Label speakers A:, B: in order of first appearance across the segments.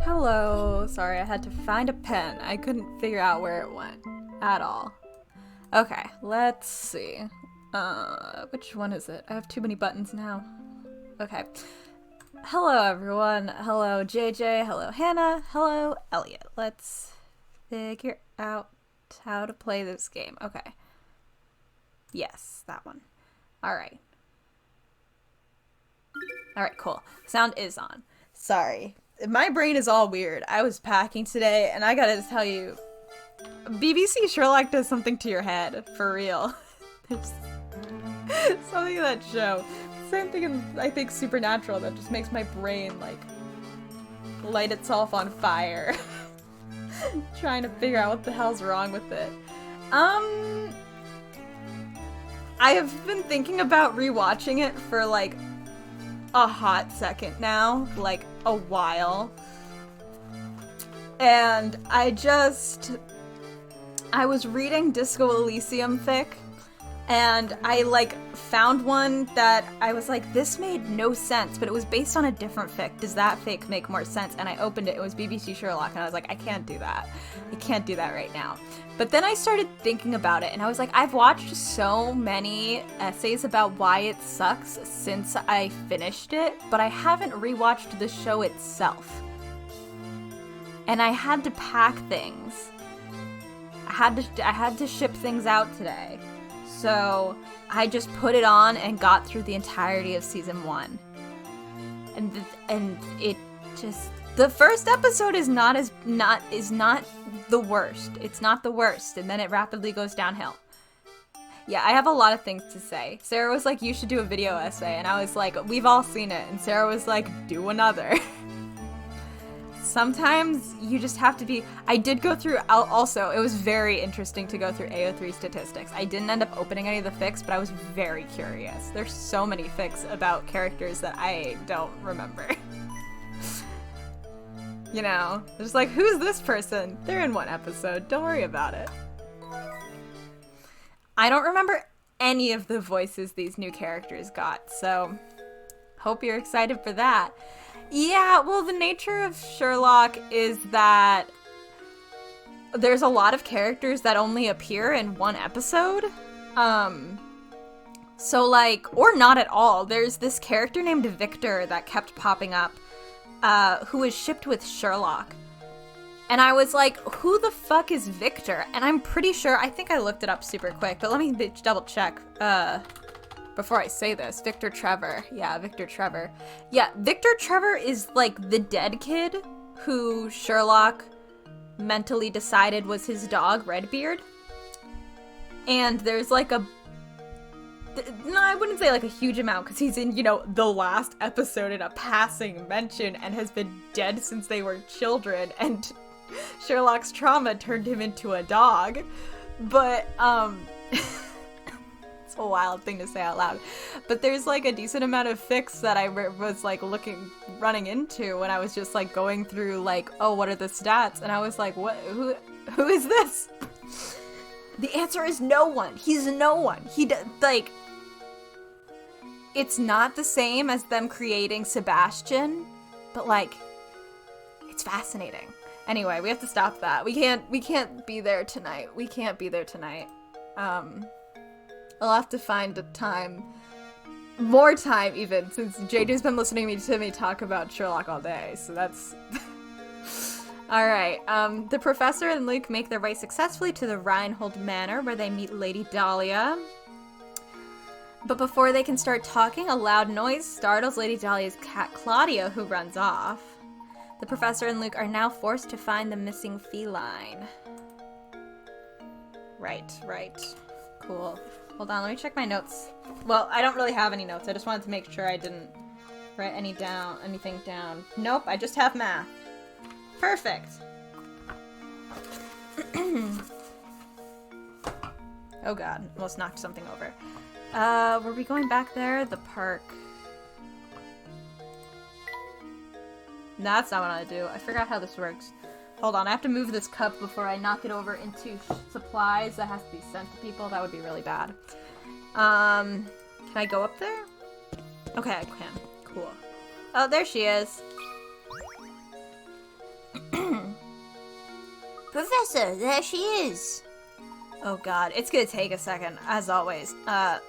A: Hello. Sorry, I had to find a pen. I couldn't figure out where it went at all. Okay, let's see. Which one is it? I have too many buttons now. Okay. Hello, everyone. Hello, JJ. Hello, Hannah. Hello, Elliot. Let's figure out how to play this game. Okay. Yes, that one. Alright. Alright, cool. Sound is on. Sorry. My brain is all weird. I was packing today, and I gotta tell you, BBC Sherlock does something to your head, for real. There's something in that show. Same thing in, I think, Supernatural that just makes my brain, like, light itself on fire. Trying to figure out what the hell's wrong with it. I have been thinking about rewatching it for, like, a hot second now. Like, a while. And I was reading Disco Elysium fic, and I, like, found one that I was like, this made no sense, but it was based on a different fic. Does that fic make more sense? And I opened it. It was BBC Sherlock, and I was like, I can't do that. I can't do that right now. But then I started thinking about it, and I was like, I've watched so many essays about why it sucks since I finished it, but I haven't rewatched the show itself. And I had to pack things. I had to ship things out today. So I just put it on and got through the entirety of season 1. And it just, the first episode is not the worst. It's not the worst, and then it rapidly goes downhill. Yeah, I have a lot of things to say. Sarah was like, you should do a video essay, and I was like, we've all seen it, and Sarah was like, do another. Sometimes you just have to be... I did go through... Also, it was very interesting to go through AO3 statistics. I didn't end up opening any of the fics, but I was very curious. There's so many fics about characters that I don't remember. You know, just like, who's this person? They're in one episode. Don't worry about it. I don't remember any of the voices these new characters got, so hope you're excited for that. Yeah, well, the nature of Sherlock is that there's a lot of characters that only appear in one episode. So, like, or not at all. There's this character named Victor that kept popping up, who is shipped with Sherlock. And I was like, who the fuck is Victor? And I'm pretty sure, I think I looked it up super quick, but let me double check, before I say this. Victor Trevor. Yeah, Victor Trevor. Yeah, Victor Trevor is, like, the dead kid who Sherlock mentally decided was his dog, Redbeard. And there's, like, no, I wouldn't say, like, a huge amount, because he's in, you know, the last episode in a passing mention and has been dead since they were children, and Sherlock's trauma turned him into a dog. But, it's a wild thing to say out loud. But there's, like, a decent amount of fics that I was, like, running into when I was just, like, going through, like, oh, what are the stats? And I was like, what, who is this? The answer is no one. He's no one. Like, it's not the same as them creating Sebastian, but, like, it's fascinating. Anyway, we have to stop that. We can't be there tonight. We can't be there tonight. I'll have to find a time, more time even, since JJ's been listening to me talk about Sherlock all day, so that's... Alright, the Professor and Luke make their way successfully to the Reinhold Manor, where they meet Lady Dahlia. But before they can start talking, a loud noise startles Lady Dahlia's cat Claudia, who runs off. The Professor and Luke are now forced to find the missing feline. Right. Cool. Hold on, let me check my notes. Well, I don't really have any notes. I just wanted to make sure I didn't write anything down. Nope, I just have math. Perfect. Oh god, almost knocked something over. Were we going back there? The park. No, that's not what I do. I forgot how this works. Hold on, I have to move this cup before I knock it over into supplies that has to be sent to people. That would be really bad. Can I go up there? Okay, I can. Cool. Oh, there she is.
B: Professor, there she is.
A: Oh god, it's gonna take a second, as always. Oh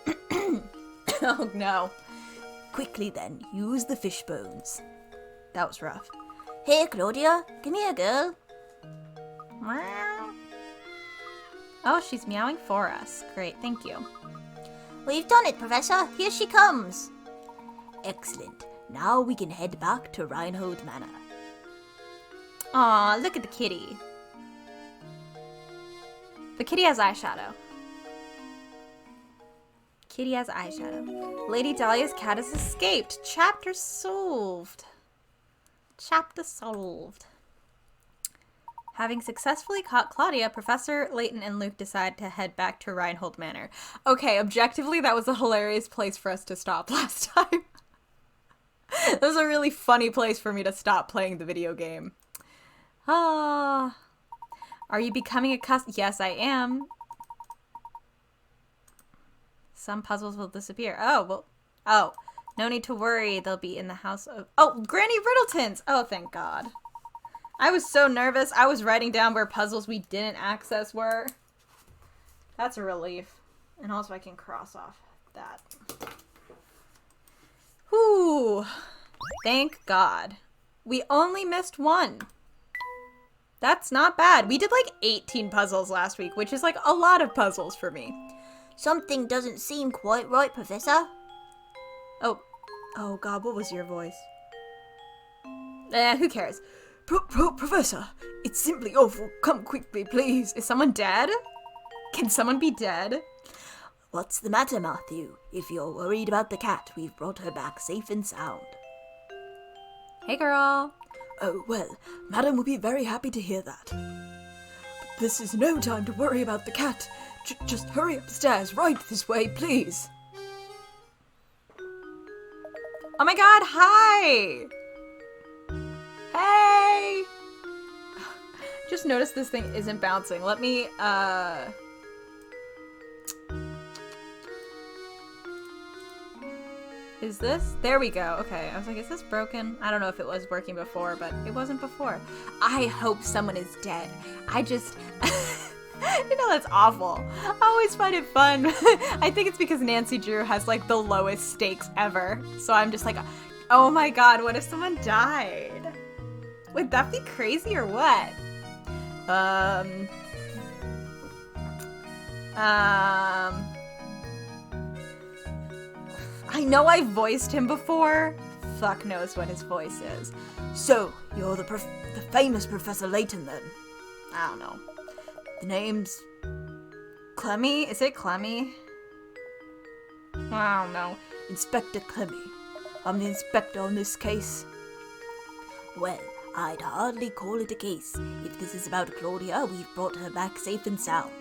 A: no. Quickly then, use the fish bones. That was rough.
B: Here, Claudia. Come here, girl.
A: Meow. Oh, she's meowing for us. Great, thank you.
B: We've done it, Professor. Here she comes. Excellent. Now we can head back to Reinhold Manor.
A: Aw, look at the kitty. The kitty has eyeshadow. Kitty has eyeshadow. Lady Dahlia's cat has escaped. Chapter solved. Chapter solved. Having successfully caught Claudia, Professor Layton and Luke decide to head back to Reinhold Manor. Okay, objectively, that was a hilarious place for us to stop last time. That was a really funny place for me to stop playing the video game. Ah. Are you becoming accustomed? Yes, I am. Some puzzles will disappear. Oh, well. Oh, no need to worry. They'll be in the house of... Oh, Granny Riddleton's! Oh, thank God. I was so nervous. I was writing down where puzzles we didn't access were. That's a relief. And also I can cross off that. Whew. Thank God. We only missed one. That's not bad. We did like 18 puzzles last week, which is like a lot of puzzles for me.
B: Something doesn't seem quite right, Professor.
A: Oh God, what was your voice? Who cares? Professor, it's simply awful. Come quickly, please. Is someone dead? Can someone be dead?
B: What's the matter, Matthew? If you're worried about the cat, we've brought her back safe and sound.
A: Hey, girl.
C: Oh, well, Madam will be very happy to hear that. But this is no time to worry about the cat. Just hurry upstairs, right this way, please.
A: Oh my God, hi! Hey! Just noticed this thing isn't bouncing. Let me, Is this? There we go. Okay, I was like, is this broken? I don't know if it was working before, but it wasn't before. I hope someone is dead. I just... You know, that's awful. I always find it fun. I think it's because Nancy Drew has, like, the lowest stakes ever. So I'm just like, oh my God, what if someone died? Would that be crazy or what? I know I voiced him before. Fuck knows what his voice is.
C: So, you're the famous Professor Layton, then?
A: I don't know.
C: The name's...
A: Chelmey? Is it Chelmey? I don't know.
C: Inspector Chelmey. I'm the inspector on this case.
B: Well, I'd hardly call it a case. If this is about Claudia, we've brought her back safe and sound.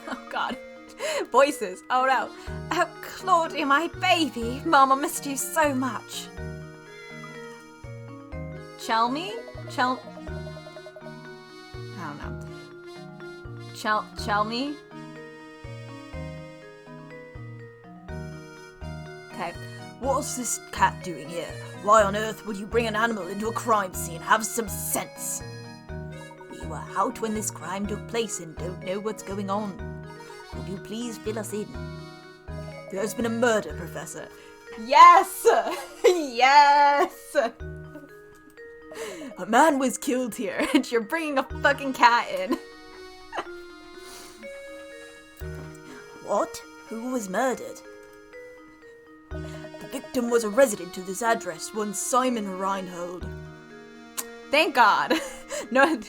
A: Oh God. Voices. Oh no. Oh, Claudia, my baby. Mama missed you so much. Chelmey? I don't know. Chelmey?
C: Okay. What's this cat doing here? Why on earth would you bring an animal into a crime scene? Have some sense.
B: We were out when this crime took place and don't know what's going on. Would you please fill us in?
C: There's been a murder, Professor.
A: Yes! Yes!
C: A man was killed here,
A: And you're bringing a fucking cat in.
B: What? Who was murdered?
C: The victim was a resident of this address, one Simon Reinhold.
A: Thank God. No,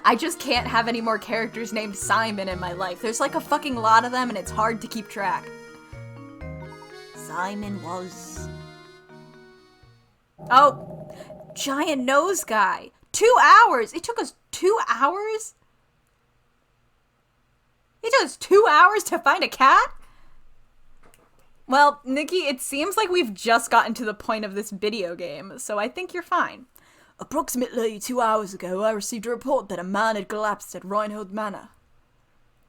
A: I just can't have any more characters named Simon in my life. There's like a fucking lot of them and it's hard to keep track.
B: Simon was...
A: Oh, giant nose guy. 2 hours. It took us 2 hours? It took us 2 hours to find a cat? Well, Nikki, it seems like we've just gotten to the point of this video game, so I think you're fine.
C: Approximately 2 hours ago, I received a report that a man had collapsed at Reinhold Manor.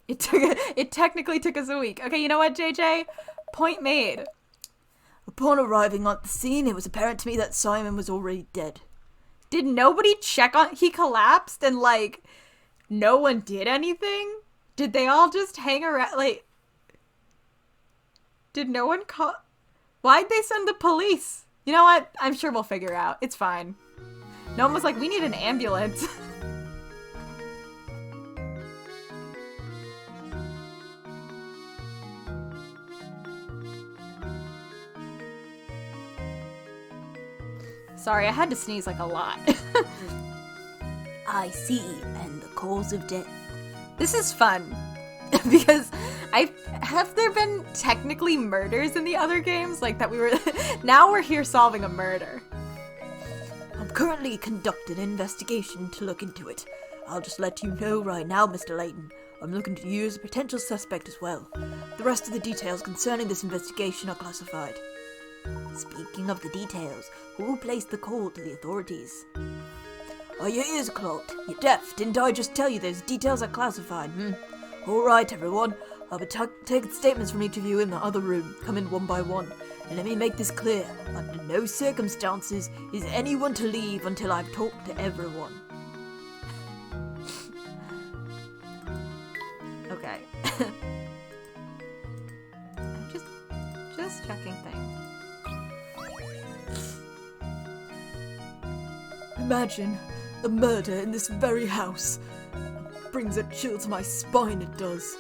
A: It technically took us a week. Okay, you know what, JJ? Point made.
C: Upon arriving at the scene, it was apparent to me that Simon was already dead.
A: Did nobody check on... He collapsed and, like, no one did anything? Did they all just hang around, like... Did no one call... Why'd they send the police? You know what? I'm sure we'll figure out. It's fine. No one was like, we need an ambulance. Sorry, I had to sneeze like a lot.
B: I see, and the cause of death.
A: This is fun. Because have there been technically murders in the other games? Like that we were... Now we're here solving a murder.
C: I'm currently conducting an investigation to look into it. I'll just let you know right now, Mr. Layton. I'm looking to you as a potential suspect as well. The rest of the details concerning this investigation are classified.
B: Speaking of the details, who placed the call to the authorities?
C: Are your ears clogged? You're deaf. Didn't I just tell you those details are classified, Alright, everyone. I'll be taking statements from each of you in the other room. Come in one by one. And let me make this clear. Under no circumstances is anyone to leave until I've talked to everyone.
A: Okay. I'm just checking things.
C: Imagine a murder in this very house. Brings a chill to my spine, it does.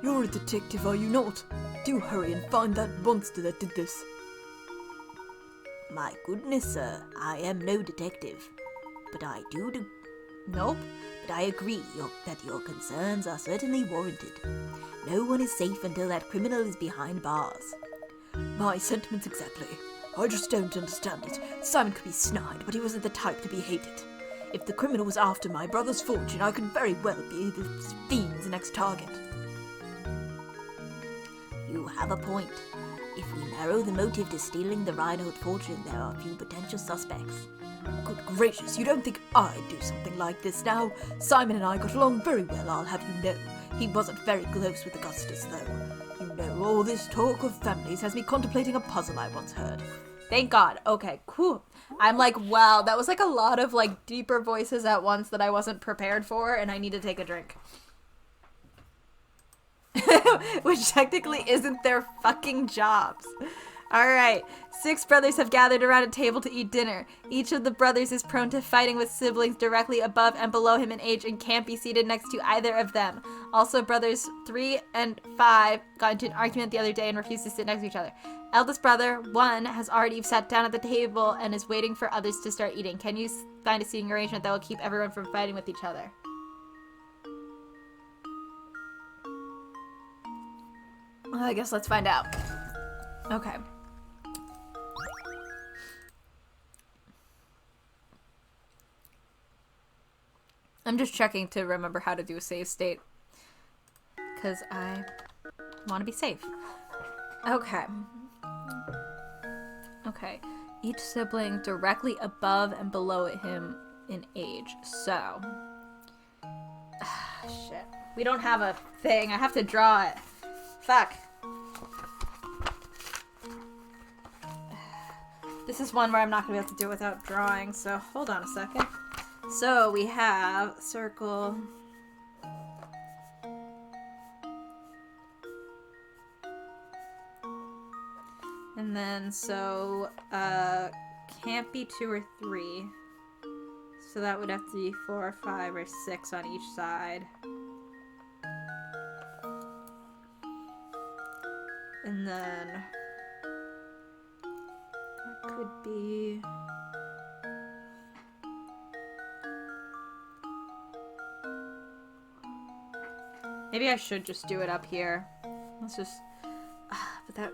C: You're a detective, are you not? Do hurry and find that monster that did this.
B: My goodness, sir, I am no detective. But I Nope, but I agree that your concerns are certainly warranted. No one is safe until that criminal is behind bars.
C: My sentiments exactly. I just don't understand it. Simon could be snide, but he wasn't the type to be hated. If the criminal was after my brother's fortune, I could very well be the fiend's next target.
B: You have a point. If we narrow the motive to stealing the Reinhold fortune, there are few potential suspects.
C: Good gracious, you don't think I'd do something like this now? Simon and I got along very well, I'll have you know. He wasn't very close with Augustus, though. You know, all this talk of families has me contemplating a puzzle I once heard.
A: Thank God. Okay, cool. I'm like, wow, that was like a lot of like deeper voices at once that I wasn't prepared for, and I need to take a drink. Which technically isn't their fucking jobs. Alright, 6 brothers have gathered around a table to eat dinner. Each of the brothers is prone to fighting with siblings directly above and below him in age and can't be seated next to either of them. Also, brothers 3 and 5 got into an argument the other day and refused to sit next to each other. Eldest brother 1 has already sat down at the table and is waiting for others to start eating. Can you find a seating arrangement that will keep everyone from fighting with each other? Well, I guess let's find out. Okay. I'm just checking to remember how to do a save state. Because I want to be safe. Okay. Okay. Each sibling directly above and below him in age. So. Shit. We don't have a thing. I have to draw it. Fuck. This is one where I'm not going to be able to do it without drawing, so hold on a second. So we have circle. And then, so, can't be 2 or 3. So that would have to be 4, 5, or 6 on each side. And then, that could be... Maybe I should just do it up here. Let's just... but that...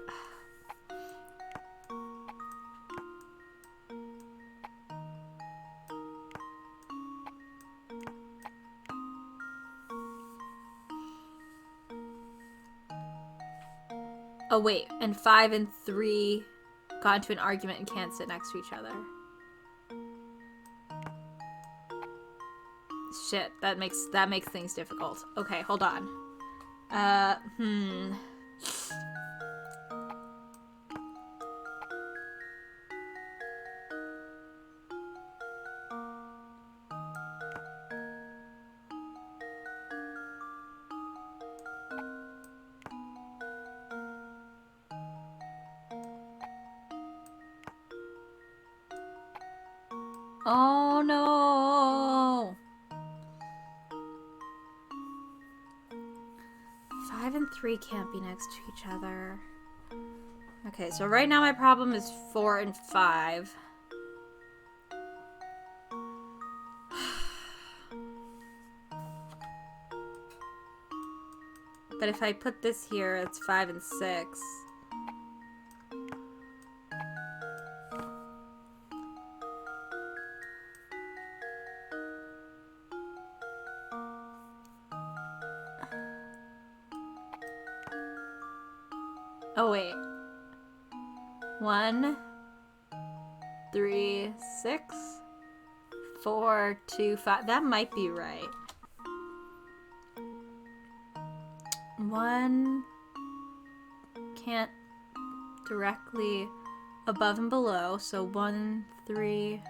A: Oh wait, and 5 and 3 got into an argument and can't sit next to each other. Shit, that makes things difficult. Okay, hold on. Oh no! 5 and 3 can't be next to each other. Okay, so right now my problem is 4 and 5. But if I put this here, it's 5 and 6. Oh, wait. 1, 3, 6, 4, 2, 5. That might be right. 1 can't directly above and below, so 1, 3,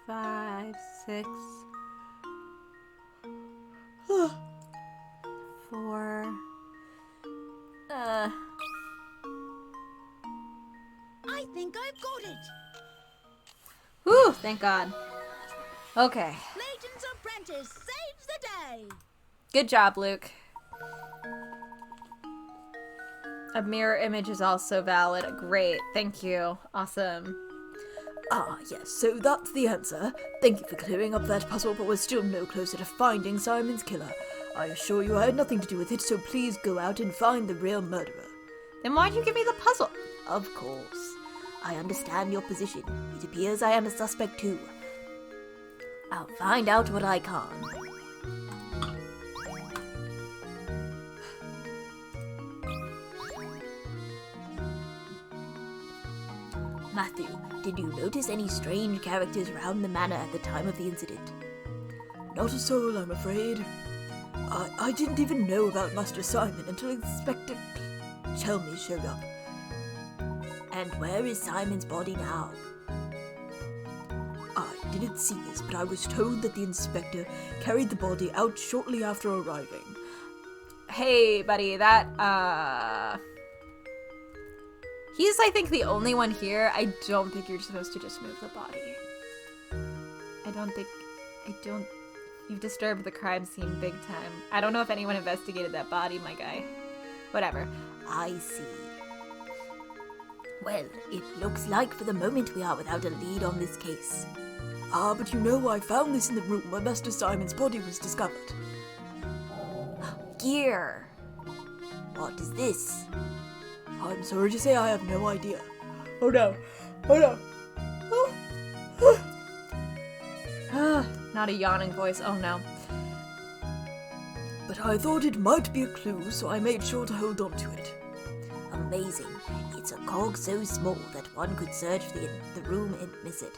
A: 5, 6, 4.
B: I think I've got it.
A: Whew, thank God. Okay.
B: Layton's apprentice saves the day.
A: Good job, Luke. A mirror image is also valid. Great. Thank you. Awesome.
C: Ah, yes, so that's the answer. Thank you for clearing up that puzzle, but we're still no closer to finding Simon's killer. I assure you I had nothing to do with it, so please go out and find the real murderer.
A: Then why'd you give me the puzzle?
B: Of course. I understand your position. It appears I am a suspect too. I'll find out what I can. Matthew, did you notice any strange characters around the manor at the time of the incident?
C: Not a soul, I'm afraid. I didn't even know about Master Simon until Inspector Chelmey showed up.
B: And where is Simon's body now?
C: I didn't see this, but I was told that the inspector carried the body out shortly after arriving.
A: Hey, buddy, that, he's, I think, the only one here. I don't think you're supposed to just move the body. You've disturbed the crime scene big time. I don't know if anyone investigated that body, my guy. Whatever.
B: I see. Well, it looks like for the moment we are without a lead on this case.
C: Ah, but you know I found this in the room where Master Simon's body was discovered.
B: Gear. What is this?
C: I'm sorry to say I have no idea. Oh no. Oh no.
A: Not a yawning voice. Oh no.
C: But I thought it might be a clue, so I made sure to hold on to it.
B: Amazing. It's a cog so small that one could search the room and miss it.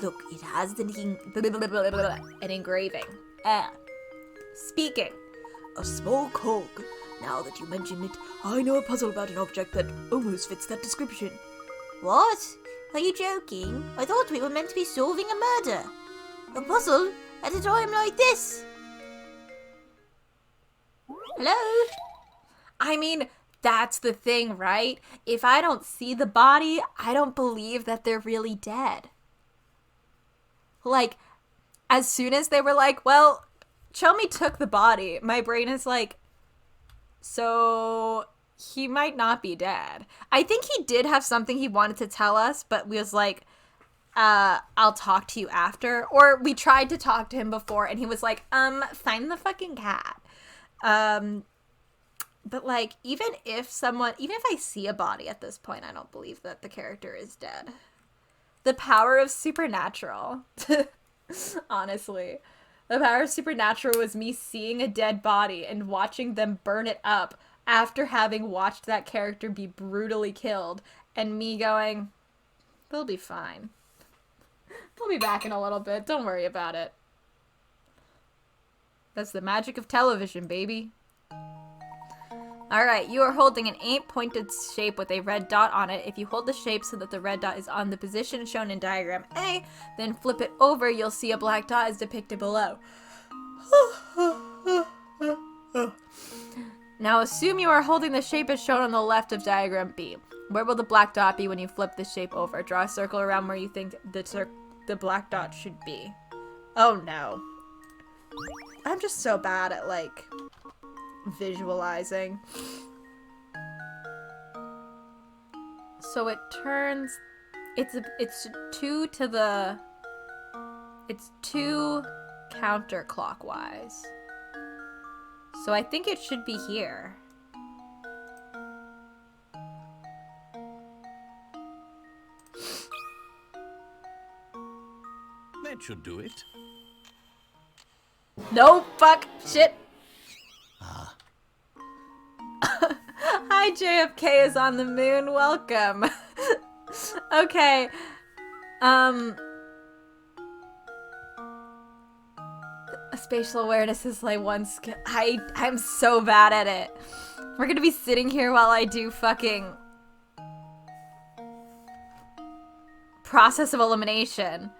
B: Look, it has
A: An engraving. Speaking.
C: A small cog. Now that you mention it, I know a puzzle about an object that almost fits that description.
B: What? Are you joking? I thought we were meant to be solving a murder. A puzzle at a time like this. Hello?
A: I mean, that's the thing, right? If I don't see the body, I don't believe that they're really dead. Like, as soon as they were like, well, Chelmey took the body, my brain is like, so he might not be dead. I think he did have something he wanted to tell us, but was like, I'll talk to you after. Or we tried to talk to him before and he was like, find the fucking cat. But like, even if I see a body at this point, I don't believe that the character is dead. The power of Supernatural. Honestly. The power of Supernatural was me seeing a dead body and watching them burn it up after having watched that character be brutally killed, and me going, they'll be fine. They'll be back in a little bit. Don't worry about it. That's the magic of television, baby. Alright, you are holding an 8-pointed shape with a red dot on it. If you hold the shape so that the red dot is on the position shown in diagram A, then flip it over, you'll see a black dot is depicted below. Now assume you are holding the shape as shown on the left of diagram B. Where will the black dot be when you flip the shape over? Draw a circle around where you think the black dot should be. Oh no. I'm just so bad at, like, visualizing. So it turns... It's 2 to the... It's 2 counterclockwise. So I think it should be here.
D: That should do it.
A: No, fuck, shit. Hi, JFK is on the moon. Welcome. Okay. Spatial awareness is like one skill. I'm so bad at it. We're gonna be sitting here while I do fucking process of elimination.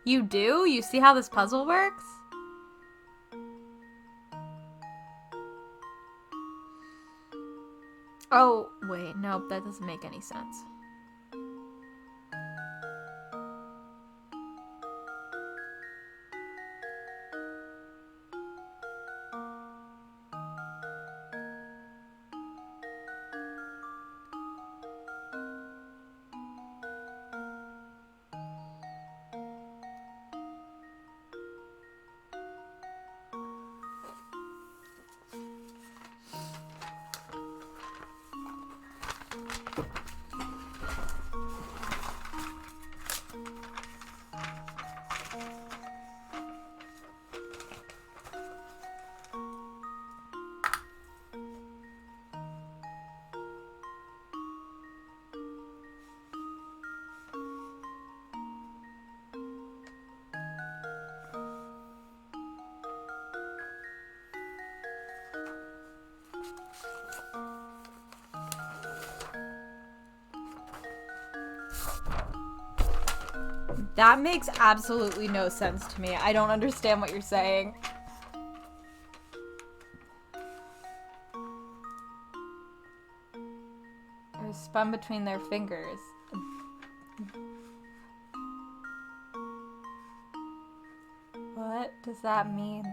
A: You do? You see how this puzzle works? Oh, wait, nope, that doesn't make any sense. That makes absolutely no sense to me. I don't understand what you're saying. It was spun between their fingers. What does that mean?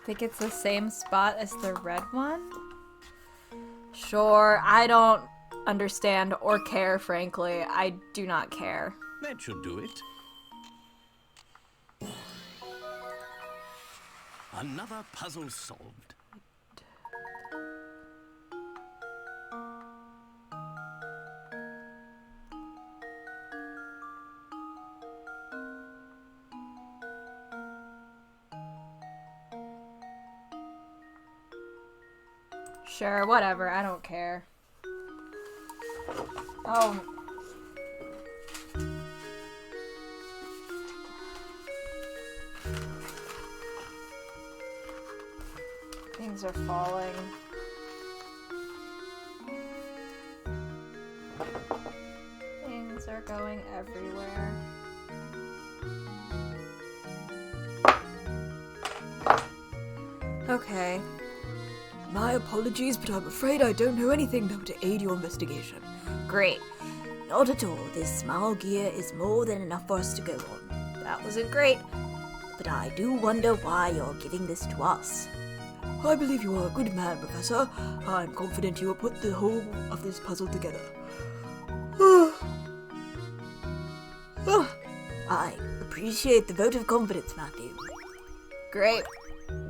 A: Think it's the same spot as the red one? Sure, I don't understand or care, frankly. I do not care.
D: That should do it. Another puzzle solved.
A: Sure, whatever. I don't care. Oh. Things are falling. Things are going everywhere. Okay.
C: My apologies, but I'm afraid I don't know anything that would aid your investigation.
A: Great.
B: Not at all. This small gear is more than enough for us to go on.
A: That wasn't great.
B: But I do wonder why you're giving this to us.
C: I believe you are a good man, Professor. I'm confident you will put the whole of this puzzle together.
B: I appreciate the vote of confidence, Matthew.
A: Great.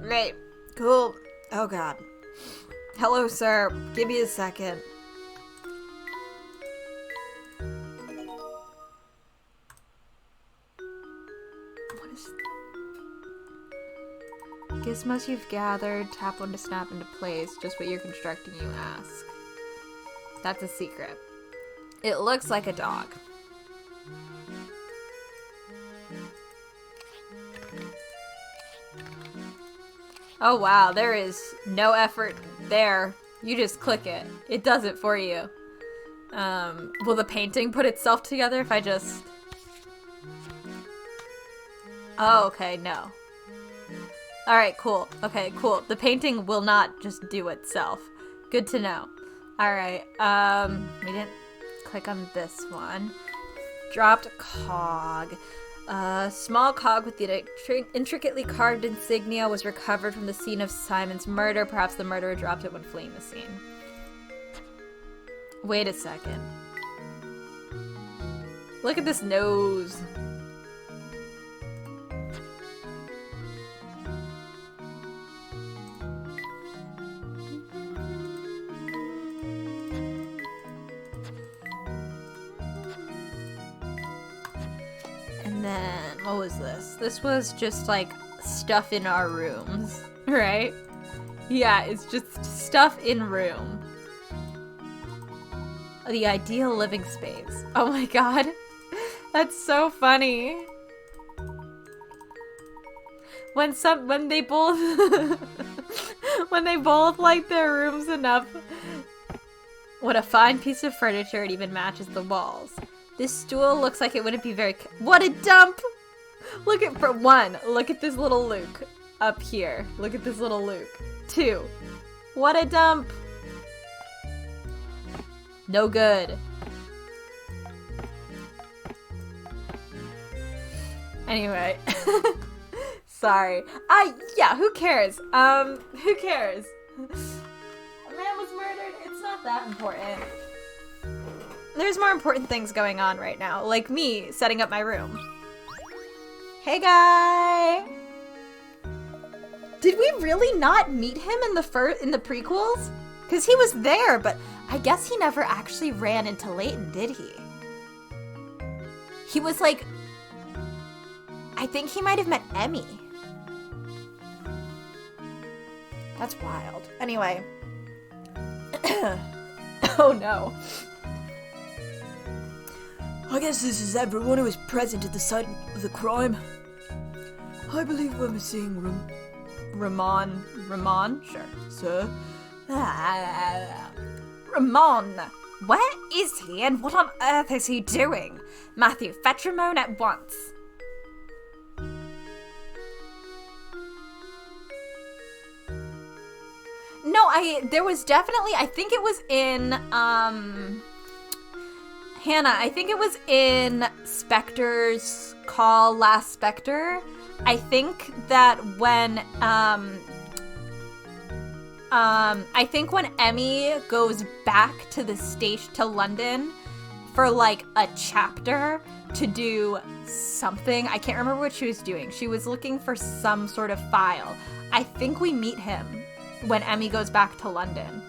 A: Great. Cool. Oh god. Hello, sir. Give me a second. What is... Gizmos you've gathered, tap one to snap into place. Just what you're constructing, you ask. That's a secret. It looks like a dog. Oh wow, there is no effort there. You just click it. It does it for you. Will the painting put itself together if I just... Oh, okay, no. Alright, cool. Okay, cool. The painting will not just do itself. Good to know. Alright, we didn't click on this one. Dropped cog. Small cog with the intricately carved insignia was recovered from the scene of Simon's murder. Perhaps the murderer dropped it when fleeing the scene. Wait a second. Look at this nose. And then, what was this? This was just like stuff in our rooms, right? Yeah, it's just stuff in room. The ideal living space. Oh my god. That's so funny. When they both when they both like their rooms enough. What a fine piece of furniture, it even matches the walls. This stool looks like it wouldn't be very what a dump! Look at for one, look at this little Luke up here. Look at this little Luke. 2. What a dump! No good. Anyway. Sorry. Yeah, who cares? Who cares? A man was murdered. It's not that important. There's more important things going on right now, like me setting up my room. Hey, guy! Did we really not meet him in the prequels? Because he was there, but I guess he never actually ran into Layton, did he? He was like... I think he might have met Emmy. That's wild. Anyway. Oh no.
C: I guess this is everyone who was present at the site of the crime. I believe we're missing
A: Ramon? Sure.
C: Sir?
A: Ramon! Where is he and what on earth is he doing? Matthew, fetch Ramon at once. No, there was definitely, I think it was in, Hannah, I think it was in Spectre's call, Last Spectre. I think that when, I think when Emmy goes back to the station, to London, for like a chapter to do something, I can't remember what she was doing. She was looking for some sort of file. I think we meet him when Emmy goes back to London.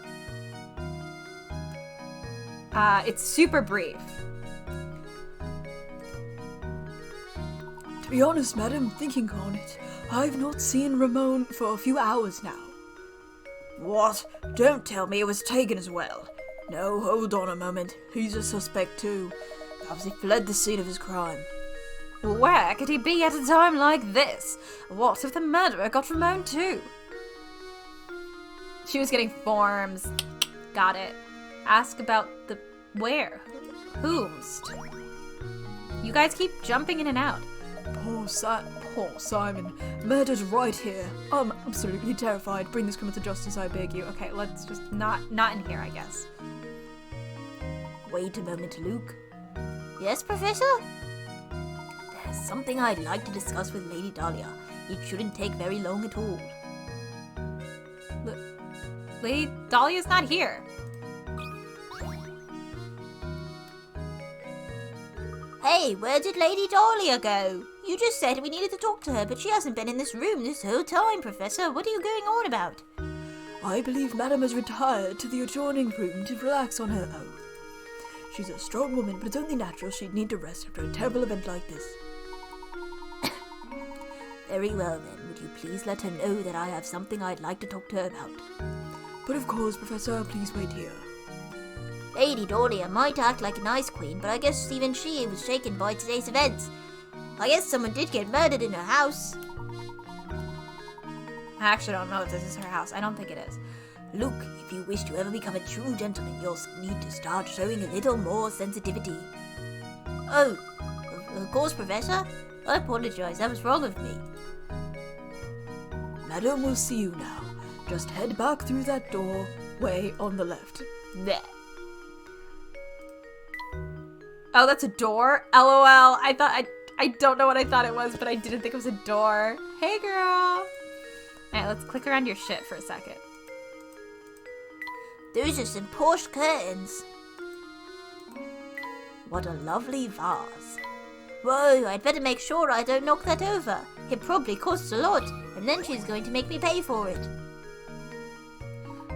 A: It's super brief.
C: To be honest, madam, thinking on it, I've not seen Ramon for a few hours now. What? Don't tell me it was taken as well. No, hold on a moment. He's a suspect too. Perhaps he fled the scene of his crime.
A: Where could he be at a time like this? What if the murderer got Ramon too? She was getting forms. Got it. Ask about the where. Whomst. You guys keep jumping in and out.
C: Poor Simon. Murdered right here. I'm absolutely terrified. Bring this criminal to justice, I beg you.
A: Okay, let's just not in here, I guess.
B: Wait a moment, Luke. Yes, Professor? There's something I'd like to discuss with Lady Dahlia. It shouldn't take very long at all.
A: Lady Dahlia's not here.
B: Hey, where did Lady Dahlia go? You just said we needed to talk to her, but she hasn't been in this room this whole time, Professor. What are you going on about?
C: I believe Madam has retired to the adjoining room to relax on her own. She's a strong woman, but it's only natural she'd need to rest after a terrible event like this.
B: Very well then, would you please let her know that I have something I'd like to talk to her about?
C: But of course, Professor, please wait here.
B: Lady Dahlia might act like a nice queen, but I guess even she was shaken by today's events. I guess someone did get murdered in her house.
A: I actually don't know if this is her house. I don't think it is.
B: Look, if you wish to ever become a true gentleman, you'll need to start showing a little more sensitivity. Oh, of course, Professor. I apologize, that was wrong of me.
C: Madam will see you now. Just head back through that door, way on the left.
A: Bleh. Oh, that's a door? LOL. I don't know what I thought it was, but I didn't think it was a door. Hey, girl. Alright, let's click around your shit for a second.
B: Those are some Porsche curtains. What a lovely vase. Whoa, I'd better make sure I don't knock that over. It probably costs a lot, and then she's going to make me pay for it.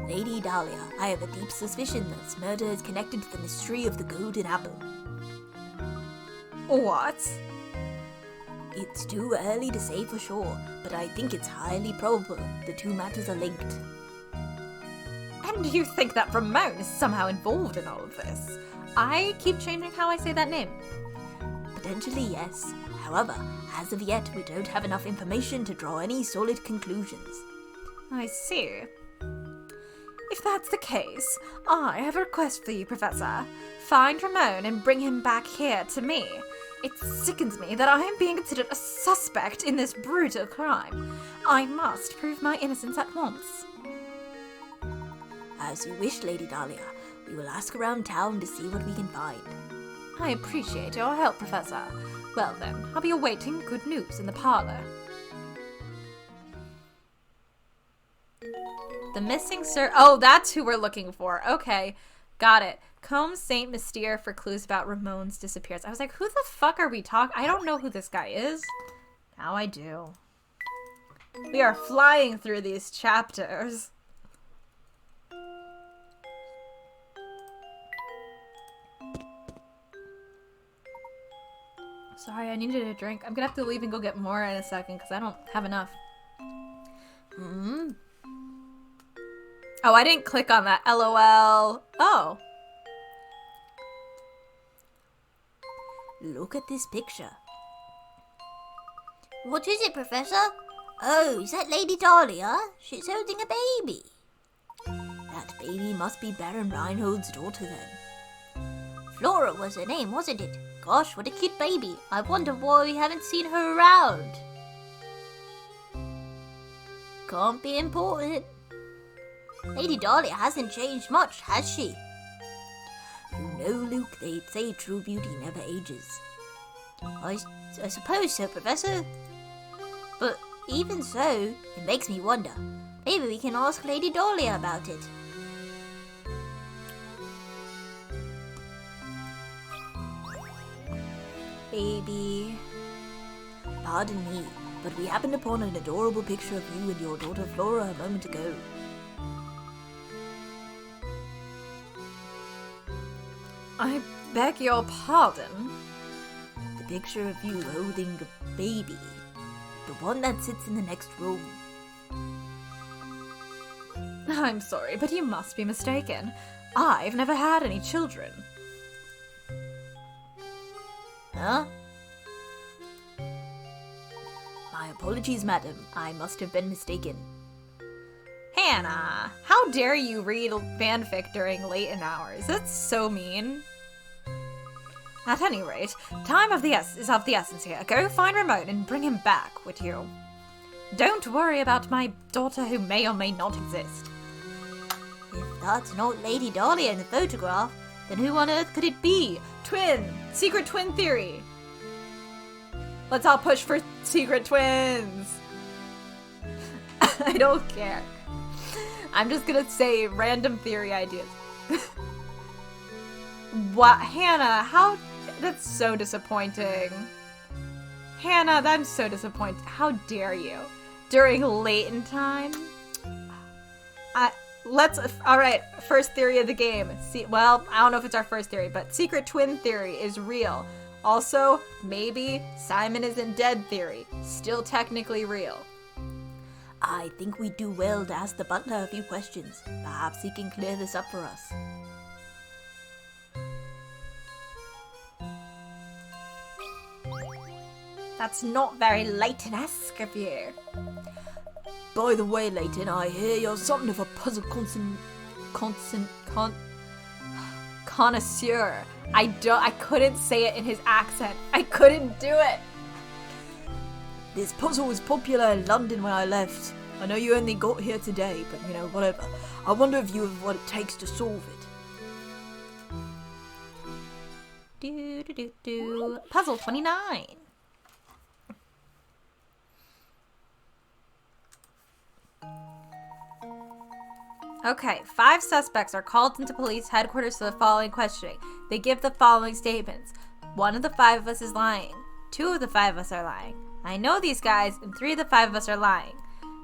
B: Lady Dahlia, I have a deep suspicion that this murder is connected to the mystery of the golden apple.
A: What?
B: It's too early to say for sure, but I think it's highly probable the two matters are linked.
A: And you think that Ramon is somehow involved in all of this? I keep changing how I say that name.
B: Potentially, yes. However, as of yet, we don't have enough information to draw any solid conclusions.
A: I see. If that's the case, I have a request for you, Professor. Find Ramon and bring him back here to me. It sickens me that I am being considered a suspect in this brutal crime. I must prove my innocence at once.
B: As you wish, Lady Dahlia. We will ask around town to see what we can find.
A: I appreciate your help, Professor. Well then, I'll be awaiting good news in the parlor. The missing sir. Oh, that's who we're looking for. Okay, got it. Combe Saint Mystere for clues about Ramon's disappearance. I was like, who the fuck are we talking? I don't know who this guy is. Now I do. We are flying through these chapters. Sorry, I needed a drink. I'm gonna have to leave and go get more in a second because I don't have enough. Oh, I didn't click on that. LOL. Oh.
B: Look at this picture. What is it, Professor? Oh, is that Lady Dahlia? She's holding a baby. That baby must be Baron Reinhold's daughter then. Flora was her name, wasn't it? Gosh, what a cute baby. I wonder why we haven't seen her around. Can't be important. Lady Dahlia hasn't changed much, has she? You know, Luke, they'd say true beauty never ages. I suppose so, Professor. But even so, it makes me wonder. Maybe we can ask Lady Dahlia about it.
A: Baby.
B: Pardon me, but we happened upon an adorable picture of you and your daughter Flora a moment ago.
A: I beg your pardon?
B: The picture of you holding a baby. The one that sits in the next room.
A: I'm sorry, but you must be mistaken. I've never had any children.
B: Huh? My apologies, madam. I must have been mistaken.
A: Hannah, how dare you read fanfic during Layton hours? That's so mean. At any rate, time is of the essence here. Go find Ramon and bring him back with you. Don't worry about my daughter who may or may not exist.
B: If that's not Lady Dahlia in the photograph,
A: Then who on earth could it be? Twin! Secret twin theory! Let's all push for secret twins! I don't care. I'm just gonna say random theory ideas. What? Hannah, how? That's so disappointing. Hannah, that's so disappointing. How dare you? During Layton time? Alright, first theory of the game. Well, I don't know if it's our first theory, but secret twin theory is real. Also, maybe Simon isn't dead theory. Still technically real.
B: I think we'd do well to ask the butler a few questions. Perhaps he can clear this up for us.
A: That's not very Layton-esque of you.
C: by the way, Layton, I hear you're something of a puzzle
A: connoisseur. I couldn't say it in his accent. I couldn't do it.
C: This puzzle was popular in London when I left. I know you only got here today, but whatever. I wonder if you have what it takes to solve it.
A: Puzzle 29. Okay, 5 suspects are called into police headquarters for the following questioning. They give the following statements. 1 of the 5 of us is lying. 2 of the 5 of us are lying. I know these guys, and 3 of the 5 of us are lying.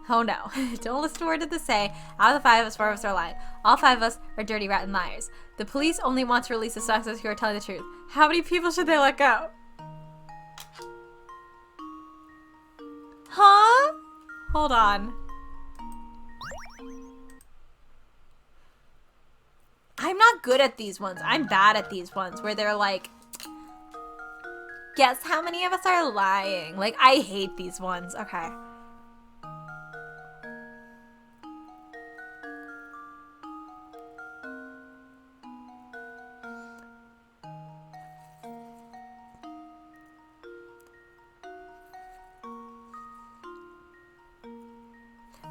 A: Oh no, don't listen to what did they say. Out of the 5 of us, 4 of us are lying. All 5 of us are dirty, rotten liars. The police only want to release the suspects who are telling the truth. How many people should they let go? Huh? Hold on. I'm not good at these ones. I'm bad at these ones where they're like, guess how many of us are lying? Like, I hate these ones. Okay.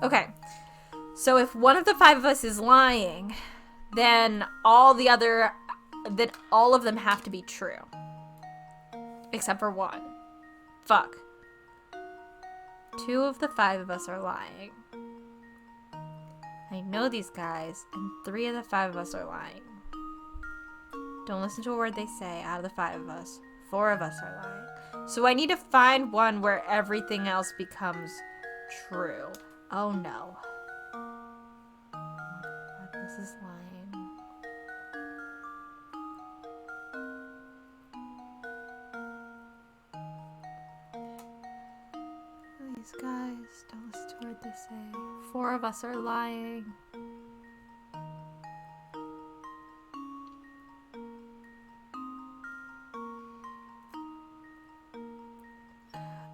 A: Okay. So if one of the 5 of us is lying, then all of them have to be true. Except for 1. Fuck. 2 of the 5 of us are lying. I know these guys, and 3 of the 5 of us are lying. Don't listen to a word they say. Out of the 5 of us, 4 of us are lying. So I need to find one where everything else becomes true. Oh no. This is lying. These guys, don't listen to what they say. 4 of us are lying.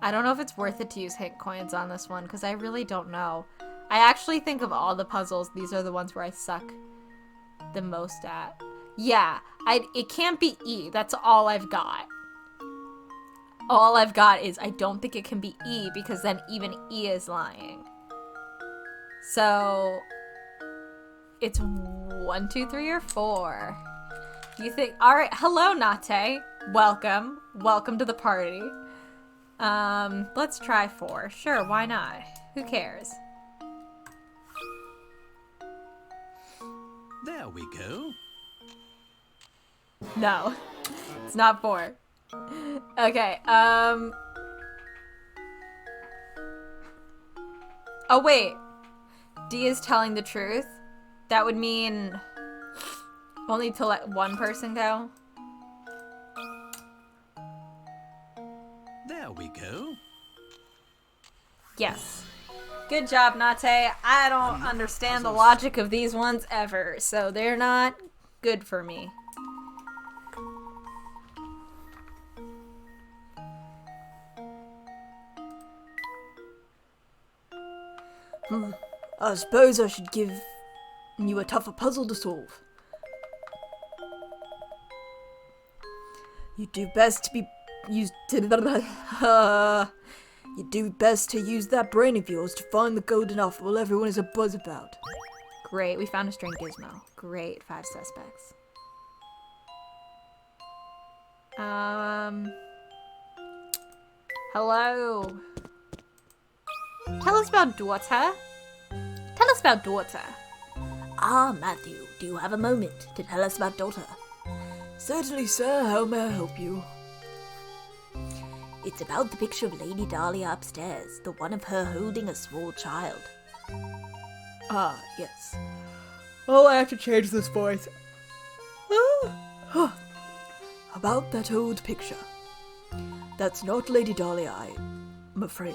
A: I don't know if it's worth it to use hint coins on this one because I really don't know. I actually think of all the puzzles, these are the ones where I suck the most at. Yeah, it can't be E. That's all I've got. All I've got is I don't think it can be E because then even E is lying. So it's 1, 2, 3, or 4. Do you think? All right. Hello, Nate. Welcome. Welcome to the party. Let's try 4. Sure, why not? Who cares?
D: There we go.
A: No, it's not 4. Okay, oh wait, D is telling the truth? That would mean only to let 1 person go?
D: There we go.
A: Yes. Good job, Nate. I don't understand the logic of these ones ever, so they're not good for me.
C: I suppose I should give you a tougher puzzle to solve. You do best to be used to you do best to use that brain of yours to find the golden apple everyone is a buzz about.
A: Great, we found a string gizmo. Great, 5 suspects. Hello. Tell us about daughter. Tell us about daughter.
B: Ah, Matthew, do you have a moment to tell us about daughter?
C: Certainly, sir. How may I help you?
B: It's about the picture of Lady Dahlia upstairs, the one of her holding a small child.
C: Ah, yes. Oh, I have to change this voice. About that old picture. That's not Lady Dahlia, I'm afraid.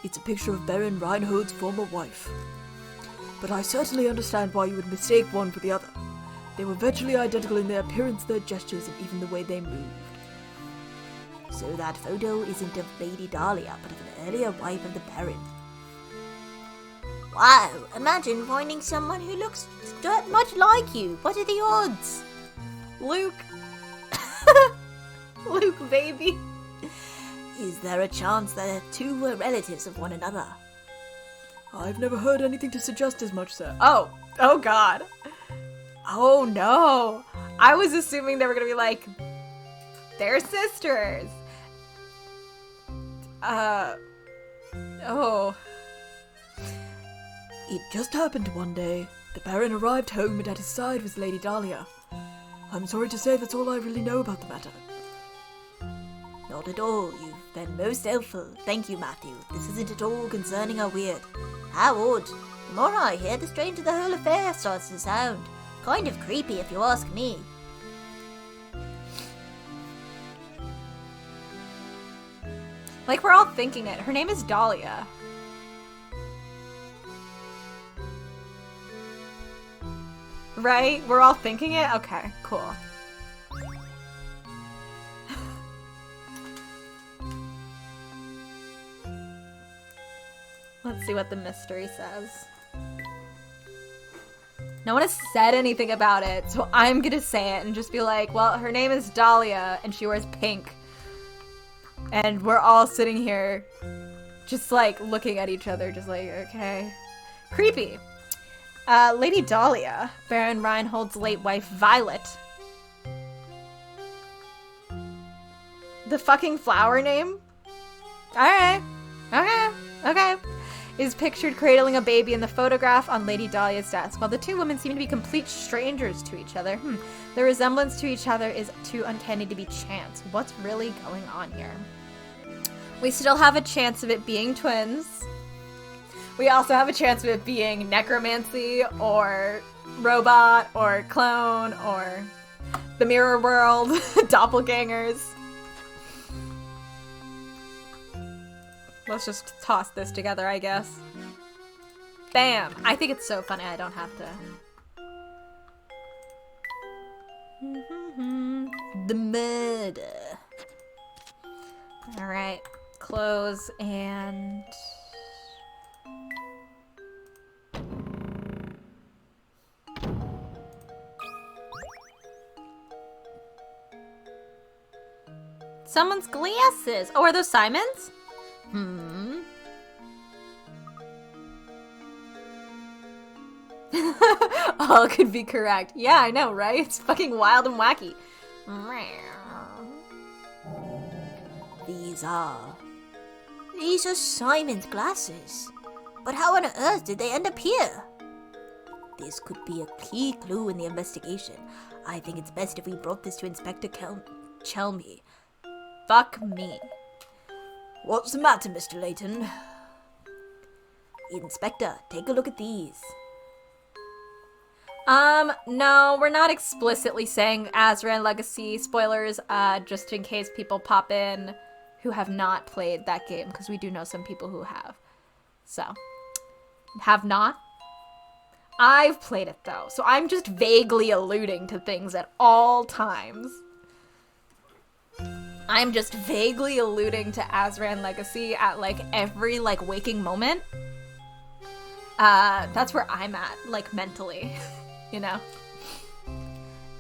C: It's a picture of Baron Reinhold's former wife. But I certainly understand why you would mistake one for the other. They were virtually identical in their appearance, their gestures, and even the way they moved.
B: So that photo isn't of Lady Dahlia, but of an earlier wife of the Baron. Wow, imagine finding someone who looks that much like you. What are the odds?
A: Luke. Luke, baby.
B: Is there a chance that the two were relatives of one another?
C: I've never heard anything to suggest as much, sir.
A: Oh God. Oh no. I was assuming they were gonna be like, they're sisters. Oh.
C: It just happened one day. The Baron arrived home and at his side was Lady Dahlia. I'm sorry to say that's all I really know about the matter.
B: Not at all. You've been most helpful. Thank you, Matthew. This isn't at all concerning or weird. How odd. The more I hear, the stranger the whole affair starts to sound. Kind of creepy, if you ask me.
A: Like we're all thinking it. Her name is Dahlia. Right? We're all thinking it? Okay, cool. Let's see what the mystery says. No one has said anything about it, so I'm gonna say it and just be like, well, her name is Dahlia and she wears pink. And we're all sitting here just like looking at each other, just like, okay. Creepy. Lady Dahlia, Baron Reinhold's late wife Violet. The fucking flower name? Alright. Okay. Is pictured cradling a baby in the photograph on Lady Dahlia's desk. While the two women seem to be complete strangers to each other, their resemblance to each other is too uncanny to be chance. What's really going on here? We still have a chance of it being twins. We also have a chance of it being necromancy, or robot, or clone, or the mirror world, doppelgangers. Let's just toss this together, I guess. Bam! I think it's so funny I don't have to...
B: The murder.
A: Alright. Close and... Someone's glasses! Oh, are those Simon's? All could be correct. Yeah, I know, right? It's fucking wild and wacky.
B: These are Simon's glasses. But how on earth did they end up here? This could be a key clue in the investigation. I think it's best if we brought this to Inspector Chelmey.
A: Fuck me.
C: What's the matter, Mr. Layton?
B: Inspector, take a look at these.
A: No, we're not explicitly saying Azran Legacy spoilers, just in case people pop in who have not played that game, because we do know some people who have. So, have not? I've played it though, so I'm just vaguely alluding to things at all times. I'm just vaguely alluding to Azran Legacy at like every like waking moment. That's where I'm at, like mentally, you know?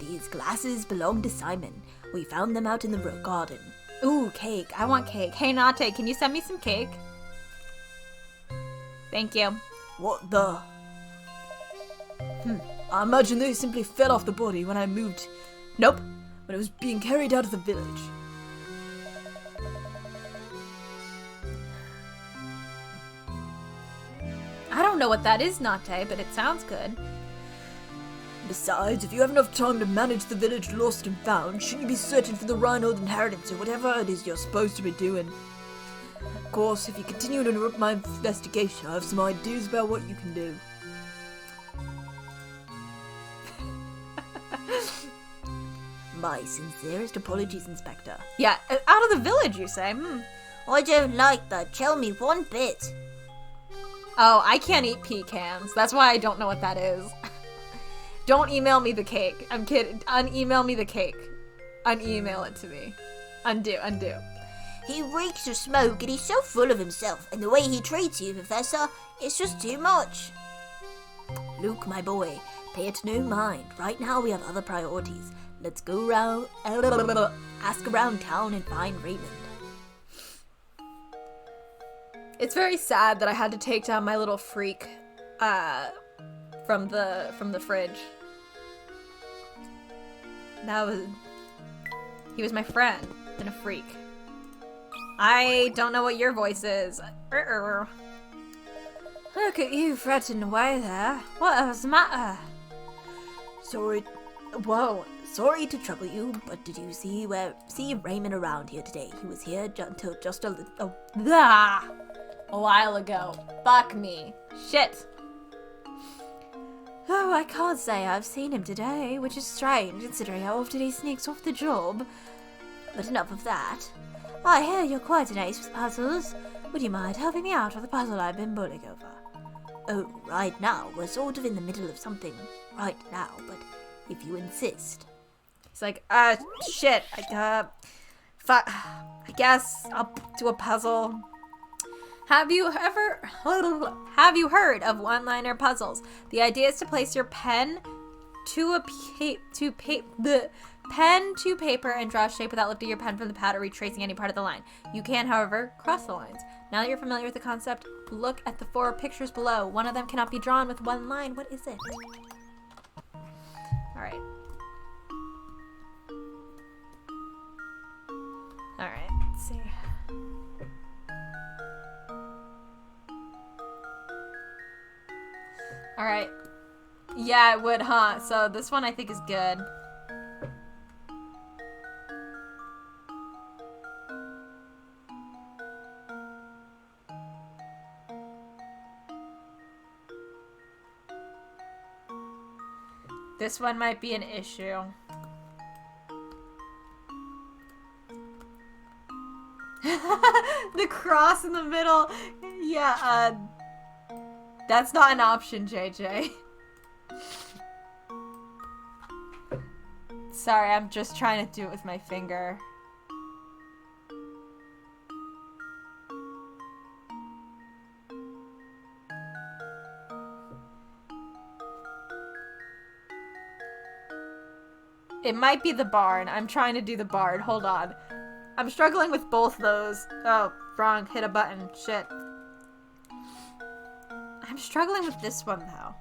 B: These glasses belong to Simon. We found them out in the garden.
A: Ooh, cake. I want cake. Hey, Nate, can you send me some cake? Thank you.
C: What the? I imagine they simply fell off the body when I moved. Nope, when it was being carried out of the village.
A: I don't know what that is, Nate, but it sounds good.
C: Besides, if you have enough time to manage the village lost and found, shouldn't you be searching for the Reinhold inheritance or whatever it is you're supposed to be doing? Of course, if you continue to interrupt my investigation, I have some ideas about what you can do.
B: My sincerest apologies, Inspector.
A: Yeah, out of the village, you say?
B: I don't like that. Tell me one bit.
A: Oh, I can't eat pecans. That's why I don't know what that is. Don't email me the cake. I'm kidding. Unemail me the cake. Unemail it to me. Undo.
B: He reeks of smoke and he's so full of himself, and the way he treats you, Professor, it's just too much. Luke, my boy, pay it no mind. Right now we have other priorities. Let's go around, ask around town and find Raymond.
A: It's very sad that I had to take down my little freak from the fridge. He was my friend and a freak. I don't know what your voice is. Look at you fretting away there. Whatever's the matter?
B: Sorry to trouble you, but did you see Raymond around here today? He was here until just a
A: while ago. Fuck me. Shit.
B: Oh, I can't say I've seen him today, which is strange considering how often he sneaks off the job. But enough of that. I hear you're quite an ace with puzzles. Would you mind helping me out with a puzzle I've been mulling over? Oh, right now, we're sort of in the middle of something right now, but if you insist.
A: It's like, shit. Fuck. I guess I'll do a puzzle. Have you heard of one-liner puzzles? The idea is to place your pen to paper and draw a shape without lifting your pen from the pad or retracing any part of the line. You can, however, cross the lines. Now that you're familiar with the concept, look at the 4 pictures below. One of them cannot be drawn with one line. What is it? Alright. Alright, let's see. Alright. Yeah, it would, huh? So this one I think is good. This one might be an issue. The cross in the middle. Yeah, that's not an option, JJ. Sorry, I'm just trying to do it with my finger. It might be the barn. I'm trying to do the barn. Hold on. I'm struggling with both those. Oh, wrong. Hit a button. Shit. I'm struggling with this one, though.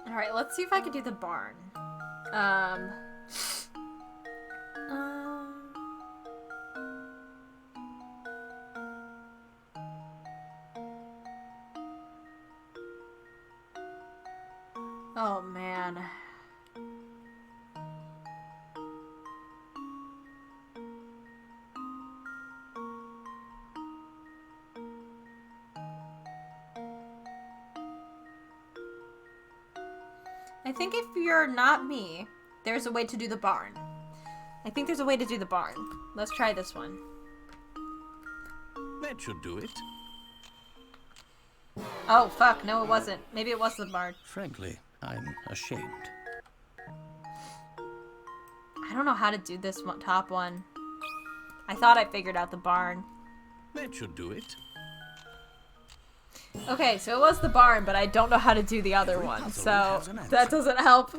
A: Alright, let's see if I can do the barn. Oh, man. I think if you're not me, there's a way to do the barn. I think there's a way to do the barn. Let's try this one.
D: That should do it.
A: Oh, fuck. No, it wasn't. Maybe it was the barn.
D: Frankly, I'm ashamed.
A: I don't know how to do this one, top one. I thought I figured out the barn.
D: That should do it.
A: Okay, so it was the barn, but I don't know how to do the other one, so that doesn't help.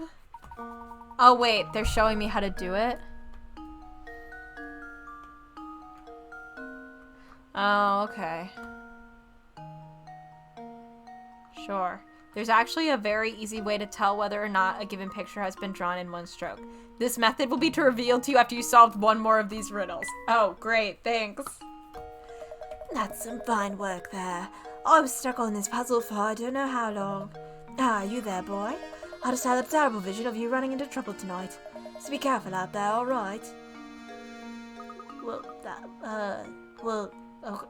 A: Oh wait, they're showing me how to do it? Oh, okay. Sure. There's actually a very easy way to tell whether or not a given picture has been drawn in one stroke. This method will be revealed to you after you solved one more of these riddles. Oh, great, thanks.
B: That's some fine work there. I was stuck on this puzzle for I don't know how long. Ah, you there, boy?
C: I just had a terrible vision of you running into trouble tonight. So be careful out there, alright?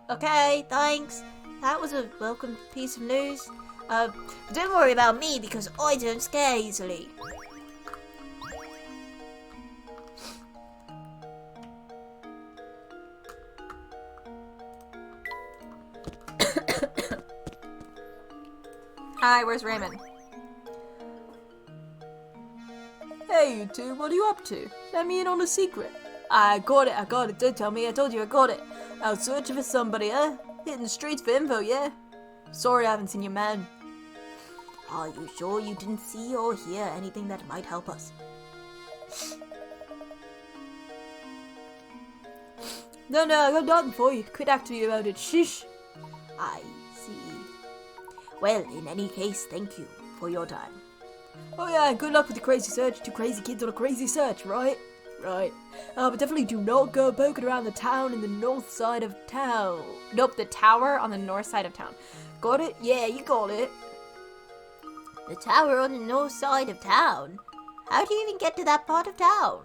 B: Okay, thanks. That was a welcome piece of news. But don't worry about me because I don't scare easily.
A: Hi, where's Raymond?
C: Hey, you two, what are you up to? Let me in on a secret. I got it. Don't tell me, I told you I got it. I was searching for somebody, hitting the streets for info, yeah? Sorry I haven't seen your man.
B: Are you sure you didn't see or hear anything that might help us?
C: No, I got nothing for you. Quit acting to me about it. Shh.
B: I see. Well, in any case, thank you for your time.
C: Oh yeah, good luck with the crazy search. 2 crazy kids on a crazy search, right? Right. But definitely do not go poking around the town in the north side of town.
A: Nope, the tower on the north side of town.
C: Got it? Yeah, you got it.
B: The tower on the north side of town? How do you even get to that part of town?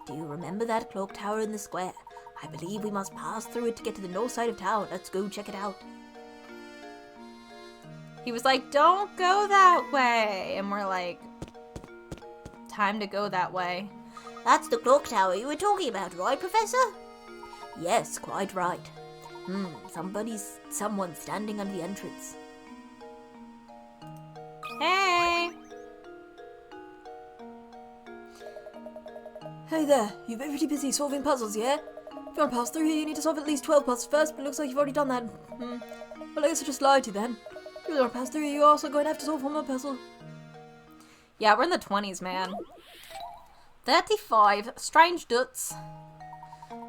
B: Do you remember that clock tower in the square? I believe we must pass through it to get to the north side of town. Let's go check it out.
A: He was like, don't go that way. And we're like, time to go that way.
B: That's the clock tower you were talking about, right, Professor? Yes, quite right. Someone's standing under the entrance.
A: Hey!
C: Hey there, you've been pretty busy solving puzzles, yeah? If you want to pass through here, you need to solve at least 12 puzzles first, but it looks like you've already done that. Well, I guess I just lied to you then. If you want to pass through here, you're also going to have to solve one more puzzle.
A: Yeah, we're in the 20s, man. 35. Strange duts.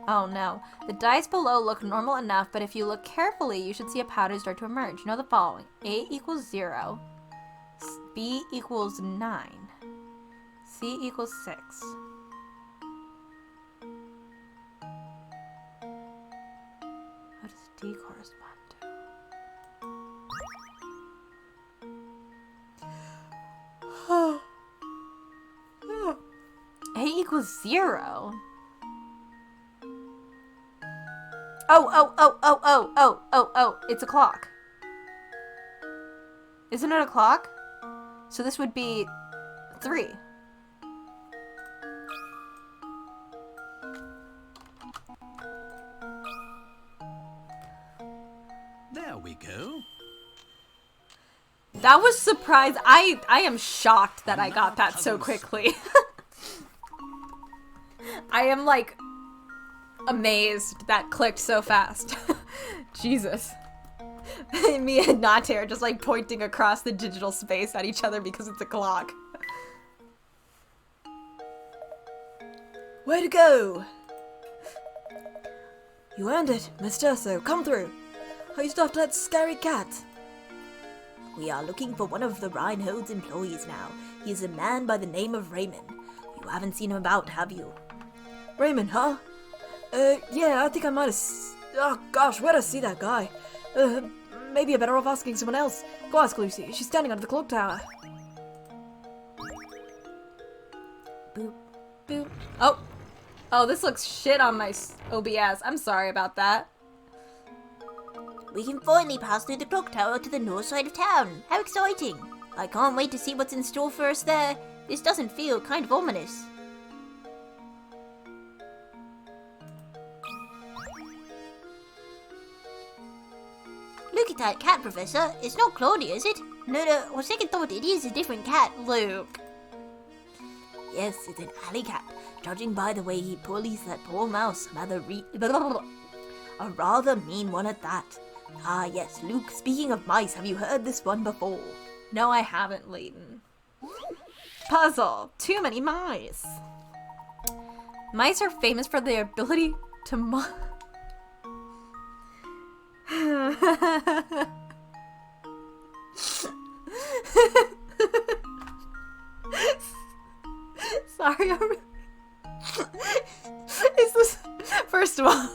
A: Oh no. The dice below look normal enough, but if you look carefully, you should see a pattern start to emerge. Know the following. A equals 0. B equals 9. C equals 6. What does D correspond to? A equals 0. Oh, it's a clock. Isn't it a clock? So this would be 3.
D: There we go.
A: That was surprise. I am shocked that I got that so quickly. I am like amazed that clicked so fast. Jesus. Me and Nate are just like pointing across the digital space at each other because it's a clock.
C: Way to go! You earned it, mister, so come through. How you stopped that scary cat?
B: We are looking for one of the Reinhold's employees now. He is a man by the name of Raymond. You haven't seen him about, have you?
C: Raymond, huh? Yeah, I think I might have... Oh gosh, where'd I see that guy? Maybe you're better off asking someone else. Go ask Lucy. She's standing under the clock tower.
B: Boop.
A: Boop. Oh, this looks shit on my OBS. I'm sorry about that.
B: We can finally pass through the clock tower to the north side of town. How exciting! I can't wait to see what's in store for us there. This doesn't feel kind of ominous. Look at that cat, Professor. It's not Claudia, is it? No, on second thought, it is a different cat, Luke. Yes, it's an alley cat. Judging by the way he bullies that poor mouse, a rather mean one at that. Ah, yes, Luke, speaking of mice, have you heard this one before?
A: No, I haven't, Layton. Puzzle. Too many mice. Mice are famous for their ability to Sorry, is this... First of all,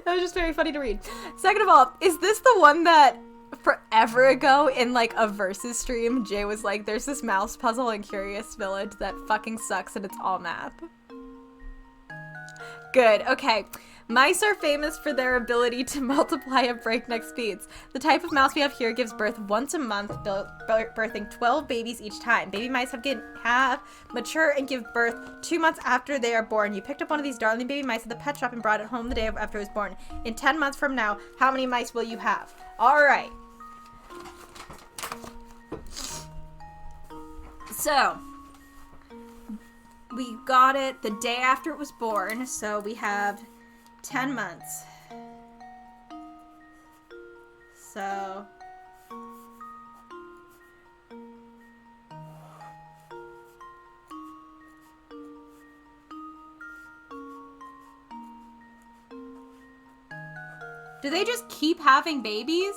A: that was just very funny to read. Second of all, is this the one that forever ago in like a versus stream, Jay was like, there's this mouse puzzle in Curious Village that fucking sucks and it's all math. Good, okay. Mice are famous for their ability to multiply at breakneck speeds. The type of mouse we have here gives birth once a month, birthing 12 babies each time. Baby mice have mature and give birth 2 months after they are born. You picked up one of these darling baby mice at the pet shop and brought it home the day after it was born. In 10 months from now, how many mice will you have? All right. So, we got it the day after it was born, so we have 10 months. So do they just keep having babies?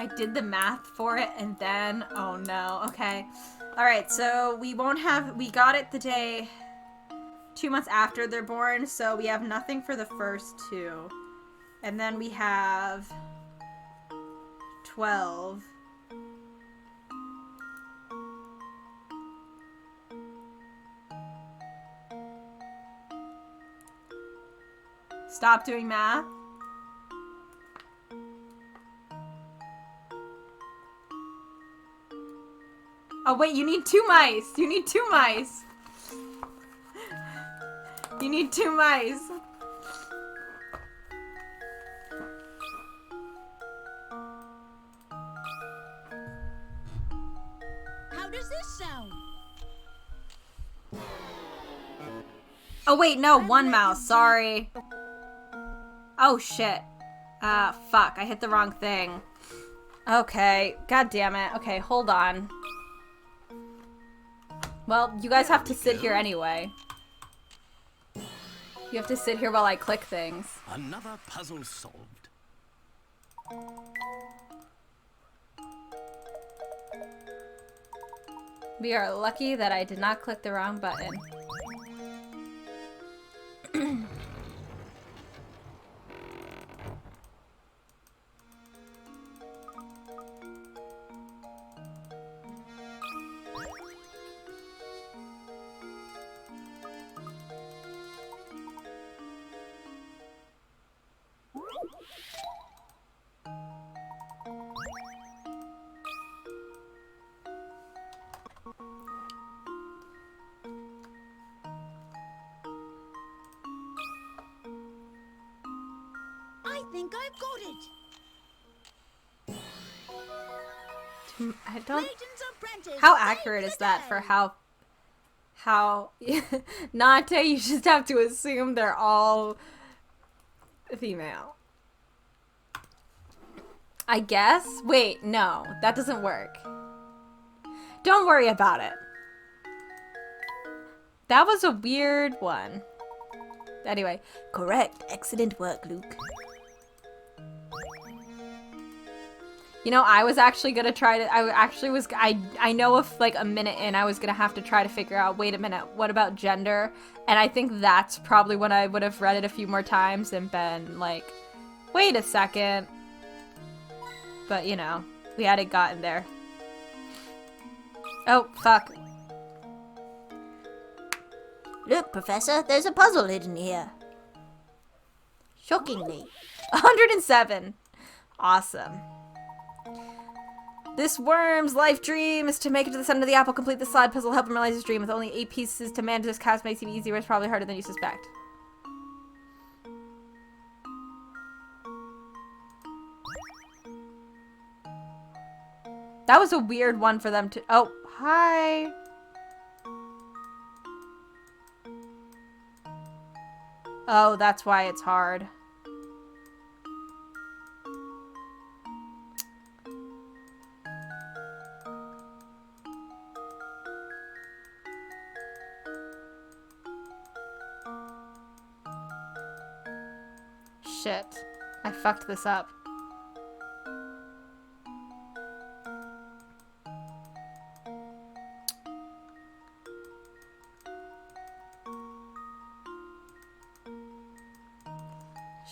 A: I did the math for it and then, oh no, okay. All right, so we got it the day 2 months after they're born, so we have nothing for the first two. And then we have 12. Stop doing math. Oh wait, you need 2 mice. You need 2 mice. You need 2 mice.
B: How does this sound?
A: Oh wait, no, 1 mouse. Sorry. Oh shit. Fuck. I hit the wrong thing. Okay. God damn it. Okay, hold on. Well, you guys have to sit here anyway. You have to sit here while I click things.
D: Another puzzle solved.
A: We are lucky that I did not click the wrong button.
B: I think I've got it.
A: I don't...
B: Layton's apprentice.
A: How accurate is that for how Nate, you just have to assume they're all female. I guess? Wait, no, that doesn't work. Don't worry about it. That was a weird one. Anyway.
B: Correct. Excellent work, Luke.
A: You know, I was actually gonna try to, I know if like a minute in I was gonna have to try to figure out, wait a minute, what about gender? And I think that's probably when I would have read it a few more times and been like, wait a second. But, you know, we hadn't gotten there. Oh, fuck.
B: Look, Professor, there's a puzzle hidden here. Shockingly.
A: 107. Awesome. This worm's life dream is to make it to the center of the apple, complete the slide puzzle, help him realize his dream. With only 8 pieces to manage, this task may seem easier, but it's probably harder than you suspect. That was a weird one for them to... Oh, hi. Oh, that's why it's hard. Shit. I fucked this up.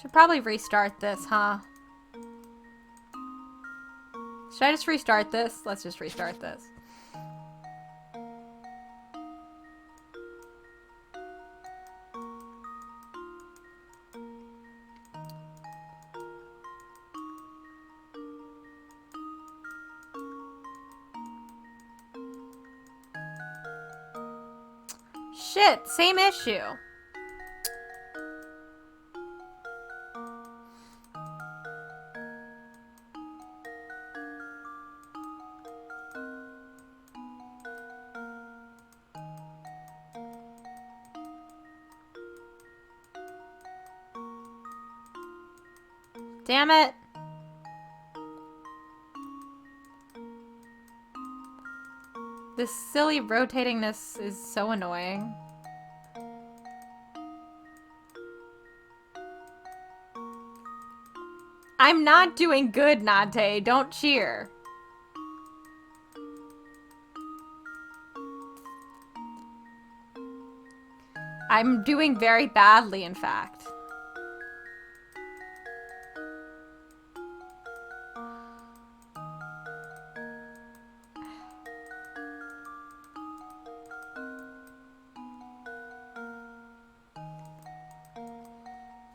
A: Should probably restart this, huh? Should I just restart this? Let's just restart this. Shit, same issue. Damn it. This silly rotatingness is so annoying. I'm not doing good, Nate. Don't cheer. I'm doing very badly, in fact.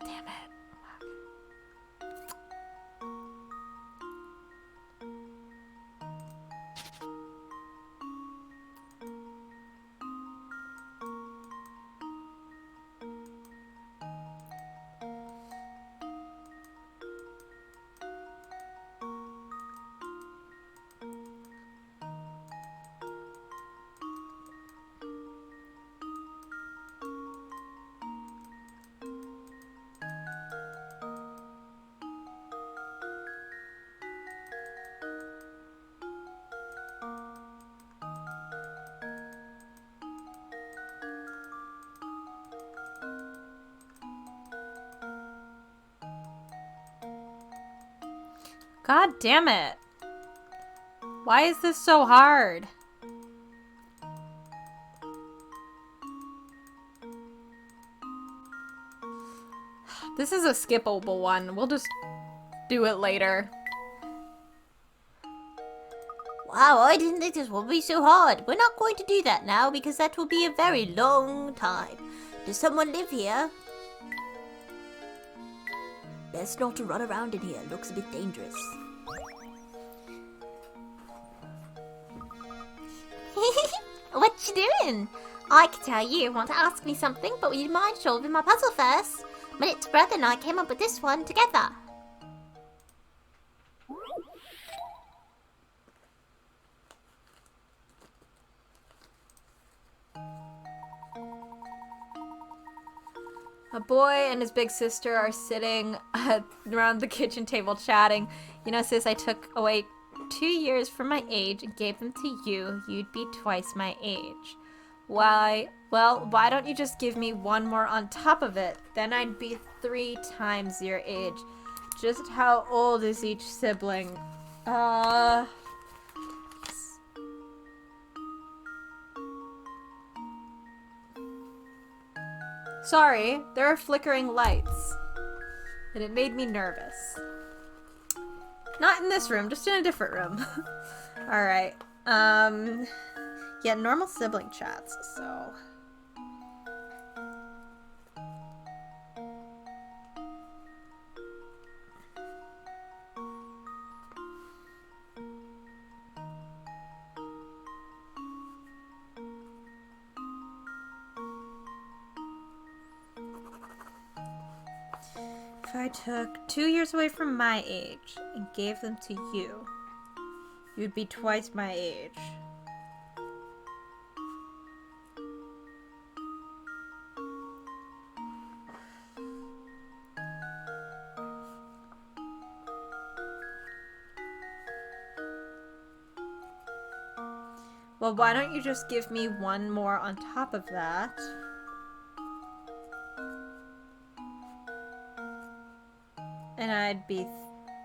A: Damn it. God damn it. Why is this so hard? This is a skippable one. We'll just do it later.
B: Wow, I didn't think this would be so hard. We're not going to do that now because that will be a very long time. Does someone live here? Best not to run around in here. Looks a bit dangerous. What you doing? I can tell you want to ask me something, but would you mind solving my puzzle first? My little brother and I came up with this one together.
A: A boy and his big sister are sitting around the kitchen table chatting. You know, sis, I took away 2 years from my age and gave them to you. You'd be twice my age. Why? Well, why don't you just give me one more on top of it? Then I'd be 3 times your age. Just how old is each sibling? Sorry, there are flickering lights. And it made me nervous. Not in this room, just in a different room. Alright. Yeah, normal sibling chats, so. If I took 2 years away from my age and gave them to you, you'd be twice my age. Well, why don't you just give me one more on top of that? And I'd be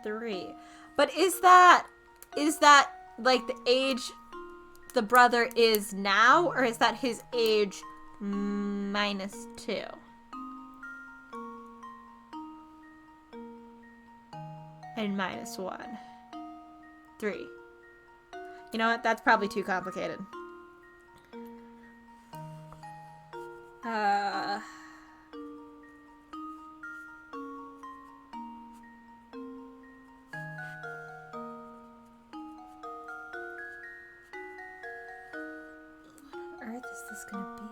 A: 3. But is that like the age the brother is now, or is that his age minus 2? and minus 1. 3. You know what? That's probably too complicated. What on earth is this gonna be?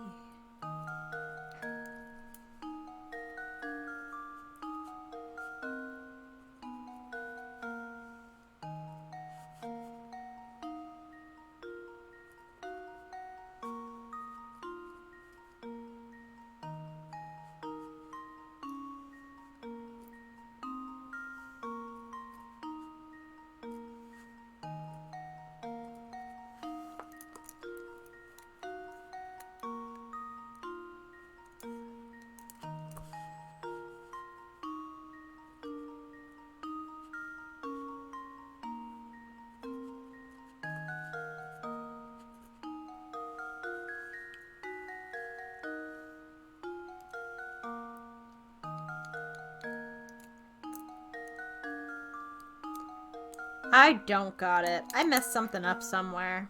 A: I don't got it. I messed something up somewhere.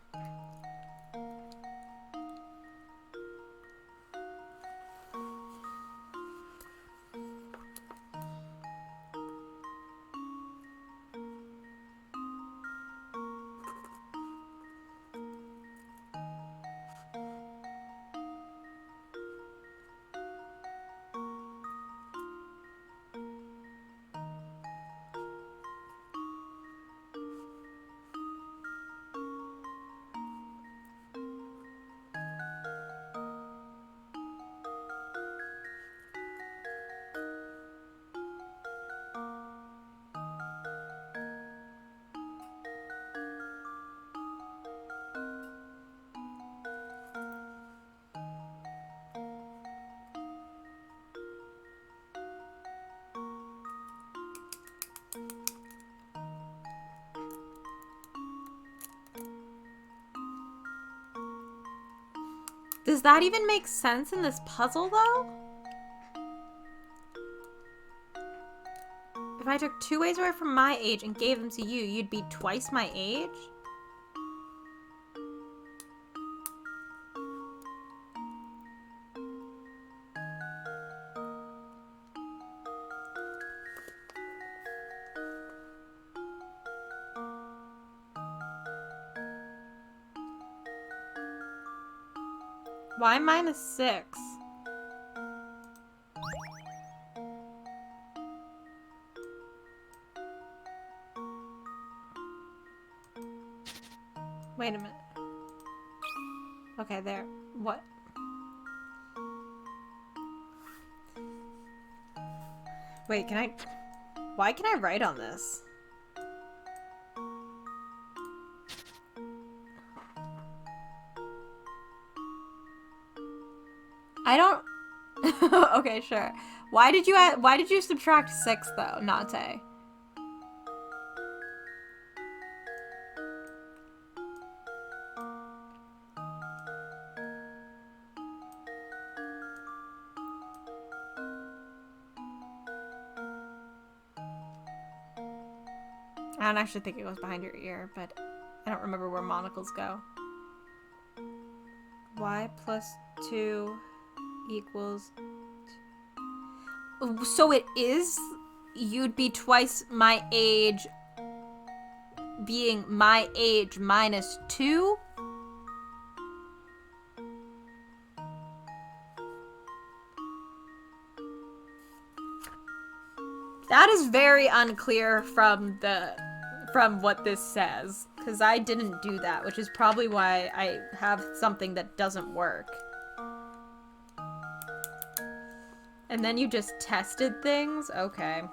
A: Does that even make sense in this puzzle, though? If I took 2 ways away from my age and gave them to you, you'd be twice my age? Why minus 6? Wait a minute. Okay, there. What? Wait, can I... Why can I write on this? I don't... Okay, sure. Why did you subtract 6, though, Nate? I don't actually think it goes behind your ear, but I don't remember where monocles go. Y plus 2 equals... So it is... You'd be twice my age being my age minus 2? That is very unclear from what this says, because I didn't do that, which is probably why I have something that doesn't work. And then you just tested things? Okay.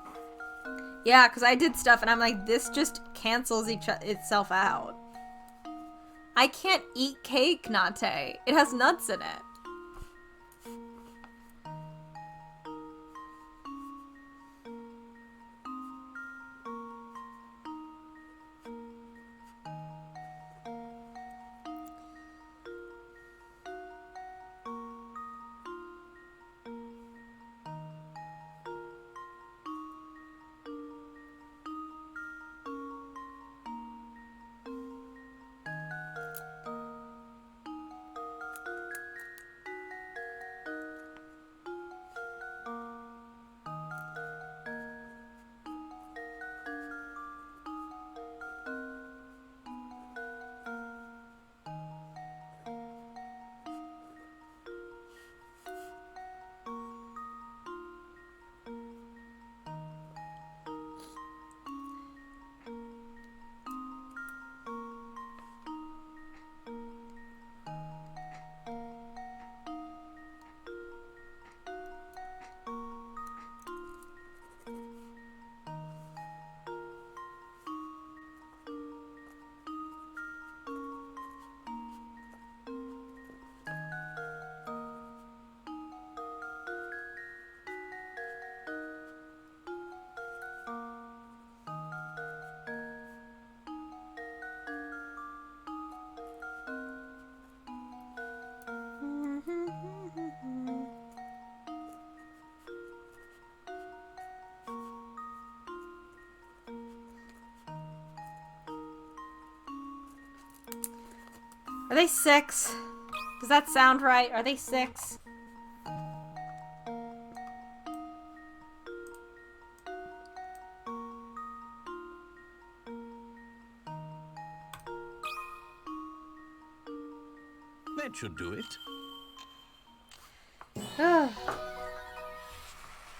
A: Yeah, because I did stuff and I'm like, this just cancels itself out. I can't eat cake, Nate. It has nuts in it. Are they 6? Does that sound right? Are they 6?
D: That should do it.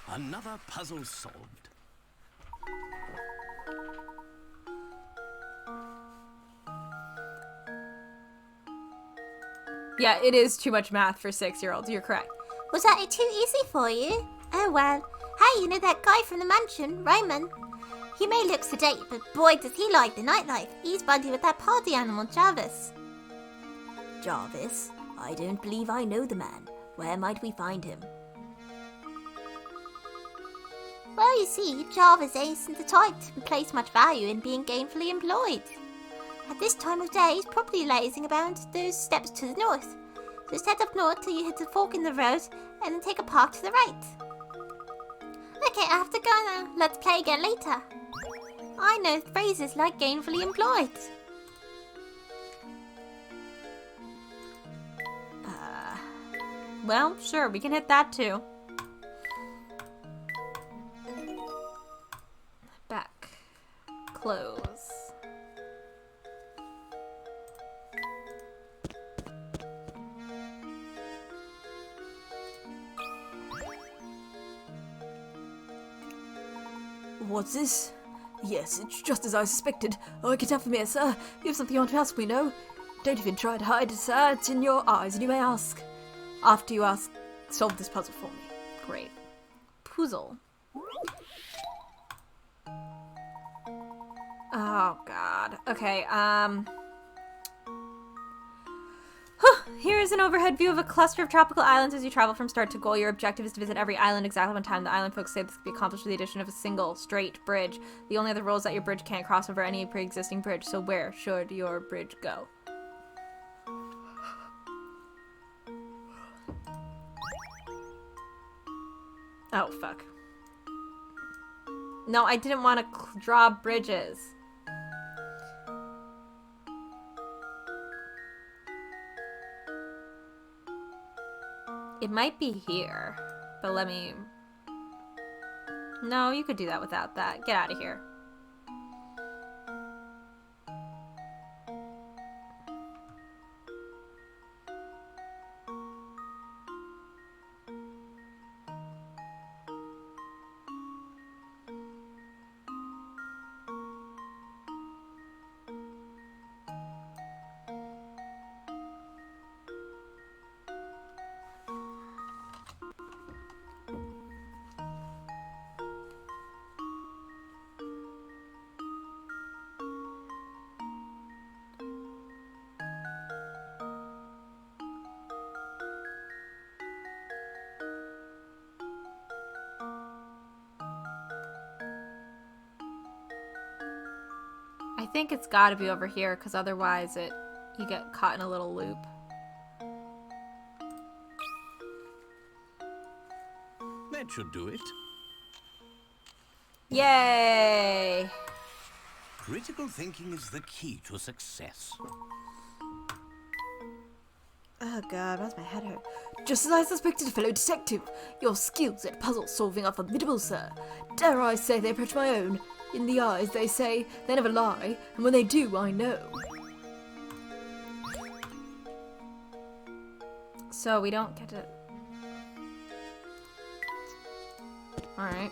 D: Another puzzle solved.
A: Yeah, it is too much math for 6-year-olds. You're correct.
B: Was that too easy for you? Oh well. Hey, you know that guy from the mansion, Raymond? He may look sedate, but boy does he like the nightlife. He's buddy with that party animal, Jarvis.
C: Jarvis? I don't believe I know the man. Where might we find him?
B: Well, you see, Jarvis isn't the type to place much value in being gainfully employed. At this time of day, he's probably lazing about those steps to the north. So head up north till you hit the fork in the road, and then take a park to the right. Okay, I have to go now. Let's play again later. I know phrases like gainfully employed.
A: Well, sure, we can hit that too. Back. Close.
C: What's this? Yes, it's just as I suspected. Oh, get up from here, sir. You have something on to ask me, no? Don't even try to hide it, sir. It's in your eyes, and you may ask. After you ask, solve this puzzle for me.
A: Great. Puzzle. Oh, God. Okay, Here is an overhead view of a cluster of tropical islands as you travel from start to goal. Your objective is to visit every island exactly on time. The island folks say this can be accomplished with the addition of a single, straight bridge. The only other rule is that your bridge can't cross over any pre-existing bridge. So where should your bridge go? Oh, fuck. No, I didn't want to draw bridges. It might be here, but let me... No, you could do that without that. Get out of here. I think it's gotta be over here, because otherwise you get caught in a little loop.
D: That should do it.
A: Yay!
D: Critical thinking is the key to success.
C: Oh god, why's my head hurt? Just as I suspected, fellow detective, your skills at puzzle solving are formidable, sir. Dare I say they approach my own? In the eyes, they say, they never lie, and when they do, I know.
A: So we don't get to... Alright.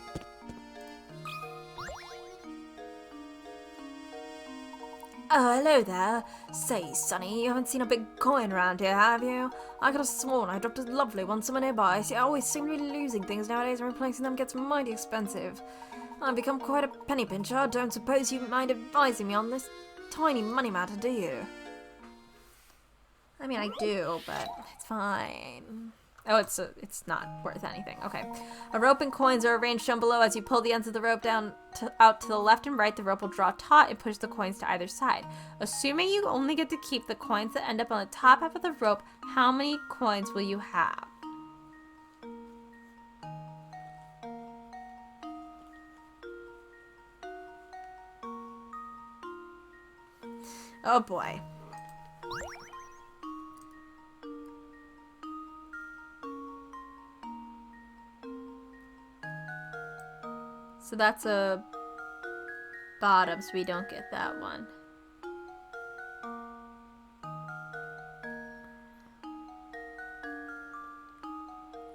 C: Oh, hello there. Say, Sonny, you haven't seen a big coin around here, have you? I could have sworn I dropped a lovely one somewhere nearby. See, I always seem to be losing things nowadays, and replacing them gets mighty expensive. I've become quite a penny pincher. Don't suppose you mind advising me on this tiny money matter, do you?
A: I mean, I do, but it's fine. Oh, it's not worth anything. Okay. A rope and coins are arranged down below. As you pull the ends of the rope out to the left and right, the rope will draw taut and push the coins to either side. Assuming you only get to keep the coins that end up on the top half of the rope, how many coins will you have? Oh boy. So that's a bottom, so we don't get that one.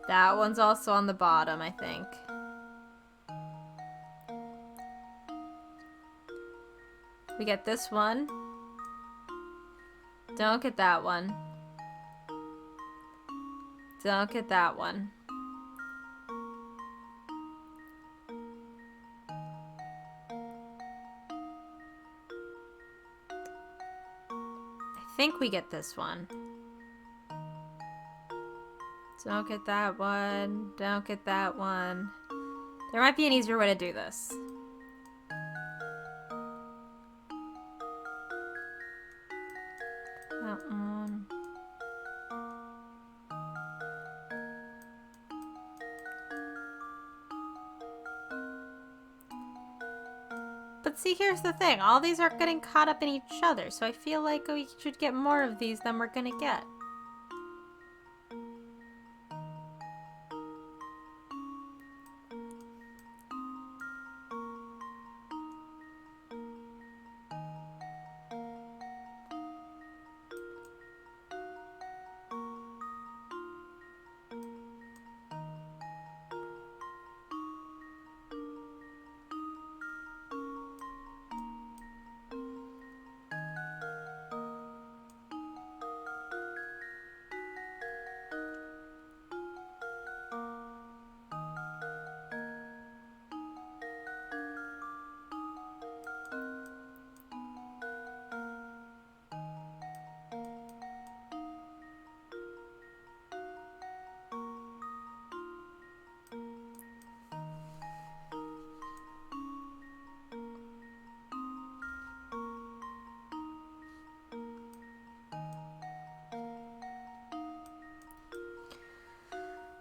A: That one's also on the bottom, I think. We get this one. Don't get that one. Don't get that one. I think we get this one. Don't get that one. Don't get that one. There might be an easier way to do this. That one. But see, here's the thing. All these are getting caught up in each other, so I feel like we should get more of these than we're gonna get.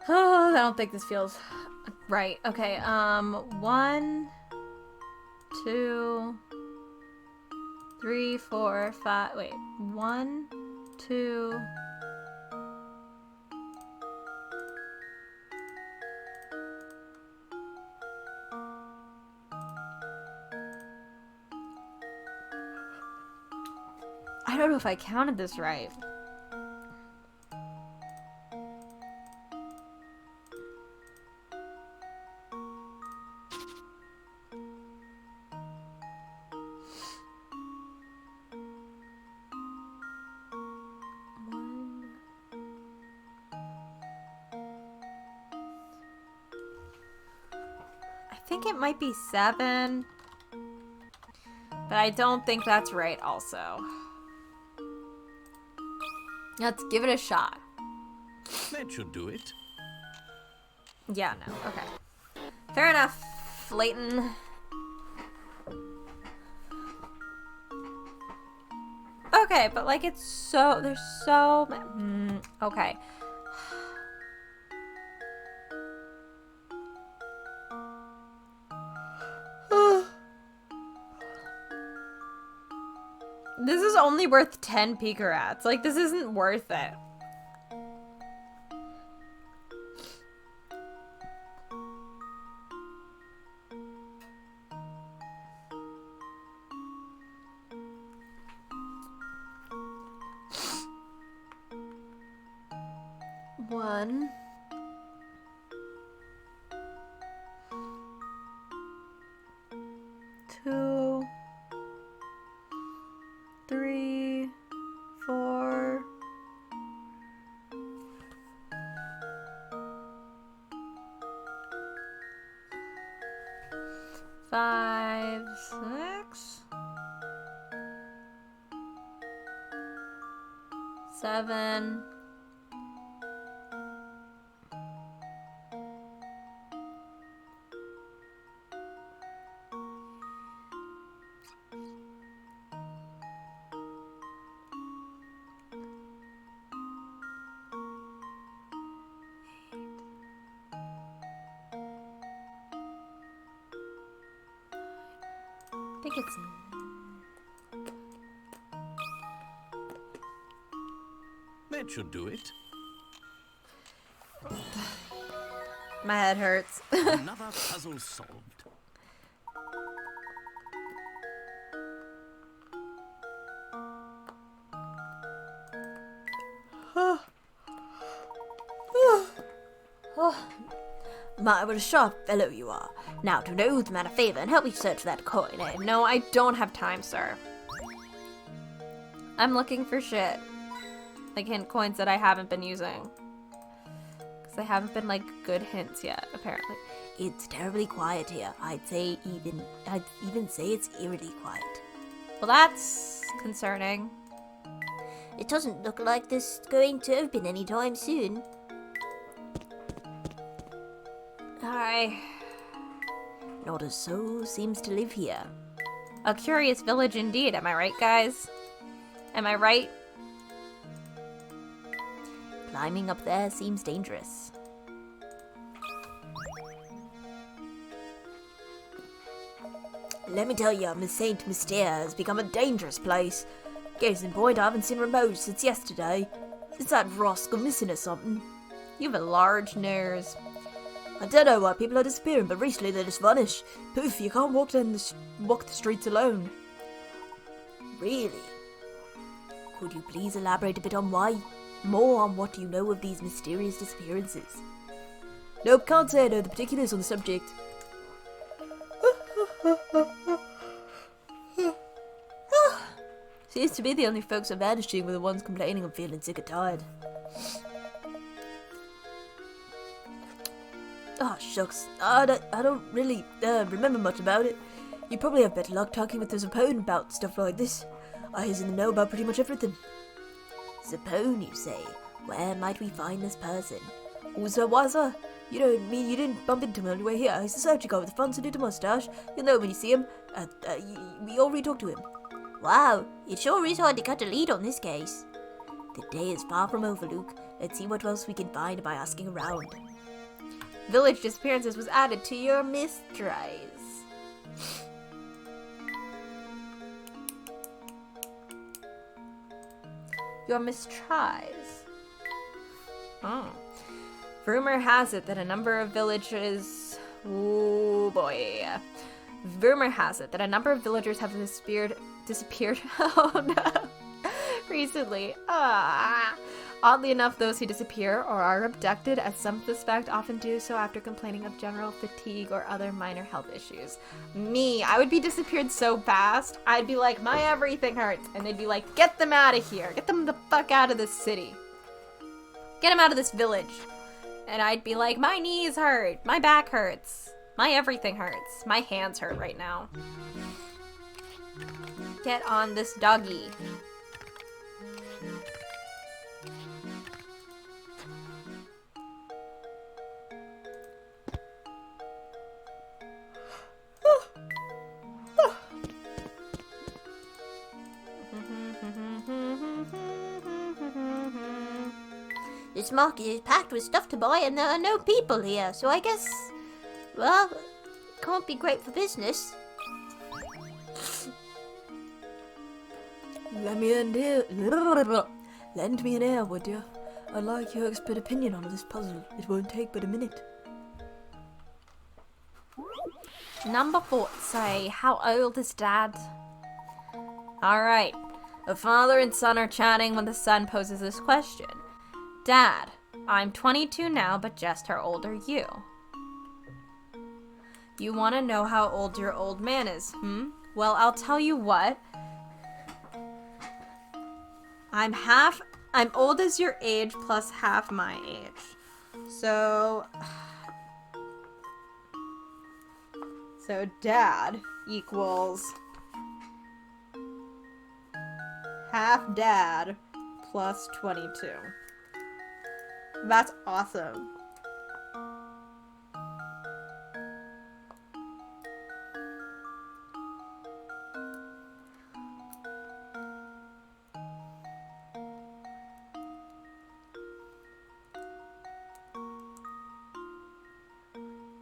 A: Oh, I don't think this feels right. Okay, 1, 2, 3, 4, 5. Wait, 1, 2. I don't know if I counted this right. I think it might be 7, but I don't think that's right also. Let's give it a shot.
D: That should do it.
A: Yeah, no, okay. Fair enough, Layton. Okay, but like there's so okay. This is only worth 10 Picarats. Like, this isn't worth it. One. 2. 3, 4. 5, 6. 7. 8. I think it's...
D: That should do it.
A: My head hurts.
D: Another puzzle solved.
B: My, what a sharp fellow you are. Now, to know the man a favor and help me search that coin, eh?
A: No, I don't have time, sir. I'm looking for shit. Like hint coins that I haven't been using. Because they haven't been, like, good hints yet, apparently.
B: It's terribly quiet here. I'd even say it's eerily quiet.
A: Well, that's concerning.
B: It doesn't look like this going to open anytime soon.
A: Hi.
B: Not a soul seems to live here.
A: A curious village indeed, am I right, guys? Am I right?
B: Climbing up there seems dangerous. Let me tell you, Miss Saint Mystere has become a dangerous place. Case in point, I haven't seen Ramon since yesterday. Is that rascal missing or something?
A: You have a large nose.
C: I don't know why people are disappearing, but recently they just vanish. Poof, you can't walk the streets alone.
B: Really? Could you please elaborate a bit on why? More on what you know of these mysterious disappearances?
C: Nope, can't say I know the particulars on the subject. Seems to be the only folks are vanishing were the ones complaining of feeling sick or tired. Oh, shucks. I don't really remember much about it. You probably have better luck talking with the Zapone about stuff like this. I hasten to know about pretty much everything.
B: Zapone, you say? Where might we find this person?
C: Oh, sir, why, sir? You don't mean you didn't bump into him on the way here. He's a searchy guy with a fancy little mustache. You'll know when you see him. We already talked to him.
B: Wow, it sure is hard to cut a lead on this case. The day is far from over, Luke. Let's see what else we can find by asking around.
A: Village disappearances was added to your mistries. Your mistries. Oh. Rumor has it that a number of villages... Oh boy. Rumor has it that a number of villagers have disappeared. Oh no. Recently. Oddly enough, those who disappear or are abducted, as some suspect, often do so after complaining of general fatigue or other minor health issues. Me, I would be disappeared so fast, I'd be like, my everything hurts. And they'd be like, get them out of here. Get them the fuck out of this city. Get them out of this village. And I'd be like, my knees hurt. My back hurts. My everything hurts. My hands hurt right now. Get on this doggy.
B: This market is packed with stuff to buy and there are no people here, so I guess, well, can't be great for business.
C: Lend me an ear, would you? I'd like your expert opinion on this puzzle. It won't take but a minute.
A: Number 4, say, how old is Dad? Alright. A father and son are chatting when the son poses this question. Dad, I'm 22 now, but just how old are you? You want to know how old your old man is, Well, I'll tell you what. I'm old as your age plus half my age. So Dad equals half Dad plus 22. That's awesome.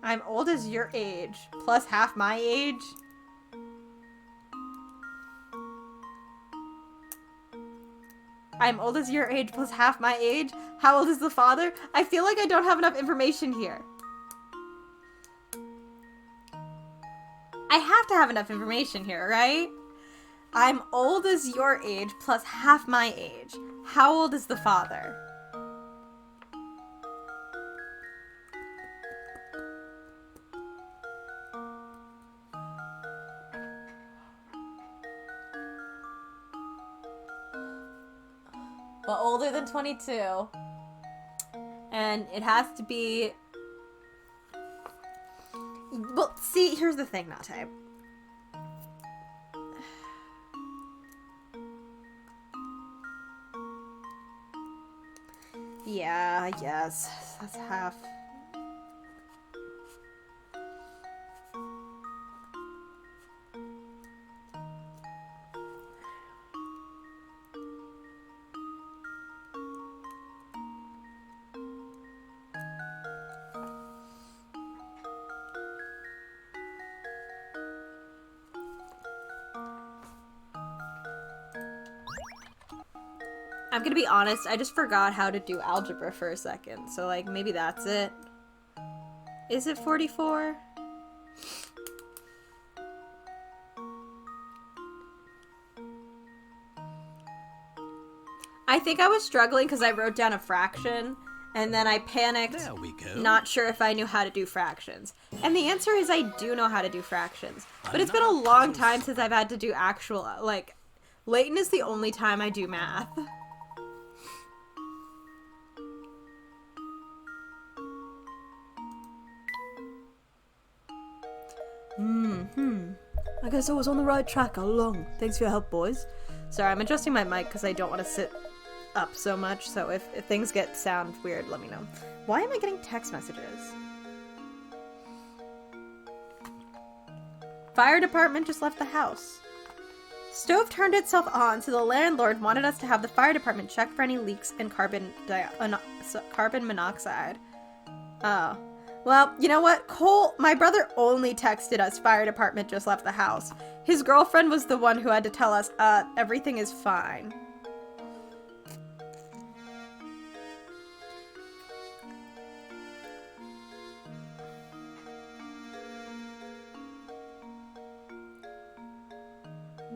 A: I'm old as your age, plus half my age. I'm old as your age, plus half my age. How old is the father? I feel like I don't have enough information here. I have to have enough information here, right? I'm old as your age, plus half my age. How old is the father? but older than 22. And it has to be... Well, see, here's the thing, Nate. Yeah, yes. That's half. I'm gonna be honest, I just forgot how to do algebra for a second, so like maybe that's it. Is it 44? I think I was struggling because I wrote down a fraction and then I panicked,
D: There we go.
A: not sure if I knew how to do fractions. And the answer is I do know how to do fractions, but it's been a long time since I've had to do actual, like, Layton is the only time I do math.
C: I guess I was on the right track all along. Thanks for your help, boys.
A: Sorry, I'm adjusting my mic because I don't want to sit up so much, so if things sound weird, let me know. Why am I getting text messages? Fire department just left the house. Stove turned itself on, so the landlord wanted us to have the fire department check for any leaks in carbon monoxide. Oh. Well, you know what? Cole, my brother only texted us fire department just left the house. His girlfriend was the one who had to tell us, everything is fine.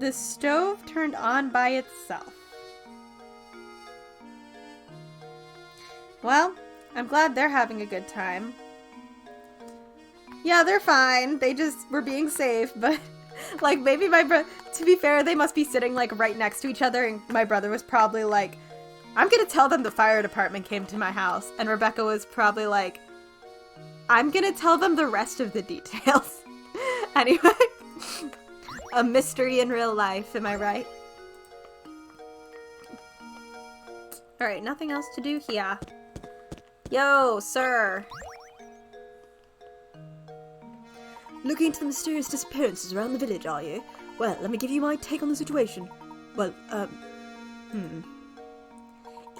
A: The stove turned on by itself. Well, I'm glad they're having a good time. Yeah, they're fine. They just were being safe, but like maybe to be fair, they must be sitting like right next to each other and my brother was probably like, I'm gonna tell them the fire department came to my house. And Rebecca was probably like, I'm gonna tell them the rest of the details. Anyway, a mystery in real life, am I right? Alright, nothing else to do here. Yo, sir.
C: Looking into the mysterious disappearances around the village, are you? Well, let me give you my take on the situation. Well,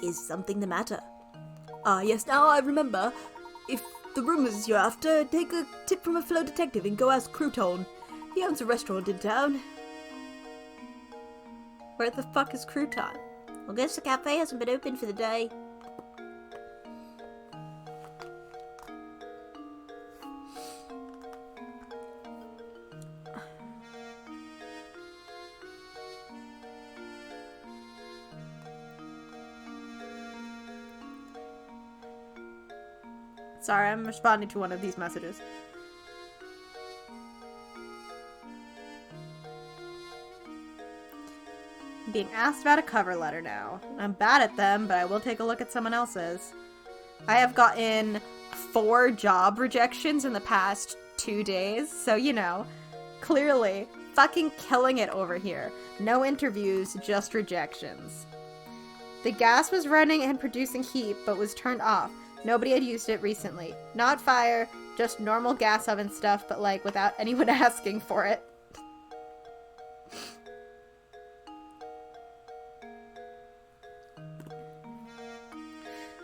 B: Is something the matter?
C: Ah, yes, now I remember. If the rumors you're after, take a tip from a fellow detective and go ask Crouton. He owns a restaurant in town.
A: Where the fuck is Crouton?
B: I guess the cafe hasn't been open for the day.
A: Sorry, I'm responding to one of these messages. I'm being asked about a cover letter now. I'm bad at them, but I will take a look at someone else's. I have gotten 4 job rejections in the past 2 days, so you know, clearly fucking killing it over here. No interviews, just rejections. The gas was running and producing heat, but was turned off. Nobody had used it recently. Not fire, just normal gas oven stuff, but like without anyone asking for it.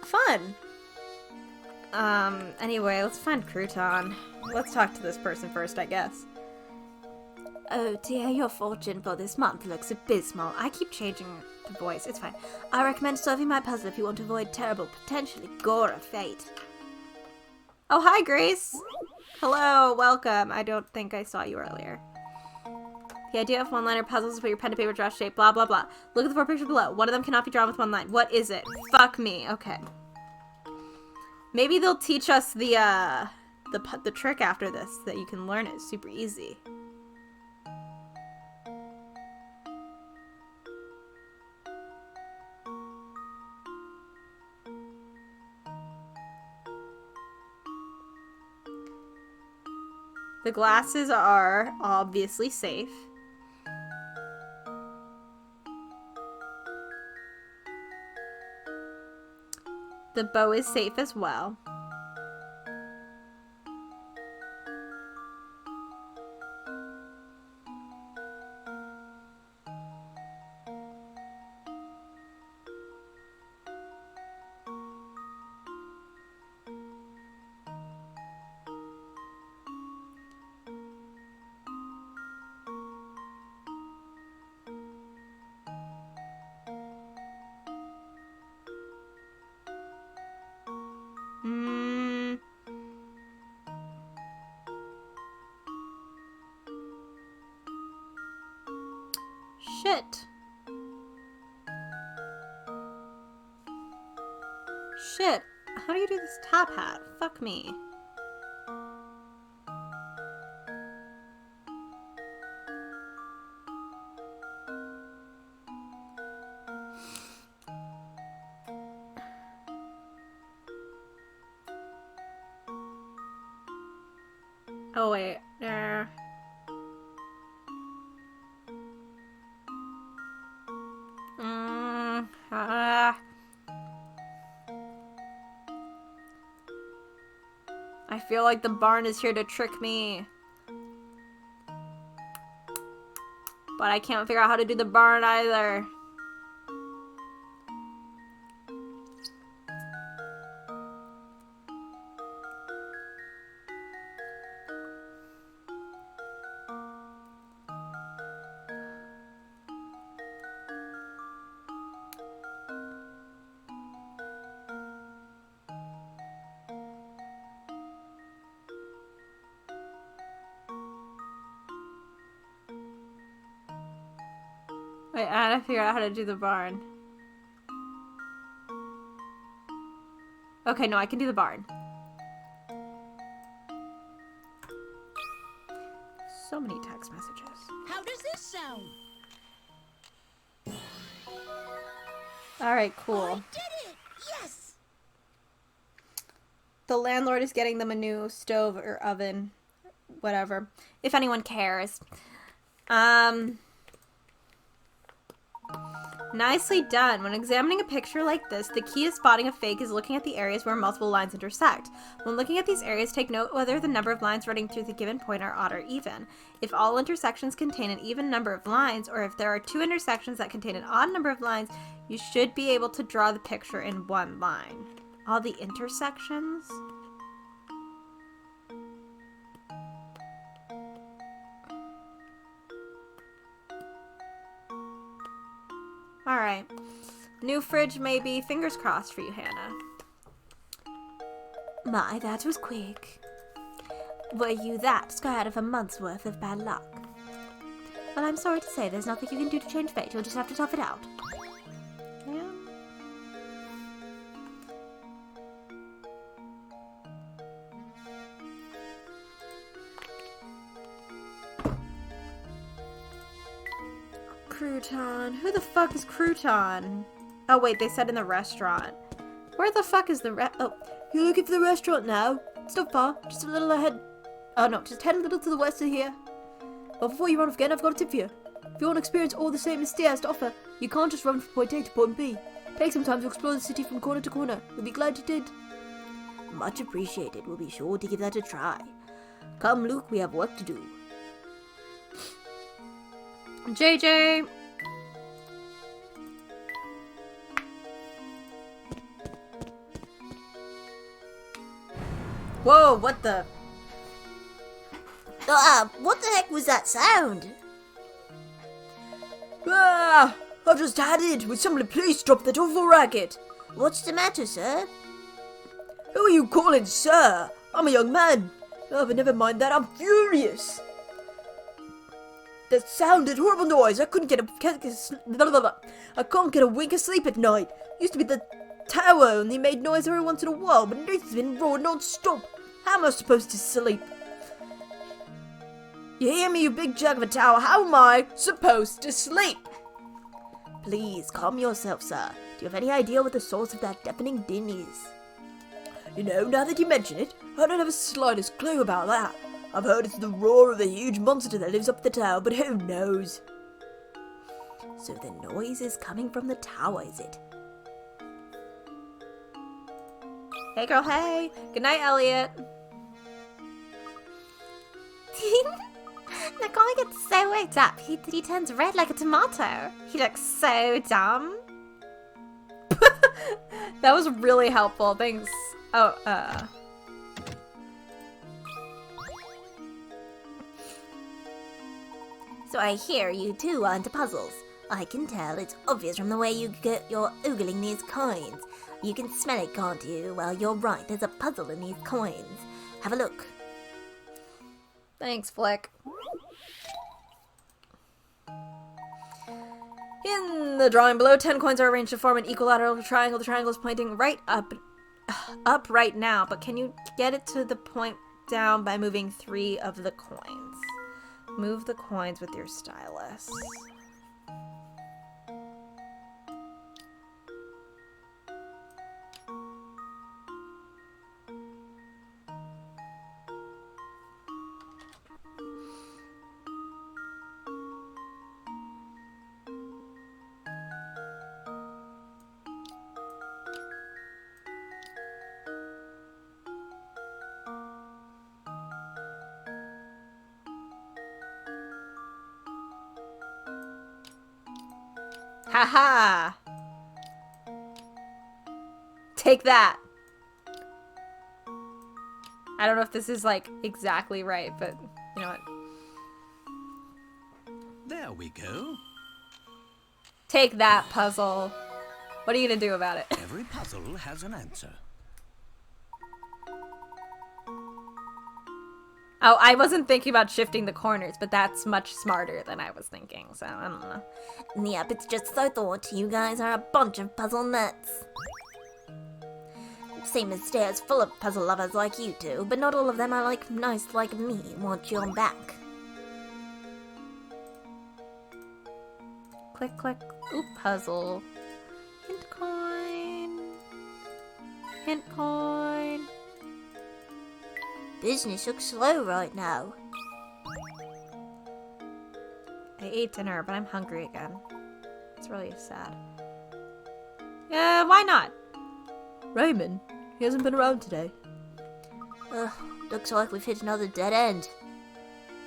A: Fun! Anyway, let's find Crouton. Let's talk to this person first, I guess.
B: Oh dear, your fortune for this month looks abysmal.
A: I keep changing the voice, it's fine.
B: I recommend solving my puzzle if you want to avoid terrible, potentially gore fate.
A: Oh, hi, Grace! Hello, welcome. I don't think I saw you earlier. The idea of one-liner puzzles is put your pen to paper, draw shape, blah, blah, blah. Look at the 4 pictures below. One of them cannot be drawn with one line. What is it? Fuck me. Okay. Maybe they'll teach us the trick after this, that you can learn it super easy. The glasses are obviously safe. The bow is safe as well. Shit. Shit. How do you do this top hat? Fuck me. Oh wait. I feel like the barn is here to trick me. But I can't figure out how to do the barn either. Wait, I gotta figure out how to do the barn. Okay, no, I can do the barn. So many text messages.
E: How does this sound?
A: Alright,
E: I
A: cool.
E: did it! Yes!
A: The landlord is getting them a new stove or oven. Whatever. If anyone cares. Nicely done. When examining a picture like this, the key to spotting a fake is looking at the areas where multiple lines intersect. When looking at these areas, take note whether the number of lines running through the given point are odd or even. If all intersections contain an even number of lines, or if there are two intersections that contain an odd number of lines, you should be able to draw the picture in one line. All the intersections? Alright. New fridge maybe. Fingers crossed for you, Hannah.
B: My, that was quick. Were you that scared of a month's worth of bad luck? Well, I'm sorry to say there's nothing you can do to change fate. You'll just have to tough it out.
A: Yeah. Crouton. Who the fuck is Crouton? Oh wait, they said in the restaurant. Where the fuck is the oh,
C: You're looking for the restaurant now? It's not far, just a little ahead. Oh no, just head a little to the west of here. But before you run off again, I've got a tip for you. If you want to experience all the St. Mystere has to offer, you can't just run from point A to point B. Take some time to explore the city from corner to corner. We'll be glad you did.
B: Much appreciated. We'll be sure to give that a try. Come, Luke, we have work to do.
A: JJ. Whoa, what the?
B: What the heck was that sound?
C: Ah! I've just had it. Would somebody please stop that awful racket?
B: What's the matter, sir?
C: Who are you calling sir? I'm a young man. Oh, but never mind that. I'm furious. That sounded horrible noise. I couldn't get I can't get a wink of sleep at night. Used to be the tower, and they made noise every once in a while, but it's been roaring non-stop. How am I supposed to sleep? You hear me, you big jug of a tower? How am I supposed to sleep?
B: Please, calm yourself, sir. Do you have any idea what the source of that deafening din is?
C: You know, now that you mention it, I don't have the slightest clue about that. I've heard it's the roar of a huge monster that lives up the tower, but who knows?
B: So the noise is coming from the tower, is it?
A: Hey girl, hey. Good night, Elliot.
F: The guy gets so worked up, he turns red like a tomato. He looks so dumb.
A: That was really helpful. Thanks. Oh,
B: So I hear you two are into puzzles. I can tell, it's obvious from the way you're oogling these coins. You can smell it, can't you? Well, you're right, there's a puzzle in these coins. Have a look.
A: Thanks, Flick. In the drawing below, 10 coins are arranged to form an equilateral triangle. The triangle is pointing right up right now, but can you get it to the point down by moving 3 of the coins? Move the coins with your stylus. Haha! Take that! I don't know if this is, like, exactly right, but you know what?
D: There we go.
A: Take that, puzzle. What are you gonna do about it?
D: Every puzzle has an answer.
A: Oh, I wasn't thinking about shifting the corners, but that's much smarter than I was thinking, so I don't know.
B: Yep, it's just as I thought. You guys are a bunch of puzzle nuts. Same as stairs full of puzzle lovers like you two, but not all of them are like nice like me. Want your back.
A: Click, click. Oop, puzzle. Hint coin. Hint coin.
B: Business looks slow right now.
A: I ate dinner, but I'm hungry again. It's really sad. Yeah, why not?
C: Raymond, he hasn't been around today.
B: Looks like we've hit another dead end.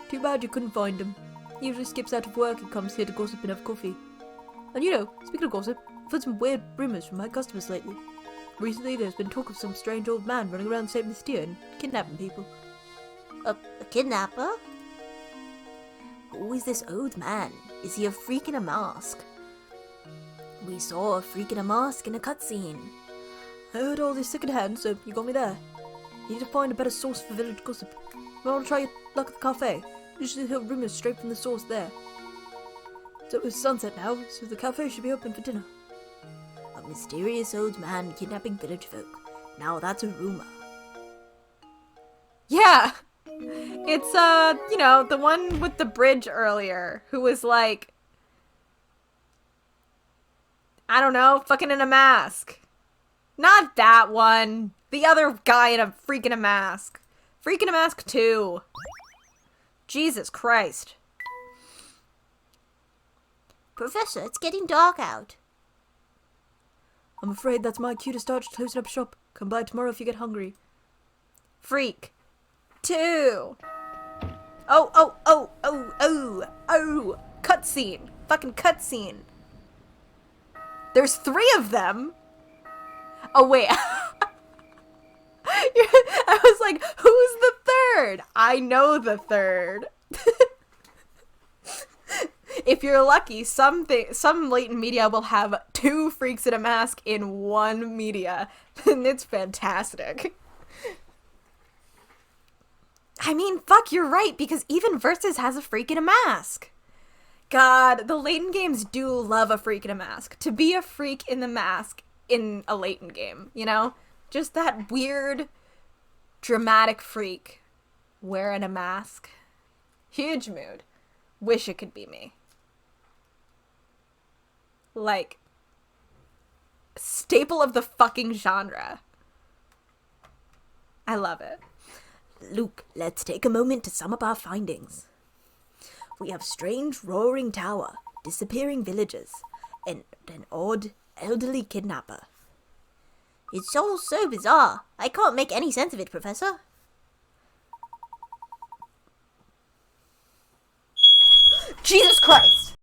C: Too bad you couldn't find him. He usually skips out of work and comes here to gossip and have coffee. And you know, speaking of gossip, I've heard some weird rumours from my customers lately. Recently, there's been talk of some strange old man running around St. Mystere and kidnapping people.
B: A kidnapper? Who is this old man? Is he a freak in a mask? We saw a freak in a mask in a cutscene.
C: I heard all this secondhand, so you got me there. You need to find a better source for village gossip. You want to try your luck at the cafe? Usually hear rumours straight from the source there. So it's sunset now, so the cafe should be open for dinner.
B: A mysterious old man kidnapping village folk. Now that's a rumor.
A: Yeah! It's, you know, the one with the bridge earlier, who was like, I don't know, fucking in a mask. Not that one. The other guy in a freak in a mask. Freak in a mask 2. Jesus Christ.
B: Professor, it's getting dark out.
C: I'm afraid that's my cue to start closing up shop. Come by tomorrow if you get hungry.
A: Freak 2. Oh. Cutscene. Fucking cutscene. There's 3 of them. Oh, wait. I was like, who's the third? I know the third. If you're lucky, some latent media will have 2 freaks in a mask in one media. And it's fantastic. I mean, fuck, you're right, because even Versus has a freak in a mask. God, the Layton games do love a freak in a mask. To be a freak in the mask in a Layton game, you know? Just that weird, dramatic freak wearing a mask. Huge mood. Wish it could be me. Like, staple of the fucking genre. I love it.
B: Luke, let's take a moment to sum up our findings. We have strange roaring tower, disappearing villagers, and an odd elderly kidnapper.
F: It's all so bizarre. I can't make any sense of it, Professor. Jesus Christ!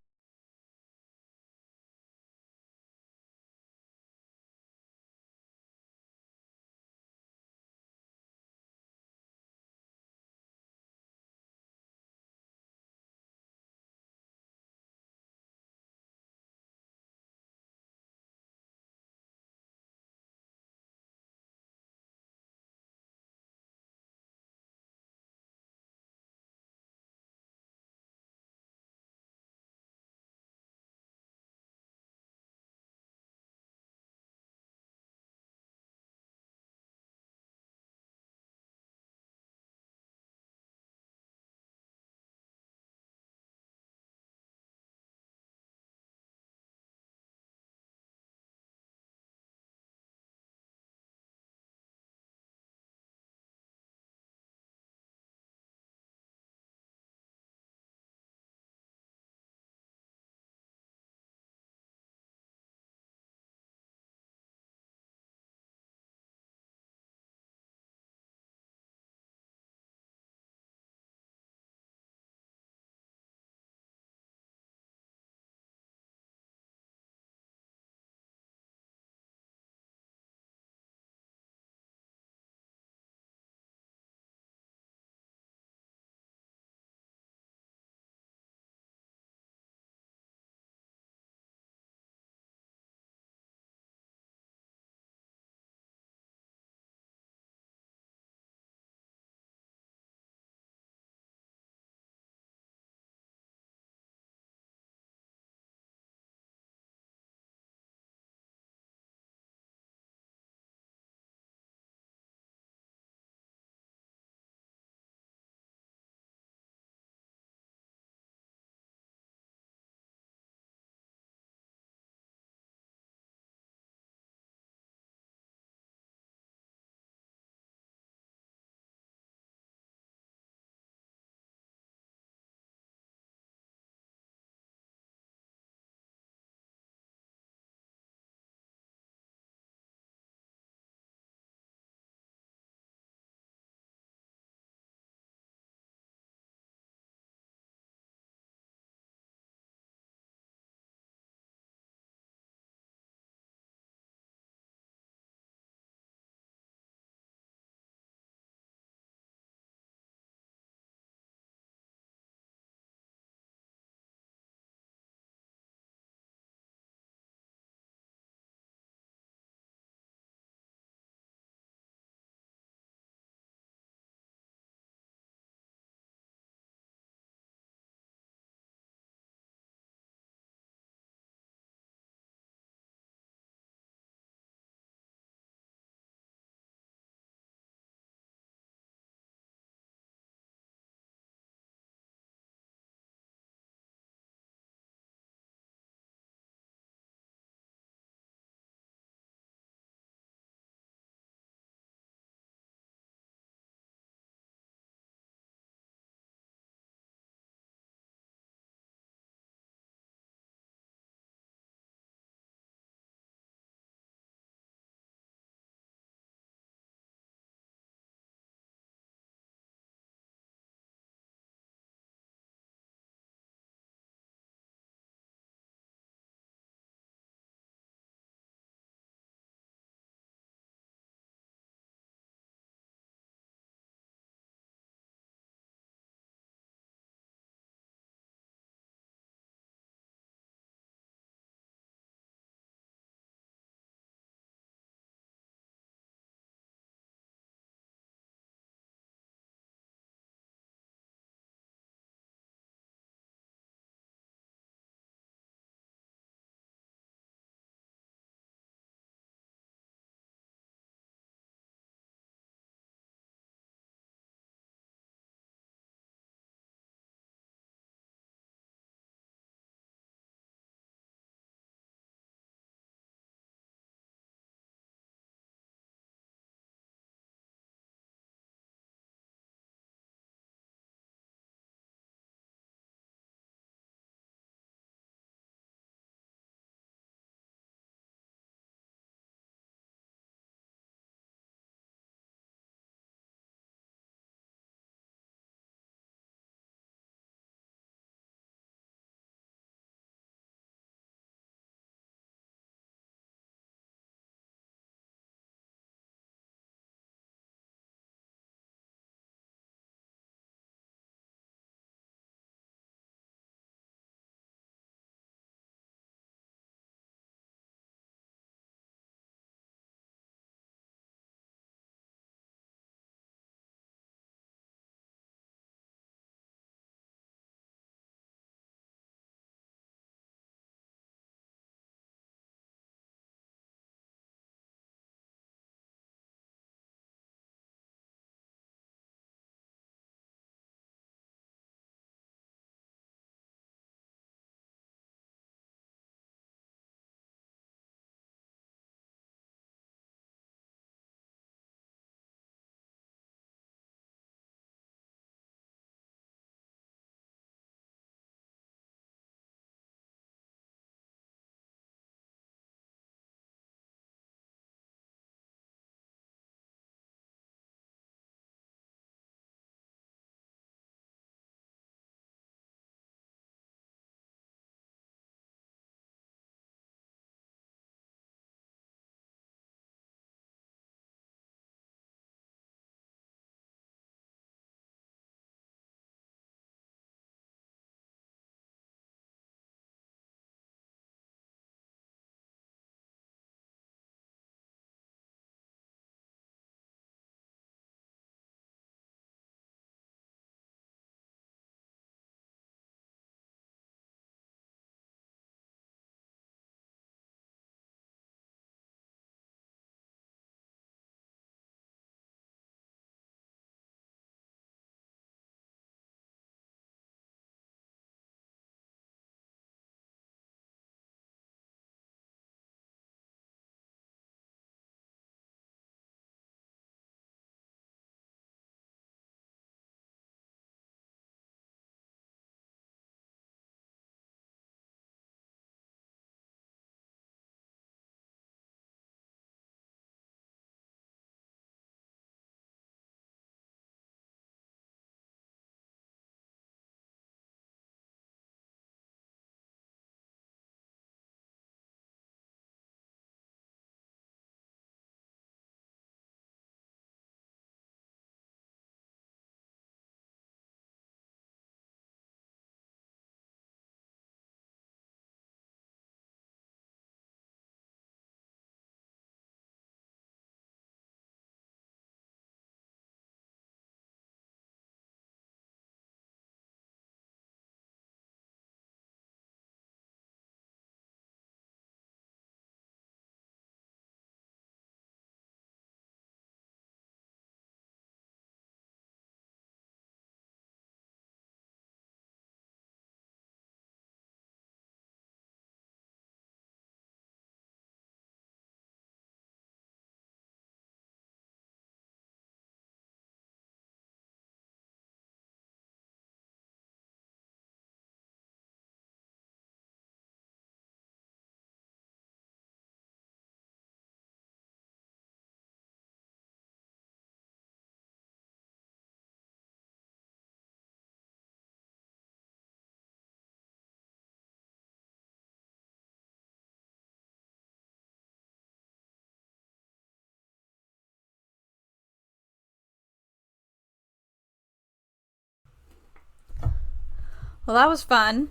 A: Well, that was fun.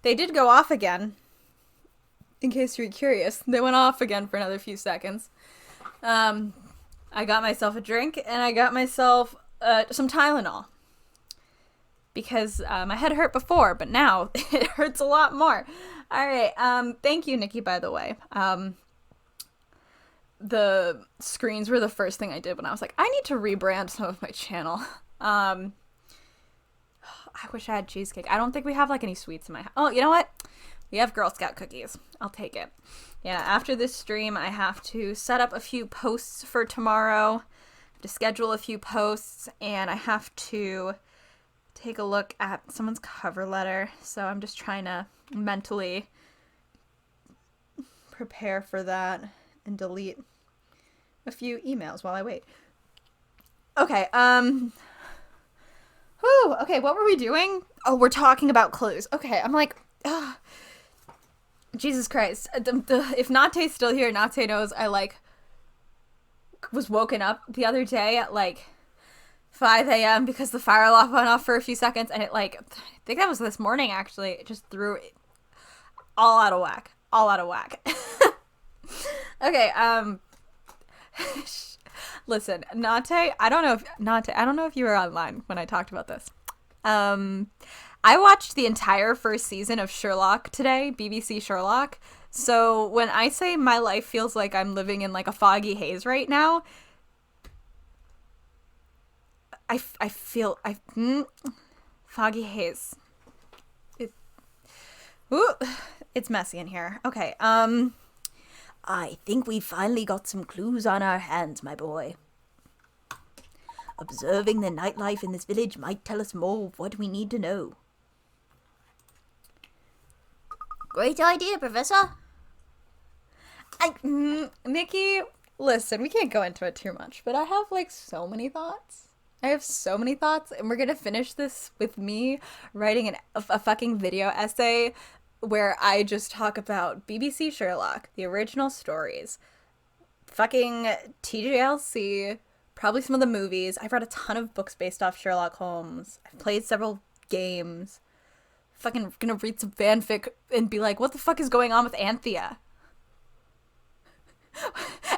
A: They did go off again. In case you're curious, they went off again for another few seconds. I got myself a drink and I got myself some Tylenol. Because my head hurt before, but now it hurts a lot more. All right. Thank you, Nikki, by the way. The screens were the first thing I did when I was like, I need to rebrand some of my channel. I wish I had cheesecake. I don't think we have like any sweets in my house. Oh, you know what? We have Girl Scout cookies. I'll take it. Yeah, after this stream, I have to set up a few posts for tomorrow, to schedule a few posts, and I have to take a look at someone's cover letter. So I'm just trying to mentally prepare for that and delete a few emails while I wait. Okay, okay, what were we doing? Oh, we're talking about clues. Okay, I'm like, ugh. Jesus Christ. If Nate's still here, Nate knows I, like, was woken up the other day at, like, 5 a.m. because the fire alarm went off for a few seconds, and it, like, I think that was this morning, actually. It just threw it all out of whack. All out of whack. Okay, listen, Nate, I don't know if you were online when I talked about this. I watched the entire first season of Sherlock today, BBC Sherlock. So when I say my life feels like I'm living in like a foggy haze right now, I feel foggy haze. It's messy in here. Okay,
B: I think we finally got some clues on our hands, my boy. Observing the nightlife in this village might tell us more of what we need to know.
F: Great idea, Professor.
A: Nikki, listen, we can't go into it too much, but I have like so many thoughts. I have so many thoughts, and we're gonna finish this with me writing a fucking video essay where I just talk about BBC Sherlock, the original stories, fucking TJLC, probably some of the movies. I've read a ton of books based off Sherlock Holmes. I've played several games. Fucking gonna read some fanfic and be like, what the fuck is going on with Anthea?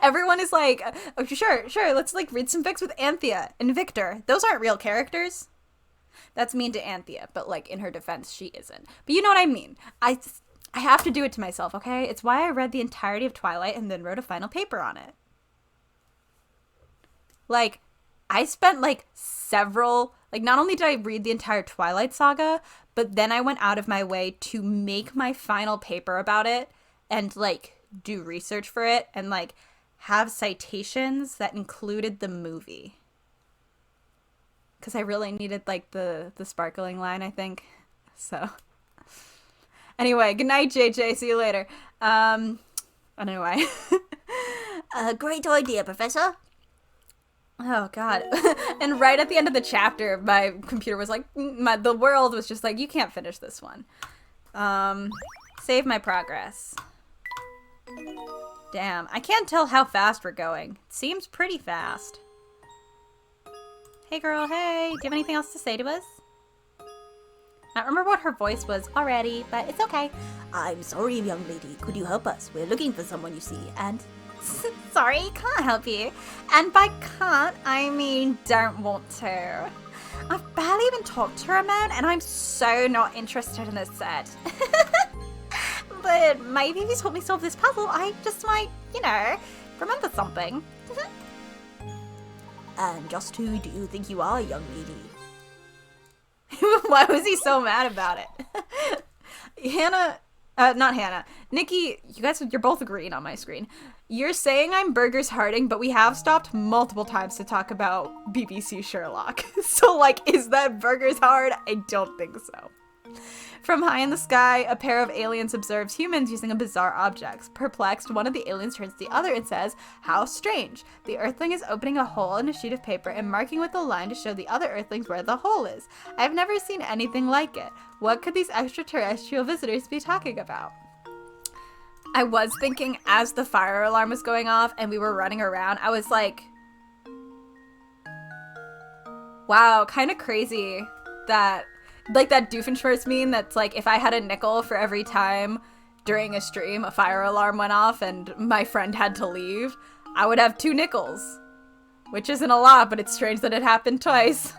A: Everyone is like, oh, sure, let's like read some fics with Anthea and Victor. Those aren't real characters. That's mean to Anthea, but like in her defense, she isn't. But you know what I mean. I have to do it to myself, okay? It's why I read the entirety of Twilight and then wrote a final paper on it. Like, I spent like several, like not only did I read the entire Twilight saga, but then I went out of my way to make my final paper about it and like do research for it and like have citations that included the movie. Because I really needed like the sparkling line, I think. So anyway, good night, JJ. See you later. Anyway.
B: Great idea, Professor.
A: Oh God. And right at the end of the chapter, my computer was like, the world was just like, you can't finish this one. Save my progress. Damn, I can't tell how fast we're going. It seems pretty fast. Hey girl, hey, do you have anything else to say to us? I don't remember what her voice was already, but it's okay.
B: I'm sorry, young lady. Could you help us? We're looking for someone, you see, and...
F: Sorry, can't help you. And by can't, I mean don't want to. I've barely even talked to her, man, and I'm so not interested in this set. But maybe if you help me solve this puzzle, I just might, you know, remember something.
B: And just who do you think you are, young lady?
A: Why was he so mad about it? Not Hannah. Nikki, you guys, you're both agreeing on my screen. You're saying I'm Burgers Harding, but we have stopped multiple times to talk about BBC Sherlock. So, like, is that Burgers Hard? I don't think so. From high in the sky, a pair of aliens observes humans using a bizarre objects. Perplexed, one of the aliens turns to the other and says, "How strange. The Earthling is opening a hole in a sheet of paper and marking with a line to show the other Earthlings where the hole is. I've never seen anything like it. What could these extraterrestrial visitors be talking about?" I was thinking as the fire alarm was going off and we were running around, I was like, wow, kind of crazy that Doofenshmirtz meme that's like, if I had a nickel for every time during a stream a fire alarm went off and my friend had to leave, I would have 2 nickels. Which isn't a lot, but it's strange that it happened twice.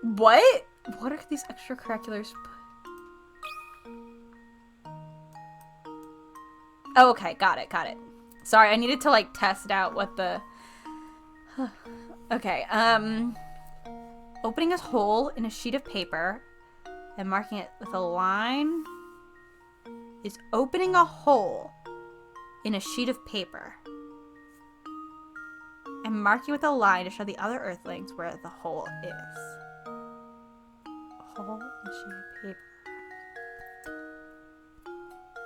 A: What? What are these extracurriculars? Oh, okay, got it. Sorry, I needed to, like, test out what the... Okay, opening a hole in a sheet of paper and marking it with a line is opening a hole in a sheet of paper and marking with a line to show the other Earthlings where the hole is. A hole in a sheet of paper.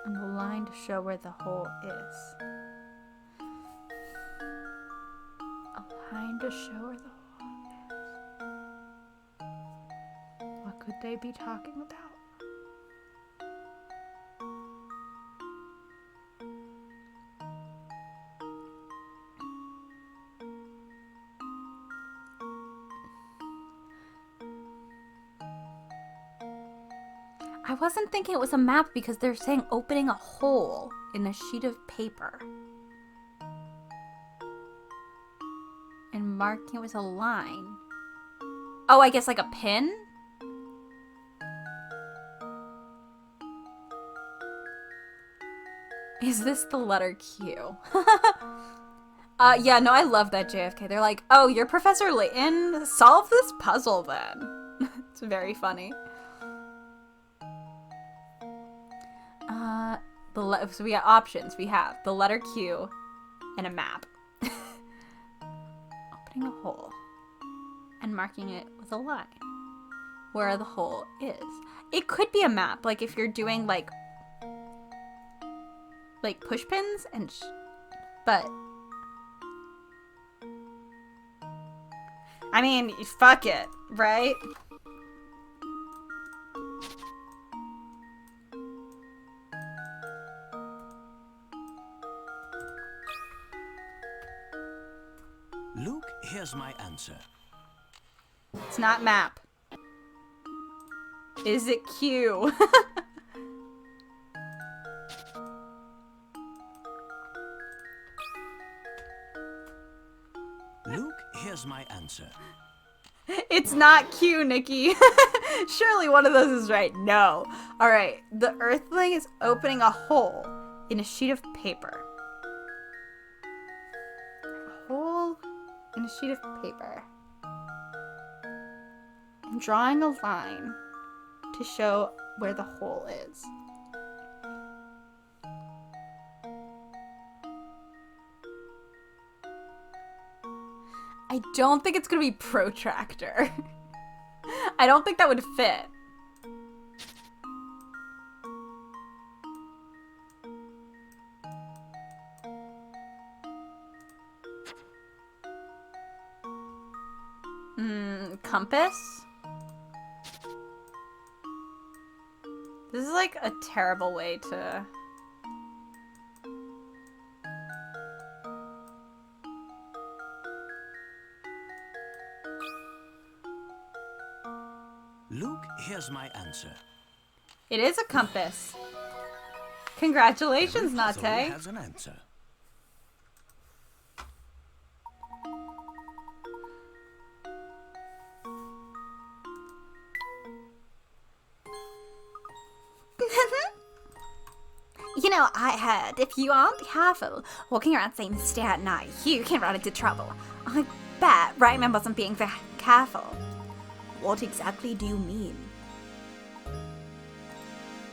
A: And the line to show where the hole is. A line to show where the hole is. What could they be talking about? I wasn't thinking it was a map because they're saying opening a hole in a sheet of paper. And marking it with a line. Oh, I guess like a pin? Is this the letter Q? Yeah, no, I love that JFK. They're like, oh, you're Professor Layton? Solve this puzzle then. It's very funny. So we got options. We have the letter Q and a map. Opening a hole and marking it with a line where the hole is. It could be a map, like if you're doing like push pins and but I mean, fuck it, right?
D: Luke, here's my answer.
A: It's not map. Is it Q?
D: Luke, here's my answer.
A: It's not Q, Nikki. Surely one of those is right. No. All right. The Earthling is opening a hole in a sheet of paper. A hole in a sheet of paper. And drawing a line to show where the hole is. I don't think it's gonna be protractor. I don't think that would fit. Compass? This is like a terrible way to...
D: Luke, here's my answer.
A: It is a compass. Congratulations,
D: Every puzzle
A: Nate.
D: has an answer.
F: You know, I heard if you aren't careful walking around saying stare at night, you can run into trouble. I bet Rayman wasn't being very careful.
B: What exactly do you mean?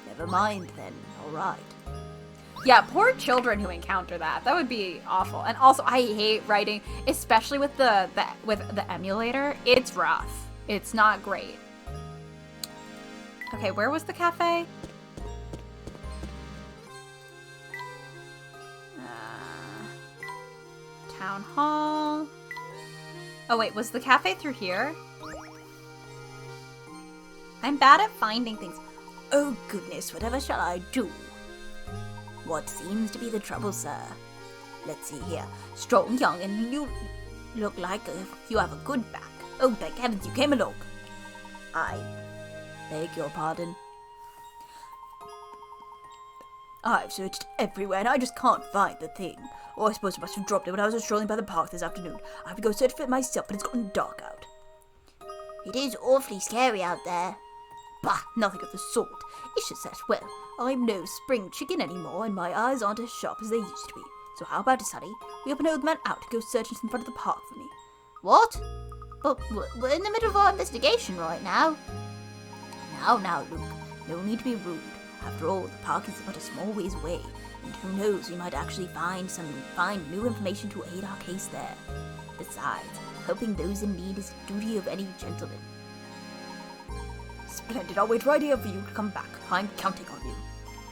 B: Never mind then, alright.
A: Yeah, poor children who encounter that. That would be awful. And also, I hate writing, especially with the emulator. It's rough. It's not great. Okay, where was the cafe? Town hall. Oh wait, was the cafe through here? I'm bad at finding things.
B: Oh goodness, whatever shall I do? What seems to be the trouble, sir? Let's see here. Strong, young, and you look like you have a good back. Oh, thank heavens you came along. I beg your pardon.
C: I've searched everywhere and I just can't find the thing. Or I suppose I must have dropped it when I was strolling by the park this afternoon. I have to go search for it myself, but it's gotten dark out.
B: It is awfully scary out there.
C: Bah, nothing of the sort. It's just that, well, I'm no spring chicken anymore and my eyes aren't as sharp as they used to be. So how about it, Sonny? We open old man out to go searching in front of the park for me.
B: What? But we're in the middle of our investigation right now.
C: Now, Luke. No need to be rude. After all, the park is but a small ways away, and who knows, we might actually find new information to aid our case there. Besides, helping those in need is the duty of any gentleman. Splendid, I'll wait right here for you to come back. I'm counting on you.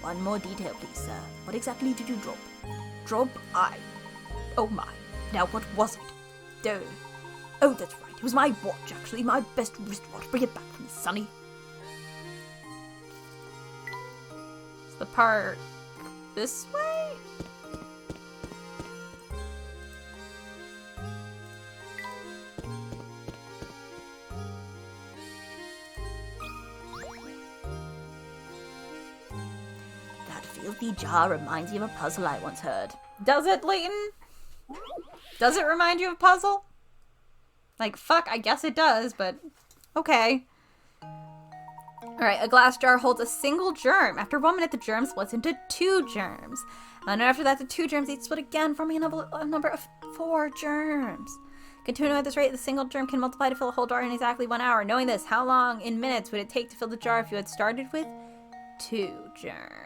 C: One more detail, please, sir. What exactly did you drop? Drop? Oh my. Now what was it? Oh, that's right. It was my watch, actually. My best wristwatch. Bring it back for me, Sonny.
A: Is the park this way?
C: That filthy jar reminds me of a puzzle I once heard.
A: Does it, Layton? Does it remind you of a puzzle? Like, fuck, I guess it does, but okay. Alright, a glass jar holds a single germ. After 1 minute, the germ splits into 2 germs. And after that, the 2 germs each split again, forming a number of 4 germs. Continuing at this rate, the single germ can multiply to fill a whole jar in exactly 1 hour. Knowing this, how long in minutes would it take to fill the jar if you had started with 2 germs?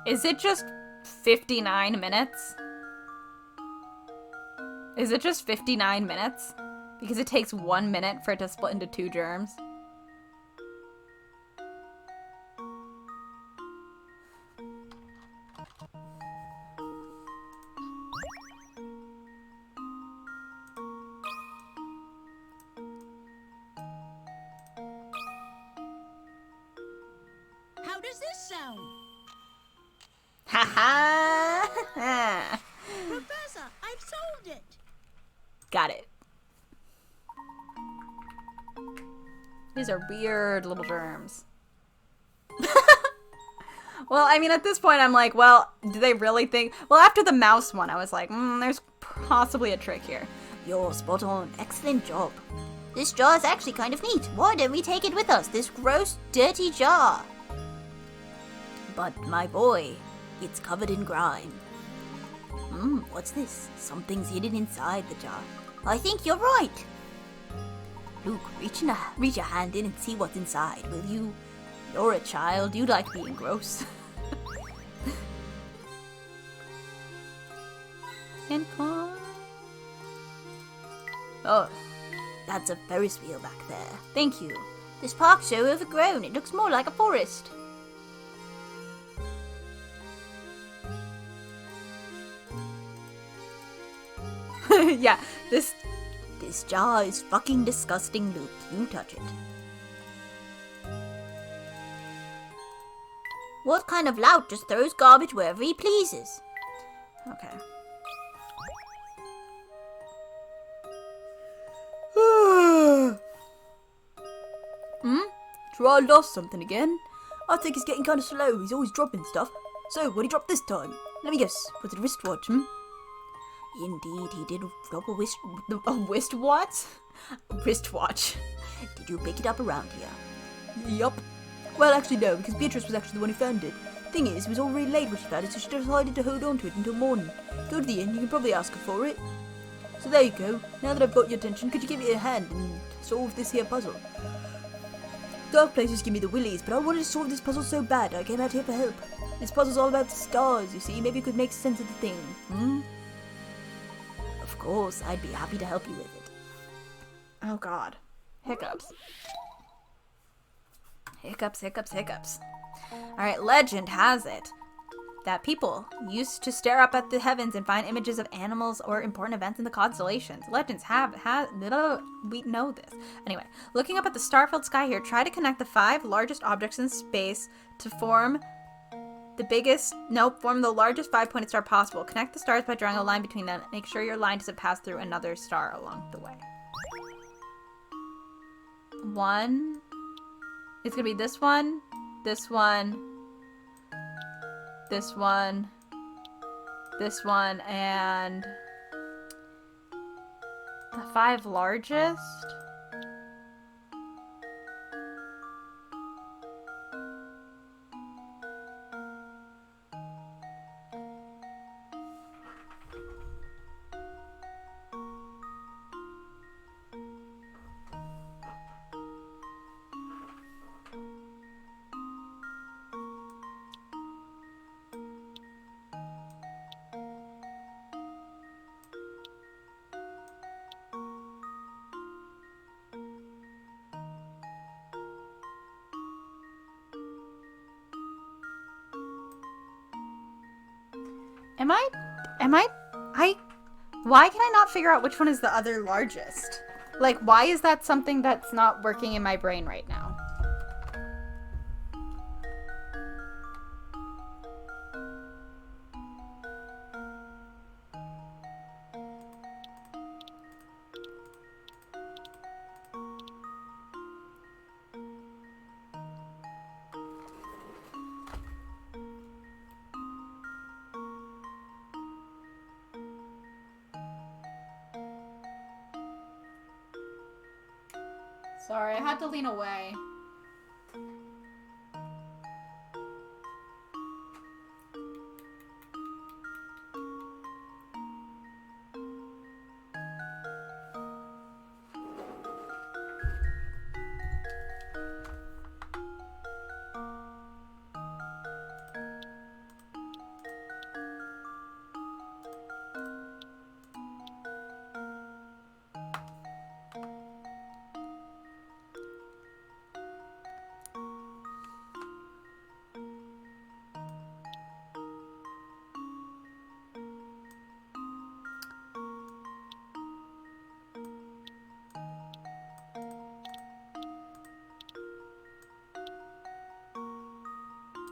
A: Is it just 59 minutes? Is it just 59 minutes? Because it takes 1 minute for it to split into 2 germs.
E: How does this sound?
A: Ha ha!
E: Professor, I've solved it.
A: Got it. These are weird little germs. Well, I mean, at this point, I'm like, well, do they really think... Well, after the mouse one, I was like, there's possibly a trick here.
C: You're spot on. Excellent job.
B: This jar is actually kind of neat. Why don't we take it with us? This gross, dirty jar.
C: But, my boy, it's covered in grime. What's this? Something's hidden inside the jar.
B: I think you're right.
C: Luke, reach your hand in and see what's inside, will you? You're a child. You like being gross.
A: And climb.
C: Oh, that's a Ferris wheel back there.
B: Thank you. This park's so overgrown, it looks more like a forest.
A: Yeah, this
C: jar is fucking disgusting, Luke. You touch it.
B: What kind of lout just throws garbage wherever he pleases?
A: Okay.
C: Try lost something again? I think he's getting kind of slow. He's always dropping stuff. So, what'd he drop this time? Let me guess. Was it a wristwatch, Indeed, he did drop a
A: Wristwatch? Wristwatch.
C: Did you pick it up around here? Yup. Well, actually no, because Beatrice was actually the one who found it. Thing is, it was already late when she found it, so she decided to hold on to it until morning. Go to the inn, you can probably ask her for it. So there you go. Now that I've got your attention, could you give me a hand and solve this here puzzle? Dark places give me the willies, but I wanted to solve this puzzle so bad I came out here for help. This puzzle's all about the stars, you see. Maybe you could make sense of the thing, Of course, I'd be happy to help you with it.
A: Oh god. Hiccups. Hiccups, hiccups, hiccups. Alright, legend has it that people used to stare up at the heavens and find images of animals or important events in the constellations. Legends we know this. Anyway, looking up at the star-filled sky here, try to connect the 5 largest objects in space to form the largest 5-pointed star possible. Connect the stars by drawing a line between them. Make sure your line doesn't pass through another star along the way. 1. It's gonna be this one, this one, this one, this one, and the 5 largest. Why can I not figure out which one is the other largest? Like, why is that something that's not working in my brain right now? Sorry, I had to lean away.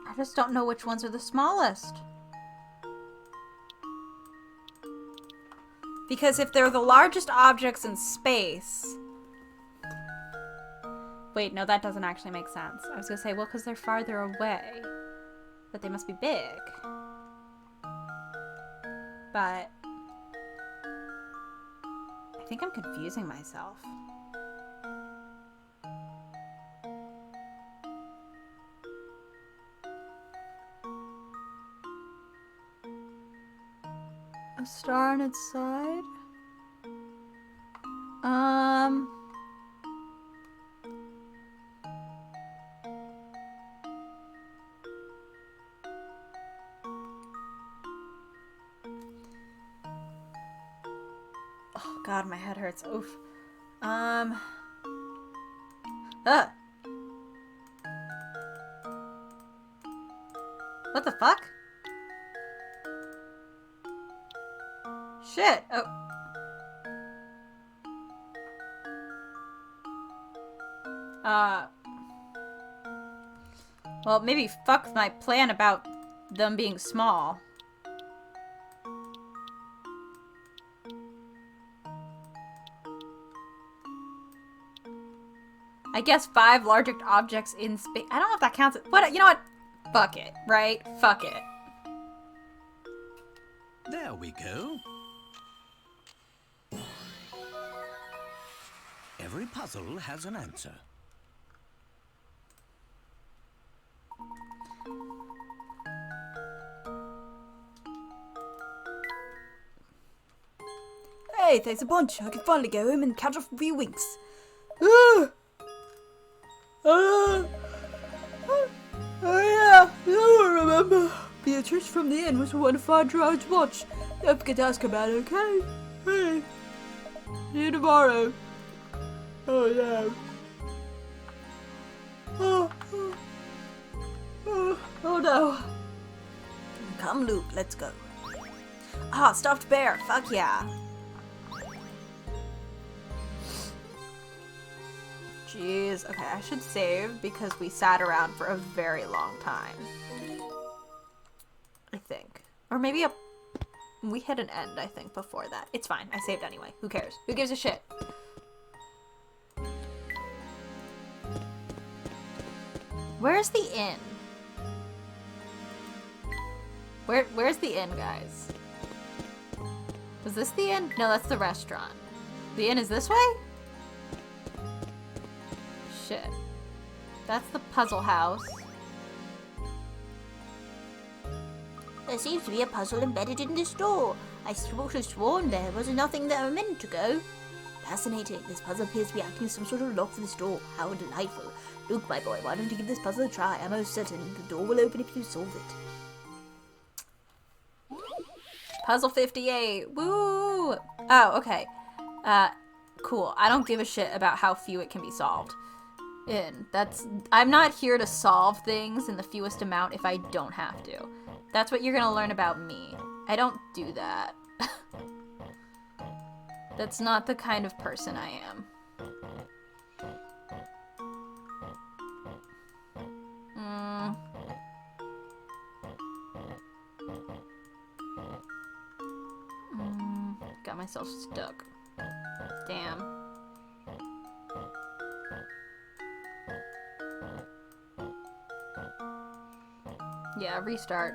A: I just don't know which ones are the smallest. Because if they're the largest objects in space... Wait, no, that doesn't actually make sense. I was gonna say, well, because they're farther away. But they must be big. But... I think I'm confusing myself. A star on its side? Oh god, my head hurts. Oof. What the fuck? Shit. Oh. Well, maybe fuck my plan about them being small. I guess 5 large objects in space. I don't know if that counts. But you know what? Fuck it, right? Fuck it.
D: There we go. Every puzzle has an answer.
C: Hey, thanks a bunch. I can finally go home and catch off a few winks. Oh yeah, I remember. Beatrice from the inn was the one to find your own watch. Don't forget to ask about it, okay? Hey. See you tomorrow. Oh no. Oh no.
B: Come, Luke, let's go.
A: Ah, stuffed bear. Fuck yeah. Jeez. Okay, I should save because we sat around for a very long time. I think. Or maybe we hit an end, I think, before that. It's fine. I saved anyway. Who cares? Who gives a shit? Where's the inn? Where's the inn, guys? Is this the inn? No, that's the restaurant. The inn is this way? Shit. That's the puzzle house.
B: There seems to be a puzzle embedded in this door. I would have sworn there was nothing there a minute ago. Fascinating. This puzzle appears to be acting as some sort of lock for this door. How delightful. Luke, my boy, why don't you give this puzzle a try? I'm most certain the door will open if you solve it.
A: Puzzle 58. Woo! Oh, okay. Cool. I don't give a shit about how few it can be solved. I'm not here to solve things in the fewest amount if I don't have to. That's what you're gonna learn about me. I don't do that. That's not the kind of person I am. Got myself stuck. Damn. Yeah, restart.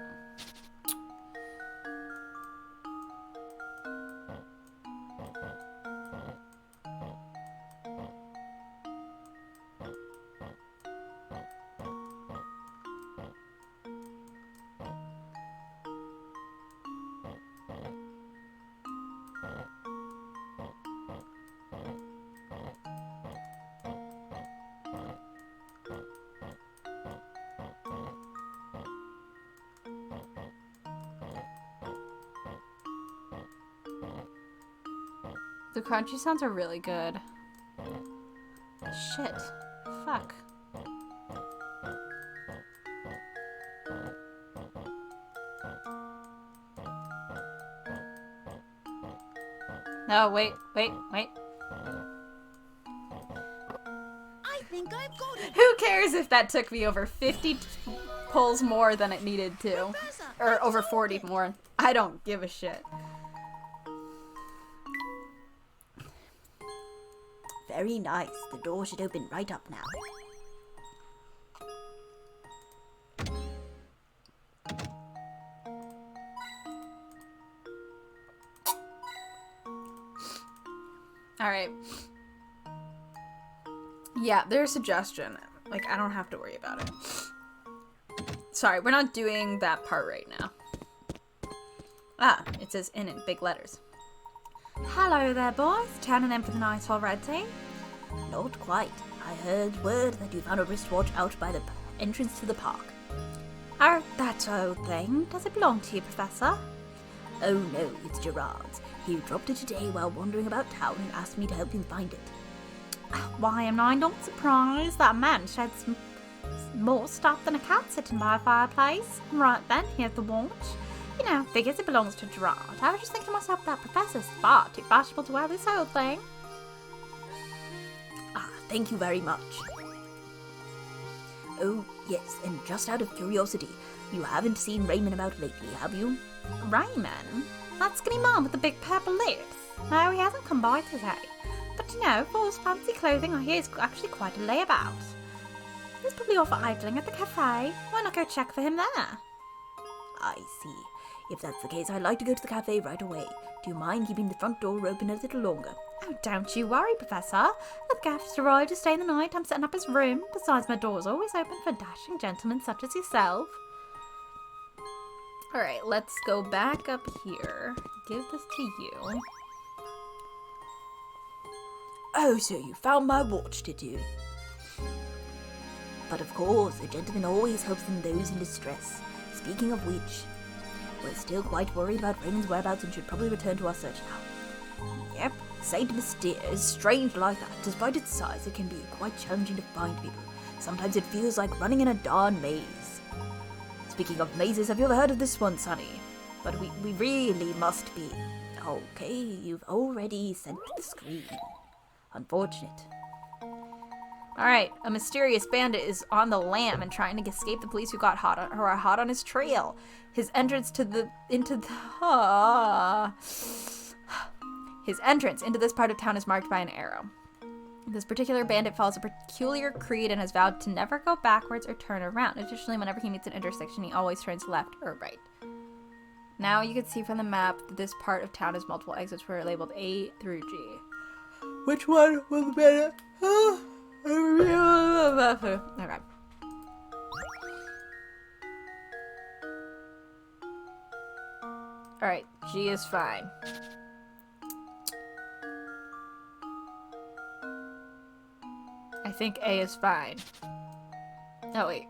A: The crunchy sounds are really good. Shit. Fuck. No, wait.
E: I think I've got it.
A: Who cares if that took me over 50 pulls more than it needed to?
E: Professor,
A: Or
E: I've
A: over
E: solved
A: 40
E: it.
A: more. I don't give a shit.
B: Very nice. The door should open right up now.
A: Alright. Yeah, their suggestion. Like, I don't have to worry about it. Sorry, we're not doing that part right now. Ah, it says in big letters. Hello there, boys. Turning in for the night already?
B: Not quite. I heard word that you found a wristwatch out by the entrance to the park.
F: Oh, that old thing. Does it belong to you, Professor?
B: Oh no, it's Gerard's. He dropped it today while wandering about town and asked me to help him find it.
F: Why am I not surprised? That man sheds more stuff than a cat sitting by a fireplace. Right then, here's the watch. You know, figures it belongs to Gerard. I was just thinking to myself that Professor's far too fashionable to wear this old thing.
B: Ah, thank you very much. Oh, yes, and just out of curiosity, you haven't seen Raymond about lately, have you?
F: Raymond? That skinny man with the big purple lips? No, he hasn't come by today. But you know, for his fancy clothing, I hear he's actually quite a layabout. He's probably off idling at the cafe. Why not go check for him there?
B: I see. If that's the case, I'd like to go to the cafe right away. Do you mind keeping the front door open a little longer?
F: Oh, don't you worry, Professor. If the guest arrived to stay the night, I'm setting up his room. Besides, my door's always open for dashing gentlemen such as yourself.
A: Alright, let's go back up here. Give this to you.
B: Oh, so you found my watch, did you? But of course, a gentleman always helps those in distress. Speaking of which, we're still quite worried about Raymond's whereabouts and should probably return to our search now. Yep, St. Mystere is strange like that. Despite its size, it can be quite challenging to find people. Sometimes it feels like running in a darn maze. It's Speaking of mazes, have you ever heard of this one, Sonny? But we really must be... Okay, you've already sent the screen. Unfortunate.
A: Alright, a mysterious bandit is on the lam and trying to escape the police who are hot on his trail. His entrance His entrance into this part of town is marked by an arrow. This particular bandit follows a peculiar creed and has vowed to never go backwards or turn around. Additionally, whenever he meets an intersection, he always turns left or right. Now you can see from the map that this part of town has multiple exits which are labeled A through G. Which one will the bandit? Okay. Alright, G is fine. I think A is fine. Oh, wait.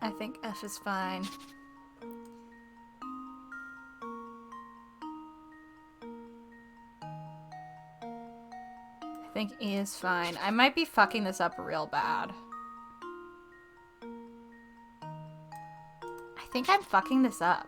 A: I think F is fine. I think E is fine. I might be fucking this up real bad. I think I'm fucking this up.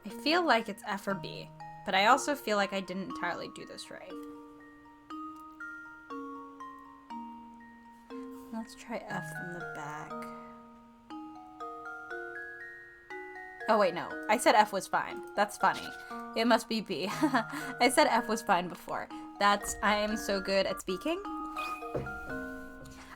A: I feel like it's F or B, but I also feel like I didn't entirely do this right. Let's try F from the back. Oh wait, no. I said F was fine. That's funny. It must be B. I said F was fine before. I am so good at speaking.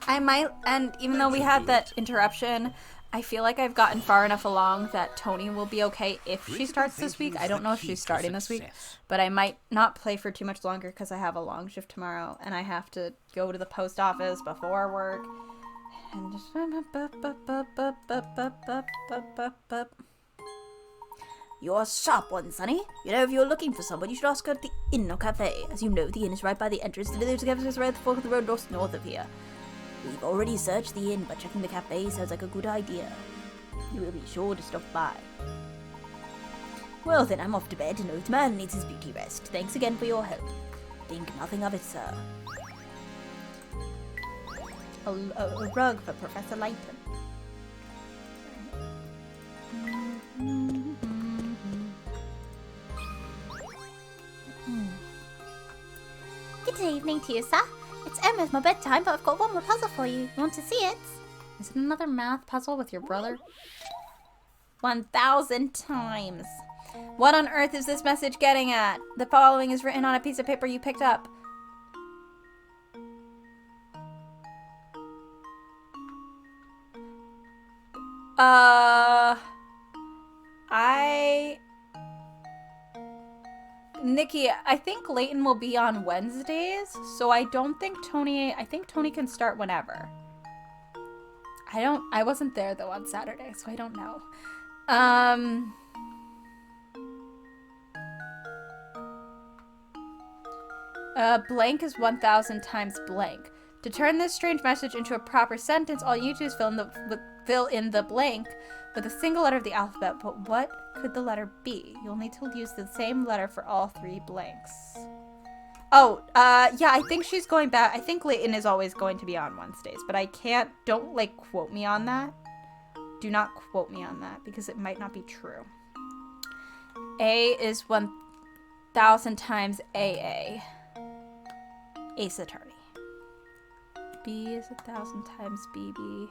A: I might, and even though we had that interruption, I feel like I've gotten far enough along that Tony will be okay if she starts this week. I don't know if she's starting this week, but I might not play for too much longer because I have a long shift tomorrow and I have to go to the post office before work. And just...
B: You're a sharp one, Sonny. You know, if you're looking for someone, you should ask her at the inn or cafe. As you know, the inn is right by the entrance to the village cafes right at the fork of the road north of here. We've already searched the inn, but checking the cafe sounds like a good idea. You will be sure to stop by. Well then, I'm off to bed. An old man needs his beauty rest. Thanks again for your help. Think nothing of it, sir.
A: A rug for Professor Layton.
F: Good evening to you, sir. It's almost my bedtime, but I've got one more puzzle for you. You want to see it?
A: Is it another math puzzle with your brother? 1,000 times. What on earth is this message getting at? The following is written on a piece of paper you picked up. Nikki, I think Layton will be on Wednesdays, so I think Tony can start whenever. I wasn't there though on Saturday, so I don't know. Blank is 1,000 times blank. To turn this strange message into a proper sentence, all you do is fill in the blank with a single letter of the alphabet, but what could the letter be? You'll need to use the same letter for all three blanks. Oh, yeah, I think she's going back. I think Layton is always going to be on Wednesdays, but don't, quote me on that. Do not quote me on that, because it might not be true. A is 1,000 times AA. Ace Attorney. B is 1,000 times BB.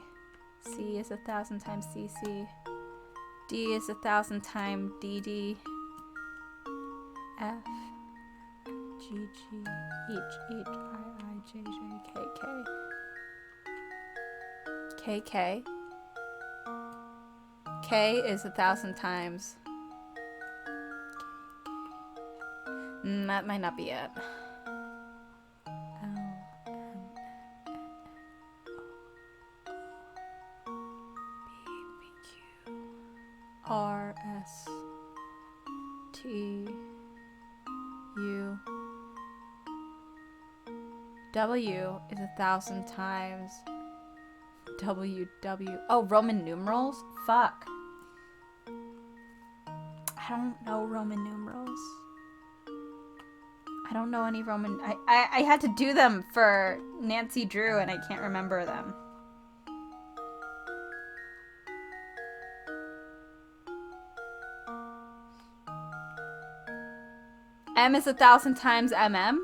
A: C is 1,000 times CC. D is 1,000 times DD. F, G, G, H, H, I, J, J, K, K. KK. K is 1,000 times. That might not be it. R S T U W is 1,000 times W. Oh, Roman numerals? Fuck. I don't know Roman numerals. I don't know any Roman. I had to do them for Nancy Drew and I can't remember them. M is 1,000 times MM?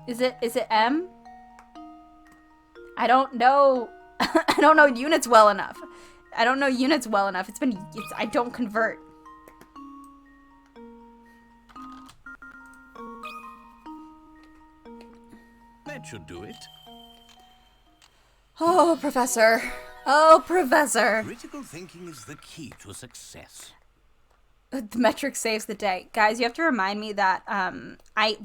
A: Is it M? I don't know. I don't know units well enough. I I don't convert.
D: That should do it.
A: Oh, Professor. Oh, Professor.
D: Critical thinking is the key to success.
A: The metric saves the day. Guys, you have to remind me that I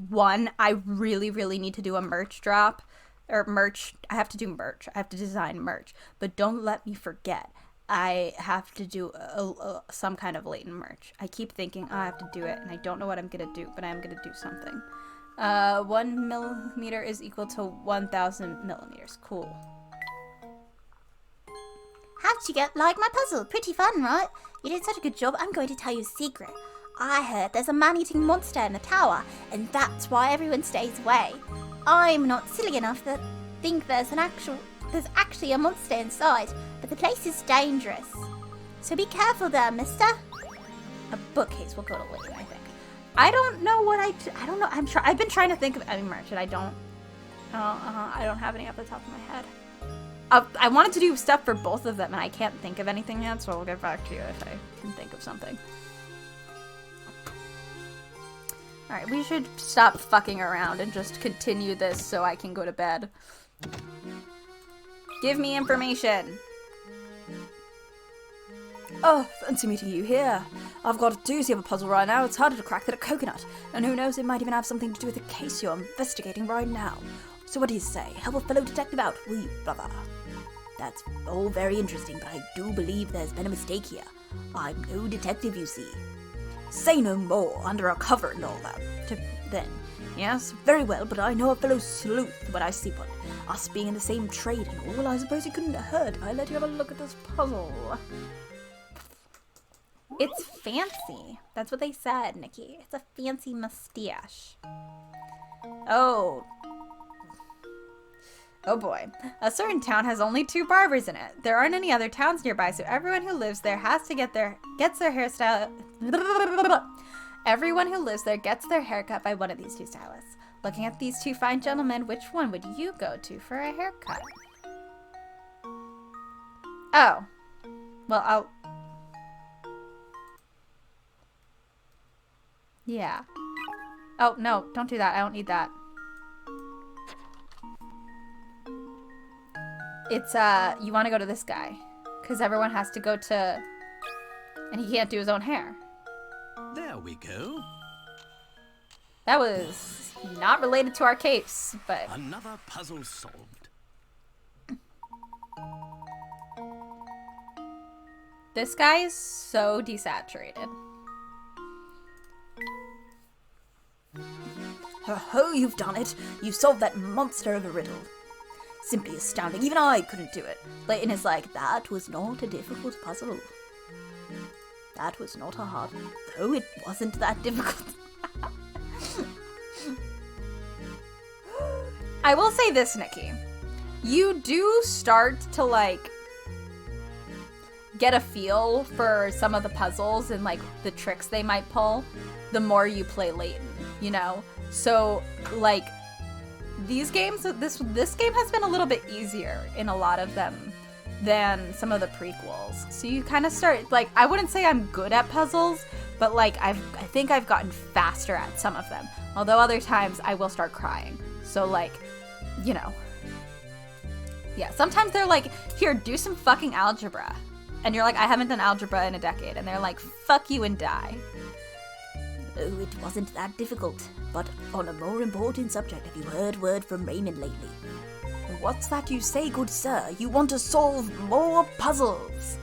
A: really need to do a merch drop. Or merch. I have to do merch. I have to design merch. But don't let me forget. I have to do some kind of Layton merch. I keep thinking, oh, I have to do it. And I don't know what I'm going to do. But I am going to do something. 1 millimeter is equal to 1,000 millimeters. Cool.
B: How'd you like my puzzle? Pretty fun, right? You did such a good job. I'm going to tell you a secret. I heard there's a man-eating monster in the tower, and that's why everyone stays away. I'm not silly enough to think there's actually a monster inside, but the place is dangerous. So be careful there, mister. A bookcase will go to Layton, I think. I don't know what I don't know. I've been trying to think of any merch, and I don't have any off the top of my head. I wanted to do stuff for both of them, and I can't think of anything yet, so I'll get back to you if I can think of something. Alright, we should stop fucking around and just continue this so I can go to bed. Give me information!
C: Oh, fancy meeting you here. I've got a doozy of a puzzle right now. It's harder to crack than a coconut. And who knows, it might even have something to do with the case you're investigating right now. So what do you say? Help a fellow detective out, will you, brother? That's all very interesting, but I do believe there's been a mistake here. I'm no detective, you see. Say no more, under a cover and all that. Then, yes, very well, but I know a fellow sleuth when I see one. Us being in the same trade and all, I suppose you couldn't hurt if I let you have a look at this puzzle.
A: It's fancy. That's what they said, Nikki. It's a fancy mustache. Oh boy. A certain town has only 2 barbers in it. There aren't any other towns nearby, so everyone who lives there gets their hairstyle. Everyone who lives there gets their haircut by one of these 2 stylists. Looking at these 2 fine gentlemen, which one would you go to for a haircut? Oh. Well, yeah. Oh, no, don't do that. I don't need that. It's, you want to go to this guy. Because everyone has to go to... And he can't do his own hair.
D: There we go.
A: That was not related to our case, but...
D: Another puzzle solved.
A: This guy is so desaturated.
C: Ho, you've done it. You solved that monster of a riddle. Simply astounding. Even I couldn't do it. Layton is like, that was not a difficult puzzle. That was not a hard one. Though it wasn't that difficult.
A: I will say this, Nikki. You do start to, like, get a feel for some of the puzzles and, like, the tricks they might pull the more you play Layton, you know? So, like, these games, this game has been a little bit easier in a lot of them than some of the prequels. So you kind of start, like, I wouldn't say I'm good at puzzles, but, like, I think I've gotten faster at some of them. Although other times I will start crying. So, like, you know. Yeah, sometimes they're like, here, do some fucking algebra. And you're like, I haven't done algebra in a decade. And they're like, fuck you and die.
B: Oh, it wasn't that difficult. But on a more important subject, have you heard word from Raymond lately?
A: What's that you say, good sir? You want to solve more puzzles.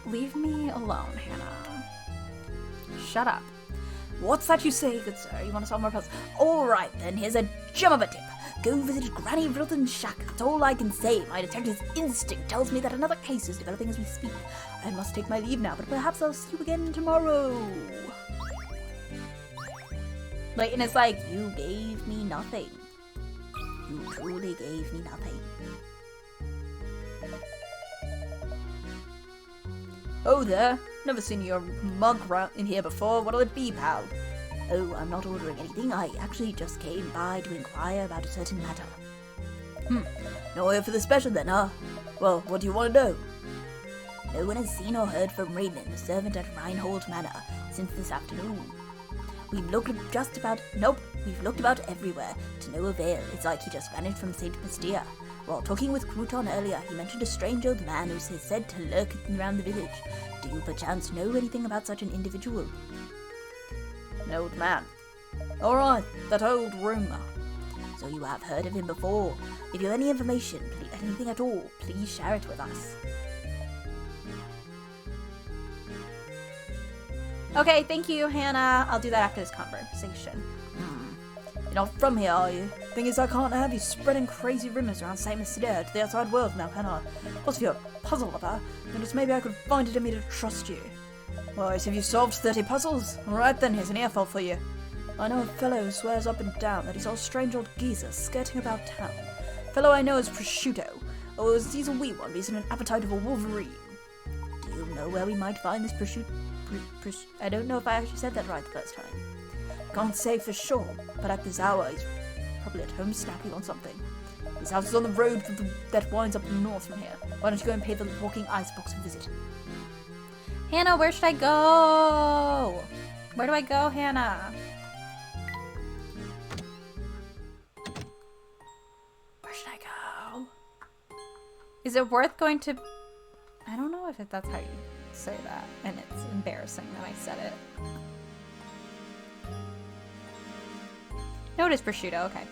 A: Leave me alone, Hannah. Shut up. What's that you say, good sir? You want to solve more puzzles?
B: Alright then, here's a gem of a tip. Go visit Granny Riddleton's shack. That's all I can say. My detective's instinct tells me that another case is developing as we speak. I must take my leave now, but perhaps I'll see you again tomorrow.
A: Layton is like,
B: You gave me nothing. You truly gave me nothing.
C: Oh there, never seen your mug in here before. What'll it be, pal?
B: Oh, I'm not ordering anything. I actually just came by to inquire about a certain matter.
C: No here for the special then, huh? Well, what do you want to know?
B: No one has seen or heard from Raymond, the servant at Reinhold Manor, since this afternoon. We've looked about everywhere, to no avail. It's like he just vanished from St. Bastia. While talking with Crouton earlier, he mentioned a strange old man who is said to lurk around the village. Do you perchance know anything about such an individual?
C: An old man. Alright, that old rumour.
B: So you have heard of him before. If you have any information, anything at all, please share it with us.
A: okay, thank you, Hannah. I'll do that after this conversation.
C: You're not from here, are you? Thing is, I can't have you spreading crazy rumours around St. Bastia to the outside world now, can I? Plus, if you're a puzzle lover, then just maybe I could find it in me to trust you. Right, have you solved 30 puzzles? Alright then, here's an earful for you. I know a fellow who swears up and down that he saw a strange old geezer skirting about town. Fellow I know is Prosciutto, or he's a wee one, but he's in an appetite of a wolverine.
B: Do you know where we might find this
C: I don't know if I actually said that right the first time. Can't say for sure, but at this hour he's probably at home snacking on something. His house is on the road that winds up north from here. Why don't you go and pay the walking icebox a visit?
A: Hannah, where should I go? Where do I go, Hannah? Where should I go? Is it worth going to... I don't know if that's how you say that, and it's embarrassing that I said it. No, it is prosciutto, okay.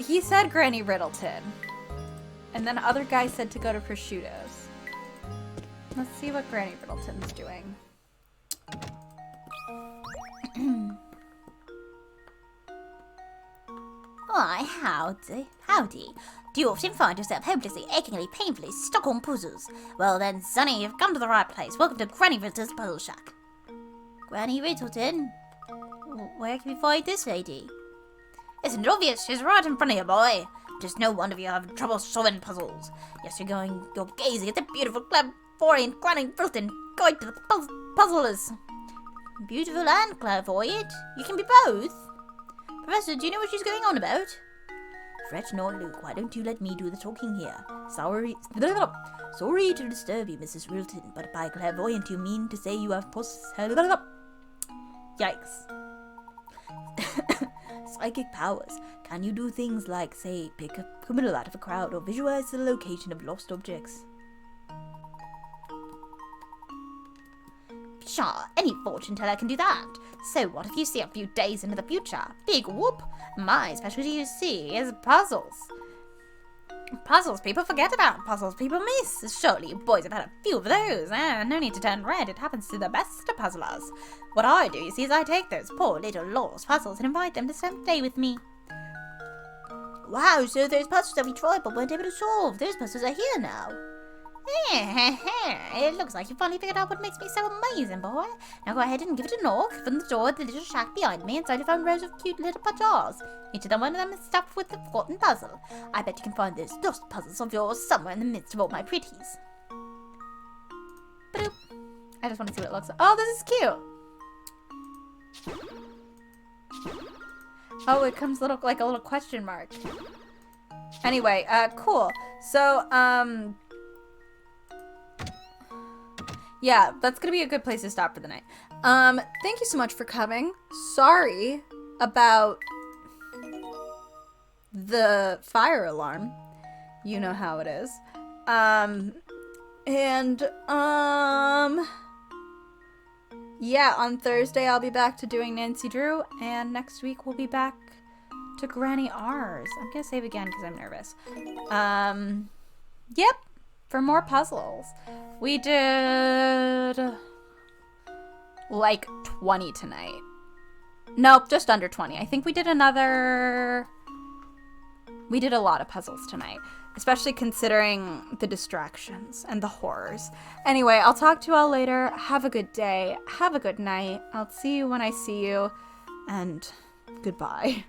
A: He said Granny Riddleton. And then other guy said to go to prosciutto's. Let's see what Granny Riddleton's doing.
B: Why, howdy. Do you often find yourself hopelessly, achingly, painfully stuck on puzzles? Well then, Sonny, you've come to the right place. Welcome to Granny Riddleton's Puzzle Shack. Granny Riddleton? Where can we find this lady? Isn't it obvious? She's right in front of you, boy. Just no wonder you have trouble solving puzzles. Yes, you're gazing at the beautiful, clairvoyant Granny Riddleton, guide to the puzzlers. Beautiful and clairvoyant? You can be both? Professor, do you know what she's going on about? Fret not, Luke. Why don't you let me do the talking here? Sorry to disturb you, Mrs. Riddleton, but by clairvoyant you mean to say you have Yikes. Psychic powers. Can you do things like, say, pick a criminal out of a crowd or visualize the location of lost objects? Sure, any fortune teller can do that. So what if you see a few days into the future? Big whoop! My specialty, you see, is puzzles. Puzzles people forget about, puzzles people miss. Surely you boys have had a few of those, and no need to turn red, it happens to the best of puzzlers. What I do, you see, is I take those poor little lost puzzles and invite them to spend the day with me. Wow, so those puzzles that we tried but weren't able to solve, those puzzles are here now. It looks like you finally figured out what makes me so amazing, boy. Now go ahead and give it a knock from the door of the little shack behind me, inside you found rows of cute little jars. Each of them, one of them is stuffed with a forgotten puzzle. I bet you can find those lost puzzles of yours somewhere in the midst of all my pretties. Boop. I just want to see what it looks like. Oh, this is cute. Oh, it comes like a little question mark. Anyway, cool. So, yeah, that's gonna be a good place to stop for the night. Thank you so much for coming. Sorry about
A: the fire alarm. You know how it is. Yeah, on Thursday I'll be back to doing Nancy Drew, and next week we'll be back to Granny R's. I'm gonna save again because I'm nervous. Yep, for more puzzles. We did like 20 tonight. Nope, just under 20. I think we did a lot of puzzles tonight, especially considering the distractions and the horrors. Anyway, I'll talk to you all later. Have a good day. Have a good night. I'll see you when I see you. And goodbye.